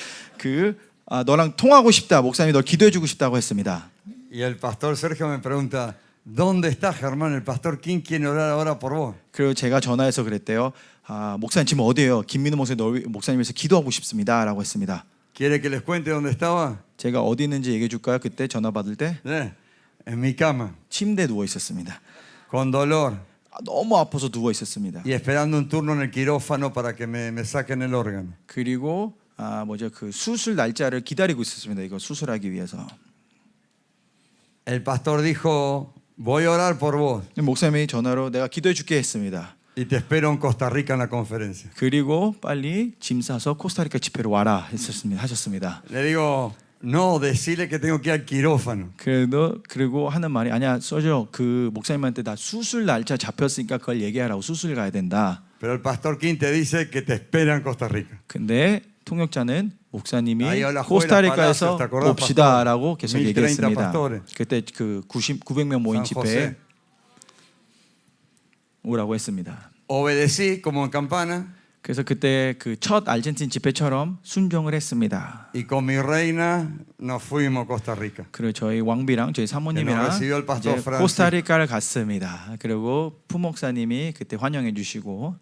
B: 너랑 통하고 싶다. 목사님이 널 기도해주고 싶다고 했습니다.
A: Y el pastor Sergio me pregunta, ¿dónde estás, Germán? El pastor King quiere orar ahora por vos.
B: 그리고 제가 전화해서 그랬대요. 목사님 지금 어디예요? 김민우 목사님 위해서 기도하고 싶습니다라고 했습니다.
A: ¿Quiere que les cuente dónde estaba?
B: 제가 어디 있는지 얘기해 줄까요? 그때 전화 받을 때?
A: 네, en mi cama.
B: 침대에 누워 있었습니다.
A: Con dolor.
B: 너무 아파서 누워 있었습니다.
A: Y esperando un turno en el quirófano para que me saquen el órgano.
B: 그리고 그 수술 날짜를 기다리고 있었습니다. 이거 수술하기 위해서.
A: El pastor dijo, voy a orar por vos
B: 목사님이 전화로 내가 기도해 줄게 했습니다.
A: y te espero en Costa Rica en la conferencia.
B: 그리고 빨리 짐 싸서 코스타리카 집회로 와라 하셨습니다.
A: Le digo, no, decirle que tengo que ir al quirófano.
B: 그리고 하는 말이 아니야, 써줘. 그 목사님한테 나 수술 날짜 잡혔으니까 그걸 얘기하라고. 수술 가야 된다.
A: Pero el pastor King te dice que te espera en Costa Rica.
B: 근데 통역자는 목사님이
A: Ahí a la
B: 코스타리카에서
A: Palacios, ¿te acordás,
B: 봅시다라고 계속
A: 1030
B: 얘기했습니다.
A: pastores.
B: 그때 그 900명 모인
A: San
B: 집회에
A: José.
B: 오라고 했습니다.
A: Obedecí como en campana
B: 그래서 그때 그 첫 아르헨틴 집회처럼 순종을 했습니다.
A: y con mi reina nos fuimos a Costa Rica.
B: 그리고 저희 왕비랑 저희 사모님이랑
A: recibió el pastor
B: 이제
A: Francis.
B: 코스타리카를 갔습니다. 그리고 부목사님이 그때 환영해 주시고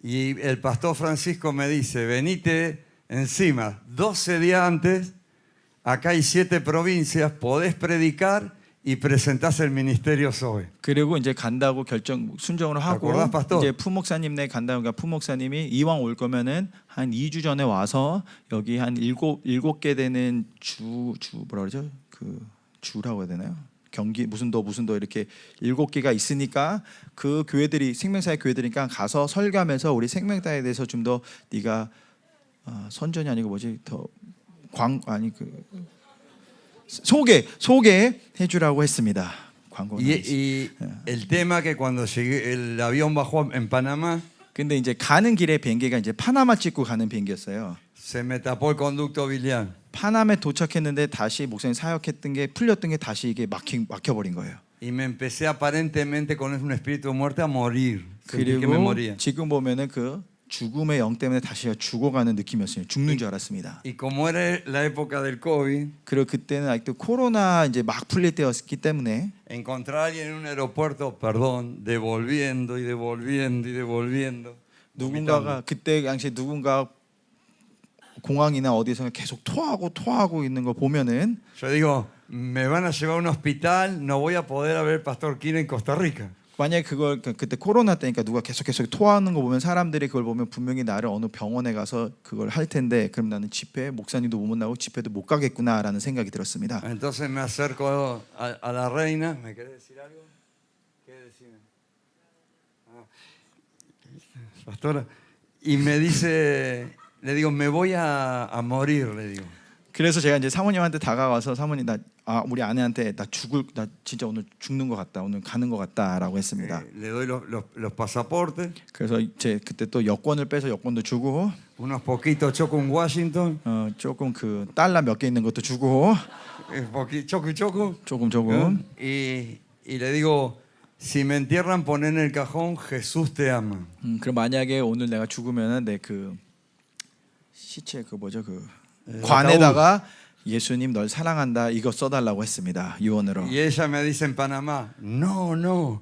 A: Y el pastor Francisco me dice, venite encima, 12 días antes, acá hay 7 provincias, podés predicar y presentás el ministerio Zoe.
B: 그리고 이제 간다고 순종을 하고
A: acordás, pastor?
B: 이제 부목사님네 간다고 그러니까 부목사님이 이왕 올 거면은 한 2주 전에 와서 여기 한 일곱 개 되는 주 뭐라 그러죠? 그 주라고 해야 되나요? 경기 무슨 도 이렇게 7개가 있으니까 그 교회들이 생명사의 교회들이니까 가서 설교하면서 우리 생명사에 대해서 좀 더 네가 선전이 아니고 뭐지 소개해 주라고 했습니다. 광고는
A: Y el tema que cuando llegué, el avión bajó en Panamá,
B: 근데 이제 가는 길에 비행기가 이제 파나마 찍고 가는 비행기였어요.
A: se me tapó el conducto biliar.
B: 파나마에 도착했는데 다시 목사님 사역했던 게 풀렸던 게 다시 이게 막혀버린 거예요.
A: Y me empecé aparentemente con un espíritu de muerte a morir. Sentí que me
B: 그리고
A: moría.
B: 지금 보면은 그 죽음의 영 때문에 다시 죽어가는 느낌이었어요. 죽는 줄 알았습니다.
A: Y como era la época del COVID,
B: 그리고 그때는 아직도 코로나 이제 막 풀릴 때였기 때문에
A: encontrar a alguien en un aeropuerto, perdón, devolviendo y devolviendo y devolviendo.
B: 누군가가 그때 당시 누군가 공항이나 어디서 계속 토하고 있는 거 보면은
A: Yo digo, me van a llevar a un hospital, no voy a poder ver Pastor King en Costa Rica.
B: 만약에 그걸 그때 코로나 때니까 누가 계속 토하는 거 보면 사람들이 그걸 보면 분명히 나를 어느 병원에 가서 그걸 할 텐데 그럼 나는 집회 목사님도 못 만나고 집회도 못 가겠구나라는 생각이 들었습니다.
A: Entonces me acerco a la reina. ¿Me querés decir algo? ¿Qué decime? Pastora. Y me dice, le digo, me voy a morir, le digo.
B: 그래서 제가 이제 사모님한테 다가와서 사모님 우리 아내한테 나 진짜 오늘 죽는 것 같다, 오늘 가는 것 같다라고 했습니다.
A: Le doy los pasaportes.
B: 그래서 제 그때 또 여권을 빼서 여권도 주고
A: Unos poquitos choco en Washington.
B: 조금 그 달러 몇 개 있는 것도 주고
A: Choco.
B: 조금
A: Y le digo, si me entierran, poné en el cajón, Jesús te ama.
B: 그럼 만약에 오늘 내가 죽으면은 내 그 시체 그 뭐죠 그 관에다가 예수님 널 사랑한다 이거 써달라고 했습니다. 유언으로.
A: Y ella me dice en Panamá, no,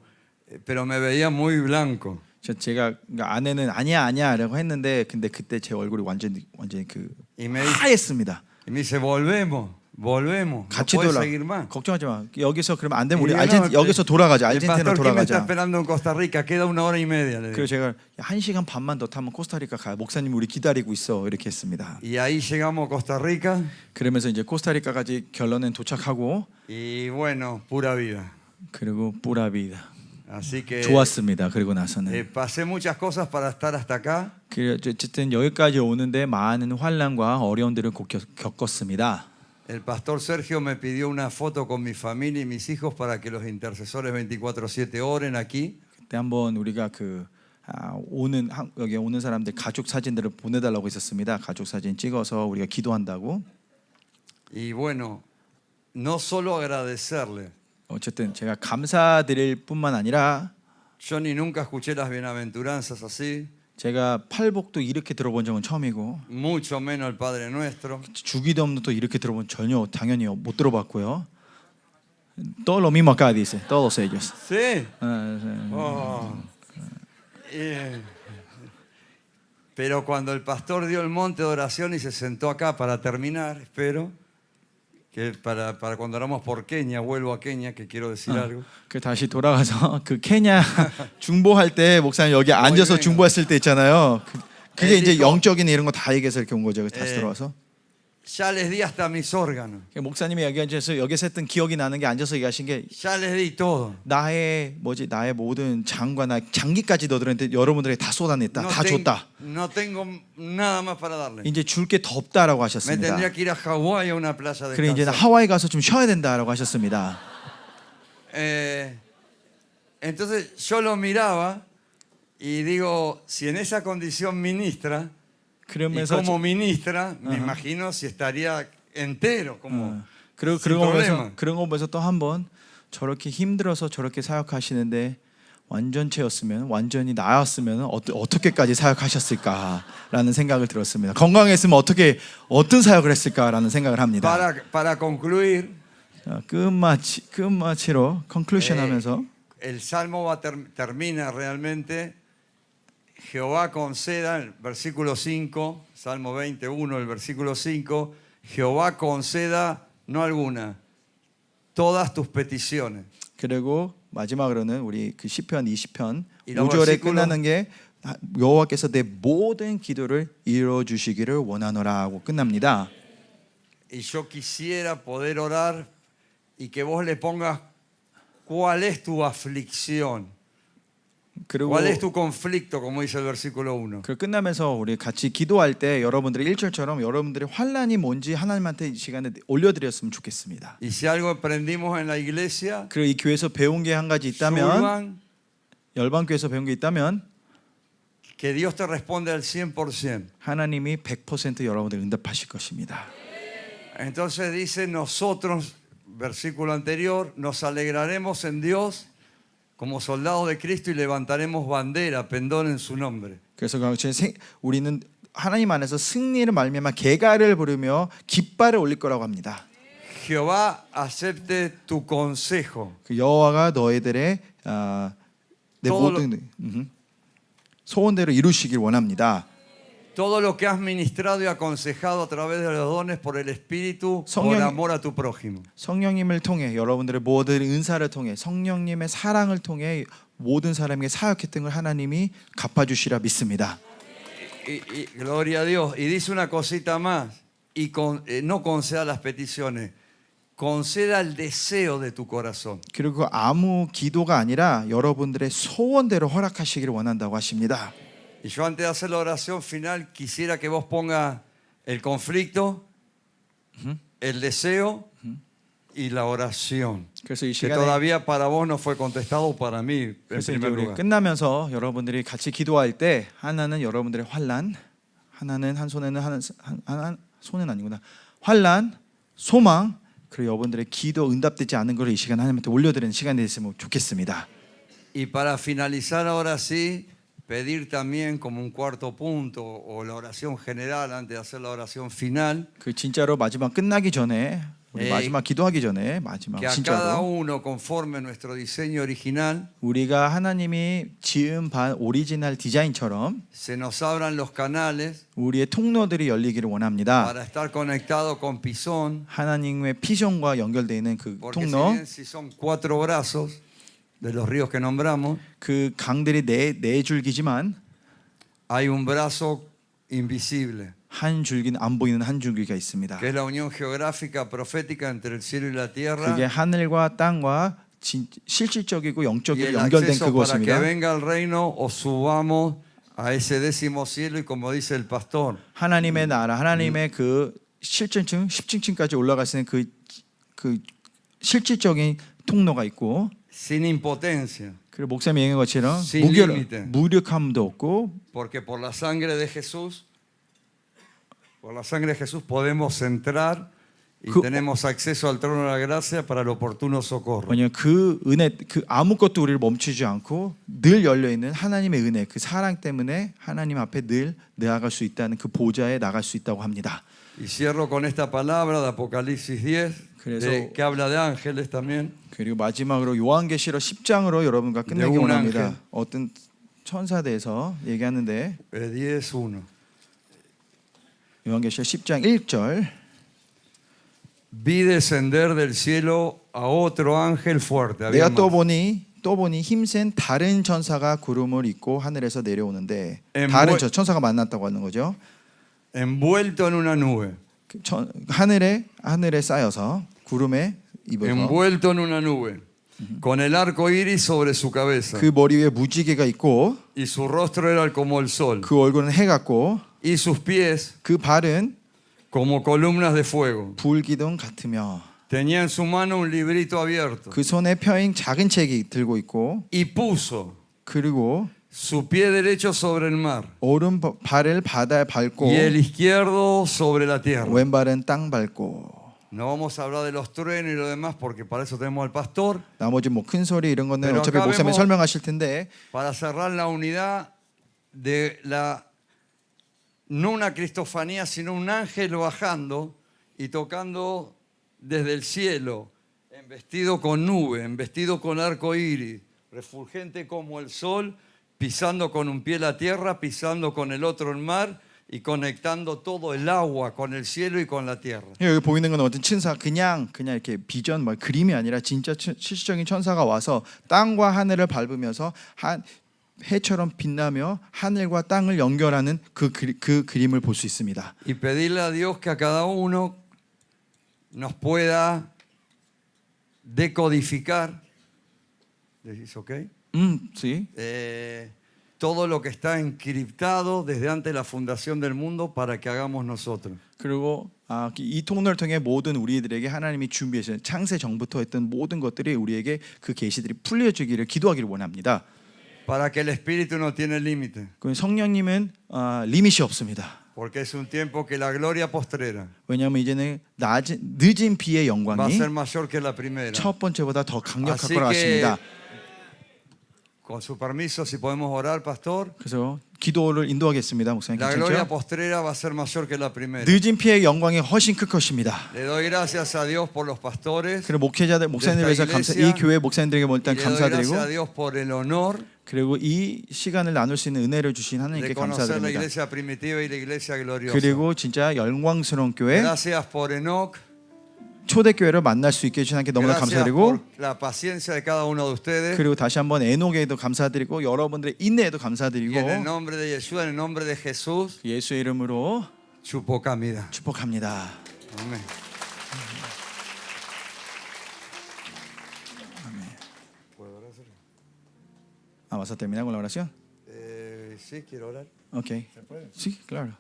A: pero me veía muy blanco.
B: 제가 아내는 아니야라고 했는데 근데 그때 제 얼굴이 완전히 그 하였습니다.
A: Y me dice, volvemos. No
B: 같이
A: puedes
B: 돌아.
A: seguir más.
B: 걱정하지 마. 여기서 그러면 안 되면 우리
A: Y no,
B: 여기서 돌아가자.
A: el
B: 아르헨티나로
A: pastor que me está
B: 돌아가자.
A: esperando en Costa Rica, queda 1 hora y media. Le digo.
B: 그래서 제가 1시간 반만 더 타면 코스타리카 가. 목사님 우리 기다리고 있어. 이렇게 했습니다.
A: Y ahí llegamos a Costa Rica.
B: 그러면서 이제 코스타리카까지 결론엔 도착하고
A: Y bueno, pura vida.
B: 그리고 뿌라비다.
A: Así que
B: 좋았습니다. 그리고 나서는
A: pasé muchas cosas para estar hasta acá.
B: 어쨌든 여기까지 오는데 많은 환난과 어려움들을 겪었습니다.
A: El pastor Sergio me pidió una foto con mi familia y mis hijos para que los intercesores 24/7 oren aquí.
B: 그때 한번 우리가 여기 오는 사람들 가족 사진들을 보내달라고 했었습니다. 가족 사진 찍어서 우리가 기도한다고.
A: Y bueno, no solo agradecerle.
B: 어쨌든 제가 감사드릴 뿐만 아니라
A: Yo ni nunca escuché las bienaventuranzas así.
B: 제가 팔복도 이렇게 들어본 적은 처음이고
A: Mucho menos el Padre Nuestro.
B: 주기도문도 이렇게 들어본 당연히 못 들어봤고요. Todo lo mismo acá dice, todos ellos.
A: Sí. Oh. Pero cuando el pastor dio el monte de oración y se sentó acá para terminar, espero que para cuando oramos por Kenia, vuelvo a Kenia, que quiero decir algo.
B: 그 다시 돌아가서 그 케냐 중보할 때 목사님 여기 앉아서 중보했을 때 있잖아요. 그게
A: Él
B: 이제
A: dijo,
B: 영적인 이런 거 다 얘기해서 이렇게 온 거죠. 다시 들어와서.
A: ya les di hasta mis órganos.
B: 목사님이 얘기하셔서 여기서 했던 기억이 나는 게 앉아서 얘기하신 게
A: Ya les di todo.
B: 나의 모든 장과 나 장기까지 너들한테 여러분들에게 다 쏟아냈다.
A: No,
B: 다 줬다.
A: no tengo nada más para darles.
B: 이제 줄 게 더 없다라고
A: Me
B: 하셨습니다.
A: tendría que ir a Hawái a una playa de
B: 그래 이제
A: descansar.
B: 하와이 가서 좀 쉬어야 된다라고 하셨습니다.
A: Entonces yo lo miraba y digo, si en esa condición ministra, y
B: 그러면서
A: como ministra, me imagino si estaría entero, como
B: 그리고
A: sin problema.
B: 그런 거 보면서 또 한 번 저렇게 힘들어서 저렇게 사역하시는데 완전체였으면 완전히 나았으면 어떻게까지 사역하셨을까라는 생각을 들었습니다. 건강했으면 어떤 사역을 했을까라는 생각을 합니다.
A: Para concluir,
B: 끝마치로 conclusion 하면서
A: el salmo termina realmente. Jehová conceda, el versículo 5, Salmo 21, el versículo 5, Jehová conceda, no alguna, todas tus peticiones.
B: 그리고 마지막으로는 우리 그 시편 20편
A: 이런
B: 5절에
A: versículo-
B: 끝나는 게 여호와께서 내 모든 기도를 이루어 주시기를 원하노라고 끝납니다.
A: Y yo quisiera poder orar y que vos le pongas cuál es tu aflicción.
B: 그리고
A: ¿Cuál es tu conflicto? Como dice el versículo 1.
B: 그 끝나면서 우리 같이 기도할 때 여러분들이 1절처럼 여러분들의 환난이 뭔지 하나님한테 이 시간에 올려드렸으면 좋겠습니다.
A: Y si algo aprendimos en la iglesia,
B: 그리고 이 교회에서 배운 게 한 가지 있다면
A: Shulman,
B: 열방교회에서 배운 게 있다면
A: que Dios te responde al 100%.
B: 하나님이 100% 여러분들 응답하실 것입니다.
A: Entonces dice nosotros, versículo anterior, nos alegraremos en Dios como soldados de Cristo y levantaremos bandera, pendón en su nombre.
B: 그래서 우리는 하나님 안에서 승리를 말미암아 개가를 부르며 깃발을 올릴 거라고 합니다.
A: Jehová acepte tu consejo.
B: 그 여호와가 너희들의 내 모든 소원대로 이루시길 원합니다.
A: Todo lo que has ministrado y aconsejado a través de los dones por el Espíritu, por amor a tu prójimo.
B: 성령님을 통해 여러분들의 모든 은사를 통해 성령님의 사랑을 통해 모든 사람에게 사역했던 걸 하나님이 갚아주시라 믿습니다.
A: Y gloria a Dios. Y dice una cosita más. Y no conceda las peticiones, conceda el deseo de tu corazón.
B: 그리고 아무 기도가 아니라 여러분들의 소원대로 허락하시기를 원한다고 하십니다.
A: Y yo antes de hacer la oración final quisiera que vos pongas el conflicto, el deseo y la oración.
B: 그래서 이
A: Que
B: 시간에
A: todavía para vos no fue contestado, para mí en
B: 그래서 이제
A: primer
B: 우리
A: lugar.
B: 끝나면서 여러분들이 같이 기도할 때 하나는 여러분들의 환난, 하나는 한 손에는 하나 손은 아니구나. 환난, 소망, 그리고 여러분들의 기도 응답되지 않은 걸 이 시간 하나님한테 올려드리는 시간이 됐으면 좋겠습니다.
A: Y para finalizar ahora sí, pedir también como un cuarto punto o la oración general antes de hacer la oración final,
B: 그 진짜로 마지막 끝나기 전에 우리 마지막 기도하기 전에 마지막
A: que a cada
B: 진짜로
A: uno conforme nuestro diseño original
B: 우리가 하나님이 지은 반 오리지널 디자인처럼
A: se nos abran los canales
B: 우리의 통로들이 열리기를 원합니다.
A: para estar conectado con Pisón,
B: 하나님의 피sion과 연결되어 있는 그
A: porque si
B: 통로,
A: bien si son 4 brazos de los ríos que nombramos,
B: 그 강들이 네 줄기지만
A: hay un brazo invisible,
B: 한 줄기는 안 보이는 한 줄기가 있습니다.
A: que es la unión geográfica profética entre el cielo y la tierra,
B: 그게 하늘과 땅과 실질적이고
A: y
B: 영적으로
A: el
B: 연결된
A: acceso para que
B: 그곳입니다.
A: venga el reino o subamos a ese 10º cielo y como dice el pastor,
B: 하나님의 나라, 하나님의 그 실질층, 10층까지 올라갈 수 있는 그 실질적인 통로가 있고,
A: sin impotencia,
B: 그리고 목사님이 얘기한 것처럼
A: Sin límite.
B: 무력함도 없고,
A: porque por la sangre de Jesús podemos entrar y tenemos acceso al trono de la gracia para el oportuno socorro.
B: 왜냐하면 그 은혜, 그 아무것도 우리를 멈추지 않고 늘 열려 있는 하나님의 은혜, 그 사랑 때문에 하나님 앞에 늘 나아갈 수 있다는 그 보좌에 나갈 수 있다고 합니다.
A: Y cierro con esta palabra de Apocalipsis 10, que habla de ángeles también.
B: 그리고 마지막으로 요한계시록 10장으로 여러분과 끝내기
A: 네,
B: 원합니다.
A: ángel.
B: 어떤 천사에 대해서 얘기하는데
A: 10:1.
B: 요한계시록 10장 1절
A: Vi descender del cielo a otro ángel fuerte.
B: 내가
A: Había
B: 또
A: más.
B: 보니 또 보니 힘센 다른 천사가 구름을 입고 하늘에서 내려오는데
A: 엠
B: 다른
A: 뭐-
B: 천사가 만났다고 하는 거죠.
A: envuelto en una nube,
B: 하늘에 쌓여서 구름에 입어서
A: envuelto en una nube, con el arco iris sobre su cabeza,
B: 그 머리 위에 무지개가 있고
A: y su rostro era como el sol,
B: 그 얼굴은 해 같고
A: y sus pies
B: 그 발은
A: como columnas de fuego.
B: 불기둥 같으며
A: Tenía en su mano un librito abierto
B: 그 손에 펴인 작은 책이 들고 있고
A: y puso
B: 그리고
A: su pie derecho sobre el mar
B: 오른발을 바다에 밟고
A: y el izquierdo sobre la tierra.
B: 왼발은 땅 밟고
A: No vamos a hablar de los truenos y lo demás porque para eso tenemos al pastor.
B: 나머지 뭐 큰 소리 이런 거는
A: Pero
B: 어차피
A: acá
B: 목사님이
A: vemos-
B: 설명하실 텐데
A: Para cerrar la unidad de la, no una cristofanía, sino un ángel bajando y tocando desde el cielo, en vestido con nube, en vestido con arco iris, refulgente como el sol, pisando con un pie la tierra, pisando con el otro el mar y conectando todo el agua con el cielo y con la tierra.
B: 여기 보이는 건 어떤 천사 그냥 이렇게 비전 뭐 그림이 아니라 진짜 실질적인 천사가 와서 땅과 하늘을 밟으면서 해처럼 빛나며 하늘과 땅을 연결하는 그 그림을 볼 수 있습니다.
A: Y pedirle a Dios que a cada uno nos pueda decodificar, ¿es ok?
B: Sí.
A: Todo lo que está encriptado desde antes de la fundación del mundo para que hagamos nosotros.
B: 그리고 이 통로를 통해 모든 우리들에게 하나님이 준비하신 창세 전부터 했던 모든 것들이 우리에게 그 계시들이 풀려주기를 기도하기를 원합니다.
A: Para que el espíritu no tiene límite.
B: 그 성령님은 리밋이 없습니다.
A: Porque es un tiempo que la gloria postrera
B: 왜냐하면 이제는 늦은 비의
A: va a
B: 영광이
A: ser mayor que la primera.
B: 첫 번째보다 더 강력할
A: Así
B: 거라
A: que,
B: 하십니다.
A: con su permiso, si podemos orar, pastor.
B: 그래서 기도를 인도하겠습니다, 목사님.
A: La gloria
B: 괜찮죠?
A: postrera va a ser mayor que la primera.
B: 늦은 피의 영광이 훨씬 클 것입니다.
A: Le doy gracias a Dios por los pastores.
B: 그리고 목회자들, 목사님들 위해서 감사. 이 교회 목사님들에게
A: Y
B: 일단
A: le doy gracias a
B: 감사드리고
A: Dios por el honor
B: 그리고 이 시간을 나눌 수 있는 은혜를 주신
A: de
B: 하나님께
A: conocer la
B: 감사드립니다.
A: iglesia primitiva y la iglesia gloriosa.
B: 그리고 진짜 영광스러운 교회
A: Gracias por Enoch.
B: 초대교회를 만날 수 있게 해주신 하나님께 너무나
A: Gracias
B: 감사드리고
A: por la paciencia de cada uno de ustedes.
B: 그리고 다시 한번 에녹에도 감사드리고 여러분들의 인내에도 감사드리고
A: Y en el nombre de Yeshua, en el nombre de Jesús,
B: 예수의 이름으로
A: chupocamida.
B: 축복합니다.
A: Amén.
B: ¿Vas a terminar con la oración?
A: Sí, quiero orar.
B: Ok.
A: ¿Se puede?
B: Sí, claro.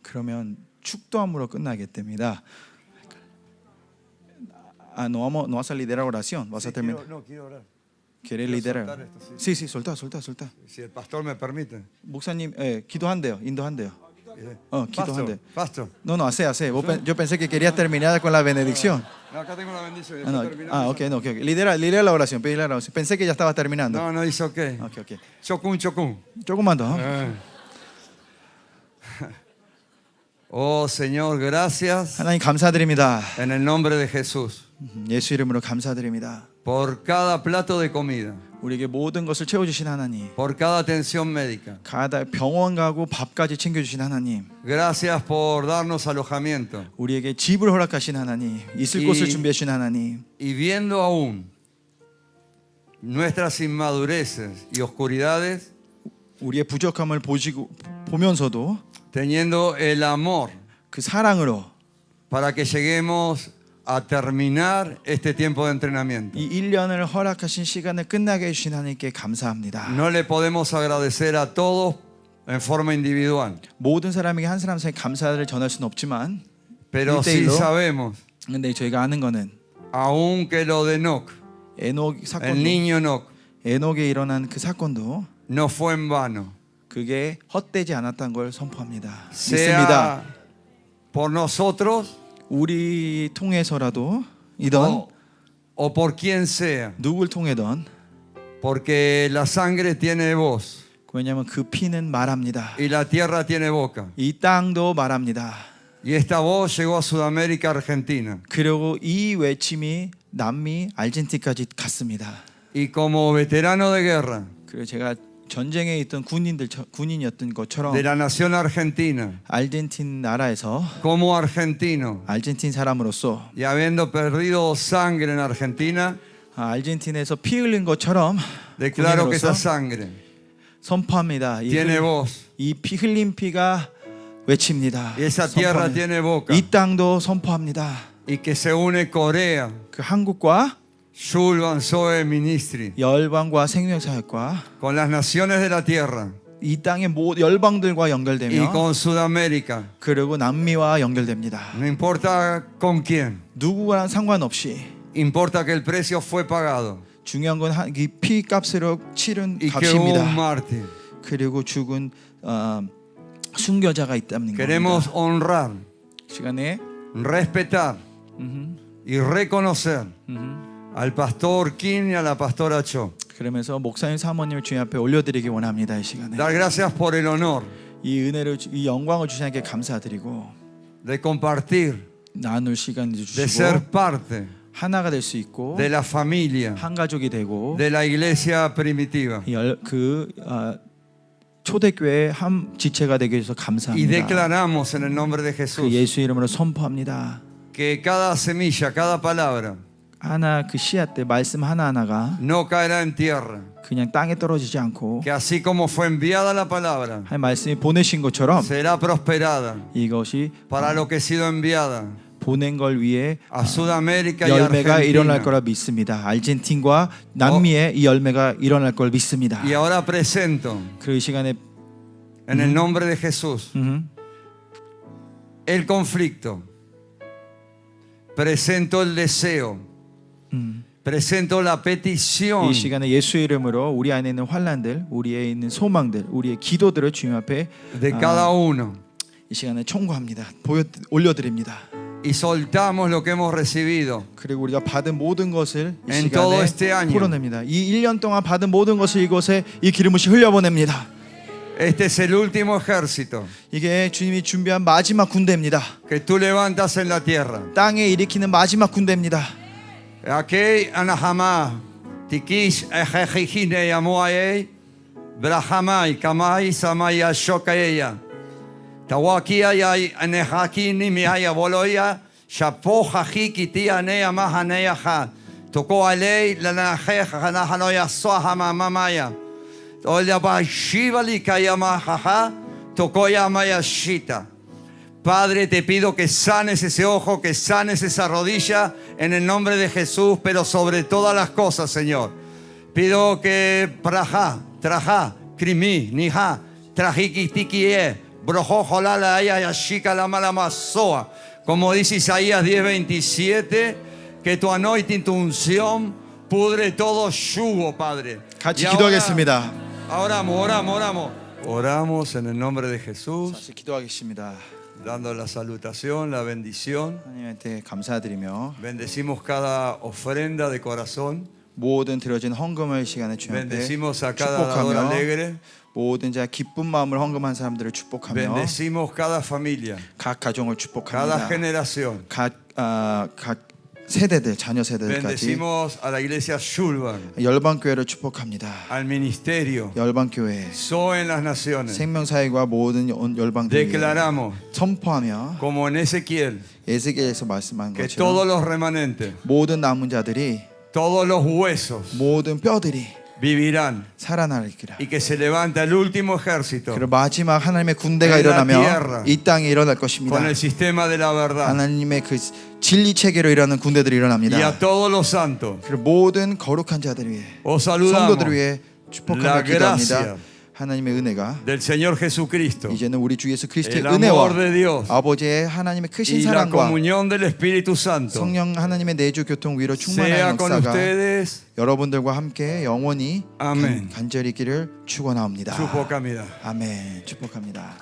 B: 그러면 축도함으로 끝나겠답니다. No vas a liderar oración, vas a terminar.
A: No, quiero orar.
B: ¿Quieres
A: quiero
B: liderar?
A: soltar esto, sí.
B: Sí, solta.
A: Si el pastor me permite.
B: 목사님, 기도한대요. 인도한대요. 기도한대.
A: Pastor.
B: No, hace. Yo pensé que querías terminar con la benedicción.
A: No, acá tengo la bendición.
B: No.
A: Terminamos.
B: Ok. Lidera la oración. Pedí la oración. Pensé que ya estaba terminando.
A: No, dice ok.
B: Ok.
A: Chocún.
B: 조금만 더.
A: Oh Señor, gracias
B: 하나님 감사드립니다.
A: en el nombre de Jesús
B: 예수 이름으로 감사드립니다.
A: por cada plato de comida,
B: 우리에게 모든 것을 채워주신 하나님,
A: por cada atención médica.
B: 가다 병원 가고 밥까지 챙겨주신 하나님,
A: Gracias por darnos alojamiento.
B: 우리에게 집을 허락하신 하나님, 있을 곳을 준비하신 하나님,
A: Y viendo aún nuestras inmadureces y oscuridades,
B: 우리의 부족함을 보면서도
A: teniendo el amor
B: 그 사랑으로
A: para que lleguemos a terminar este tiempo de entrenamiento.
B: 이 1년을 허락하신 시간을 끝나게 해주신 하나님께 감사합니다.
A: No le podemos agradecer a todos en forma individual,
B: 모든 사람에게 한 사람씩 감사를 전할 수는 없지만
A: pero sí
B: 1대1로
A: sabemos,
B: 근데 저희가 아는 거는
A: aunque lo de Enoch,
B: 에녹
A: el
B: 사건도
A: niño Enoch,
B: 에녹에 일어난 그 사건도
A: no fue en vano.
B: 그게 헛되지 않았다는 걸 선포합니다. 믿습니다.
A: Sea por nosotros
B: 우리 통해서라도 이던
A: o por quien sea,
B: 누굴 통해던
A: porque la sangre tiene voz
B: 왜냐하면 그 피는 말합니다.
A: y la tierra tiene boca.
B: 이 땅도 말합니다.
A: Y esta voz llegó a Sudamérica, Argentina.
B: 그리고 이 외침이 남미 아르헨티나까지 갔습니다.
A: Y como veterano de guerra,
B: 그리고 제가 전쟁에 있던 군인이었던 것처럼
A: de la nación argentina,
B: 아르헨틴 나라에서
A: como argentino,
B: 아르헨틴 사람으로서
A: y habiendo perdido sangre en Argentina,
B: 아르헨틴에서 피 흘린 것처럼
A: declaro que esa
B: 군인으로서
A: sangre
B: 선포합니다.
A: tiene voz,
B: 이 피 흘린 피가 외칩니다.
A: y esa tierra
B: 선포합니다.
A: tiene boca,
B: 이 땅도 선포합니다.
A: y que se une Corea,
B: 그 한국과
A: Shulban Zoe Ministry,
B: 열방과 생명사역과
A: con las naciones de la tierra
B: 이 땅의 열방들과
A: y
B: 연결되며
A: con Sudamérica,
B: 그리고 남미와 연결됩니다.
A: no importa con quién,
B: 누구랑 상관없이
A: importa que el precio fue pagado
B: 중요한 건 이 피값으로 치른
A: y que hubo un
B: 값입니다.
A: mártir.
B: 그리고 죽은 순교자가 있다는
A: Queremos
B: 겁니다.
A: honrar,
B: 시간에
A: respetar y reconocer al pastor Kim y a la pastora Cho.
B: 그러면서 목사님 사모님을 주님 앞에 올려드리기 원합니다. 이 시간에
A: Dar gracias por el honor
B: 이 은혜를 이 영광을 주신 하나님께 감사드리고
A: de compartir,
B: 나눌 시간을
A: de
B: 주시고
A: ser parte
B: 하나가 될 수 있고
A: de la familia
B: 한 가족이 되고
A: de la iglesia primitiva.
B: 초대교회 한 지체가 되게 해서
A: Y
B: 감사합니다.
A: declaramos en el nombre de
B: 그
A: Jesús
B: 예수 이름으로 선포합니다.
A: que cada semilla, cada palabra
B: 하나 그 씨앗 때 말씀 하나하나가
A: no caerá en tierra.
B: 그냥 땅에 떨어지지 않고
A: Que así como fue enviada la palabra,
B: 한 말씀이 보내신 것처럼
A: será prosperada
B: 이것이
A: para lo que ha sido enviada
B: 보낸 걸 위해
A: a Sudamérica y
B: 열매가 일어날
A: Argentina.
B: 거라 믿습니다. 아르헨틴과 남미에 이 열매가 일어날 걸 믿습니다.
A: Y ahora presento
B: 그 시간에
A: en el nombre de Jesús el conflicto, presento el deseo, presento la petición
B: 이 시간에 예수 이름으로 우리 안에 있는 환난들, 우리에 있는 소망들, 우리의 기도들을 주님 앞에
A: de cada uno
B: 이 시간에 청구합니다. 올려드립니다.
A: y soltamos lo que hemos recibido
B: 그리고 우리가 받은 모든 것을 이
A: en todo
B: 시간에
A: este año.
B: 풀어냅니다. 이 1년 동안 받은 모든 것을 이곳에 이 기름부시 흘려보냅니다.
A: Este es el último ejército
B: 이게 주님이 준비한 마지막 군대입니다.
A: que tú levantas en la tierra.
B: 땅에 일으키는 마지막 군대입니다.
A: Aquí anahama tikish ejejine yamuaye brahamai kamai samai ashokaeya tawakia ya anehakini miaya boloya shapoja hikitia nea mahanea ha toko alei la najeja hanahanoya sohama mamaya oya ba shivali kayamaha toko yamaya shita. Padre, te pido que sanes ese ojo, que sanes esa rodilla en el nombre de Jesús, pero sobre todas las cosas, Señor. Pido que praja, traja, krimi, nija, trajikitikie, brojo, jolala, ayashika, la malamasoa. Como dice Isaías 10:27, que tu anointing, tu unción, pudre todo yugo, Padre.
B: 같이 기도하겠습니다.
A: Oramos en el nombre de Jesús.
B: 다시 기도하겠습니다.
A: Dando la salutación, la bendición.
B: 하나님한테 감사드리며
A: Bendecimos cada ofrenda de corazón.
B: 모든 드려진 헌금을 시간에 주님 앞에
A: Bendecimos a cada dador
B: 축복하며
A: alegre.
B: 모든 자 기쁜 마음을 헌금한 사람들을 축복하며
A: Bendecimos cada familia,
B: 각 가정을
A: cada
B: 축복합니다.
A: generación.
B: 각 세대들, 자녀 세대들까지
A: Bendecimos a la iglesia Shulban,
B: 열방교회를 축복합니다.
A: al ministerio,
B: 열방교회,
A: Zoe en las naciones.
B: 생명사회와 모든 열방들 위해
A: Declaramos,
B: 선포하며
A: como en Ezequiel,
B: 에스겔에서 말씀한
A: que
B: 것처럼
A: todos los remanentes,
B: 모든 남은 자들이
A: todos los huesos
B: 모든 뼈들이
A: vivirán
B: 살아나리라.
A: y que se levanta el último ejército
B: 그리고 마지막 하나님의 군대가
A: En la
B: 일어나며
A: tierra.
B: 이 땅에 일어날 것입니다.
A: con el sistema de la verdad.
B: 하나님의 그 진리 체계로 일어나는 군대들이
A: Y a
B: 일어납니다.
A: todos los santos,
B: 그리고 모든 거룩한 자들 위해
A: os saludamos
B: 성도들 위해
A: la
B: 축복하며
A: gracia
B: 기도합니다. 하나님의 은혜가
A: del Señor Jesucristo,
B: 이제는 우리 주 예수 그리스도의
A: el amor
B: 은혜와
A: de Dios
B: 아버지의 하나님의 크신
A: y la
B: 사랑과
A: comunión del Espíritu Santo
B: 성령 하나님의 내주 교통 위로
A: sea
B: 충만한
A: con
B: 역사가
A: ustedes.
B: 여러분들과 함께 영원히
A: 아멘.
B: 간절히 있기를 축원하옵니다.
A: 축복합니다.
B: 아멘. 축복합니다.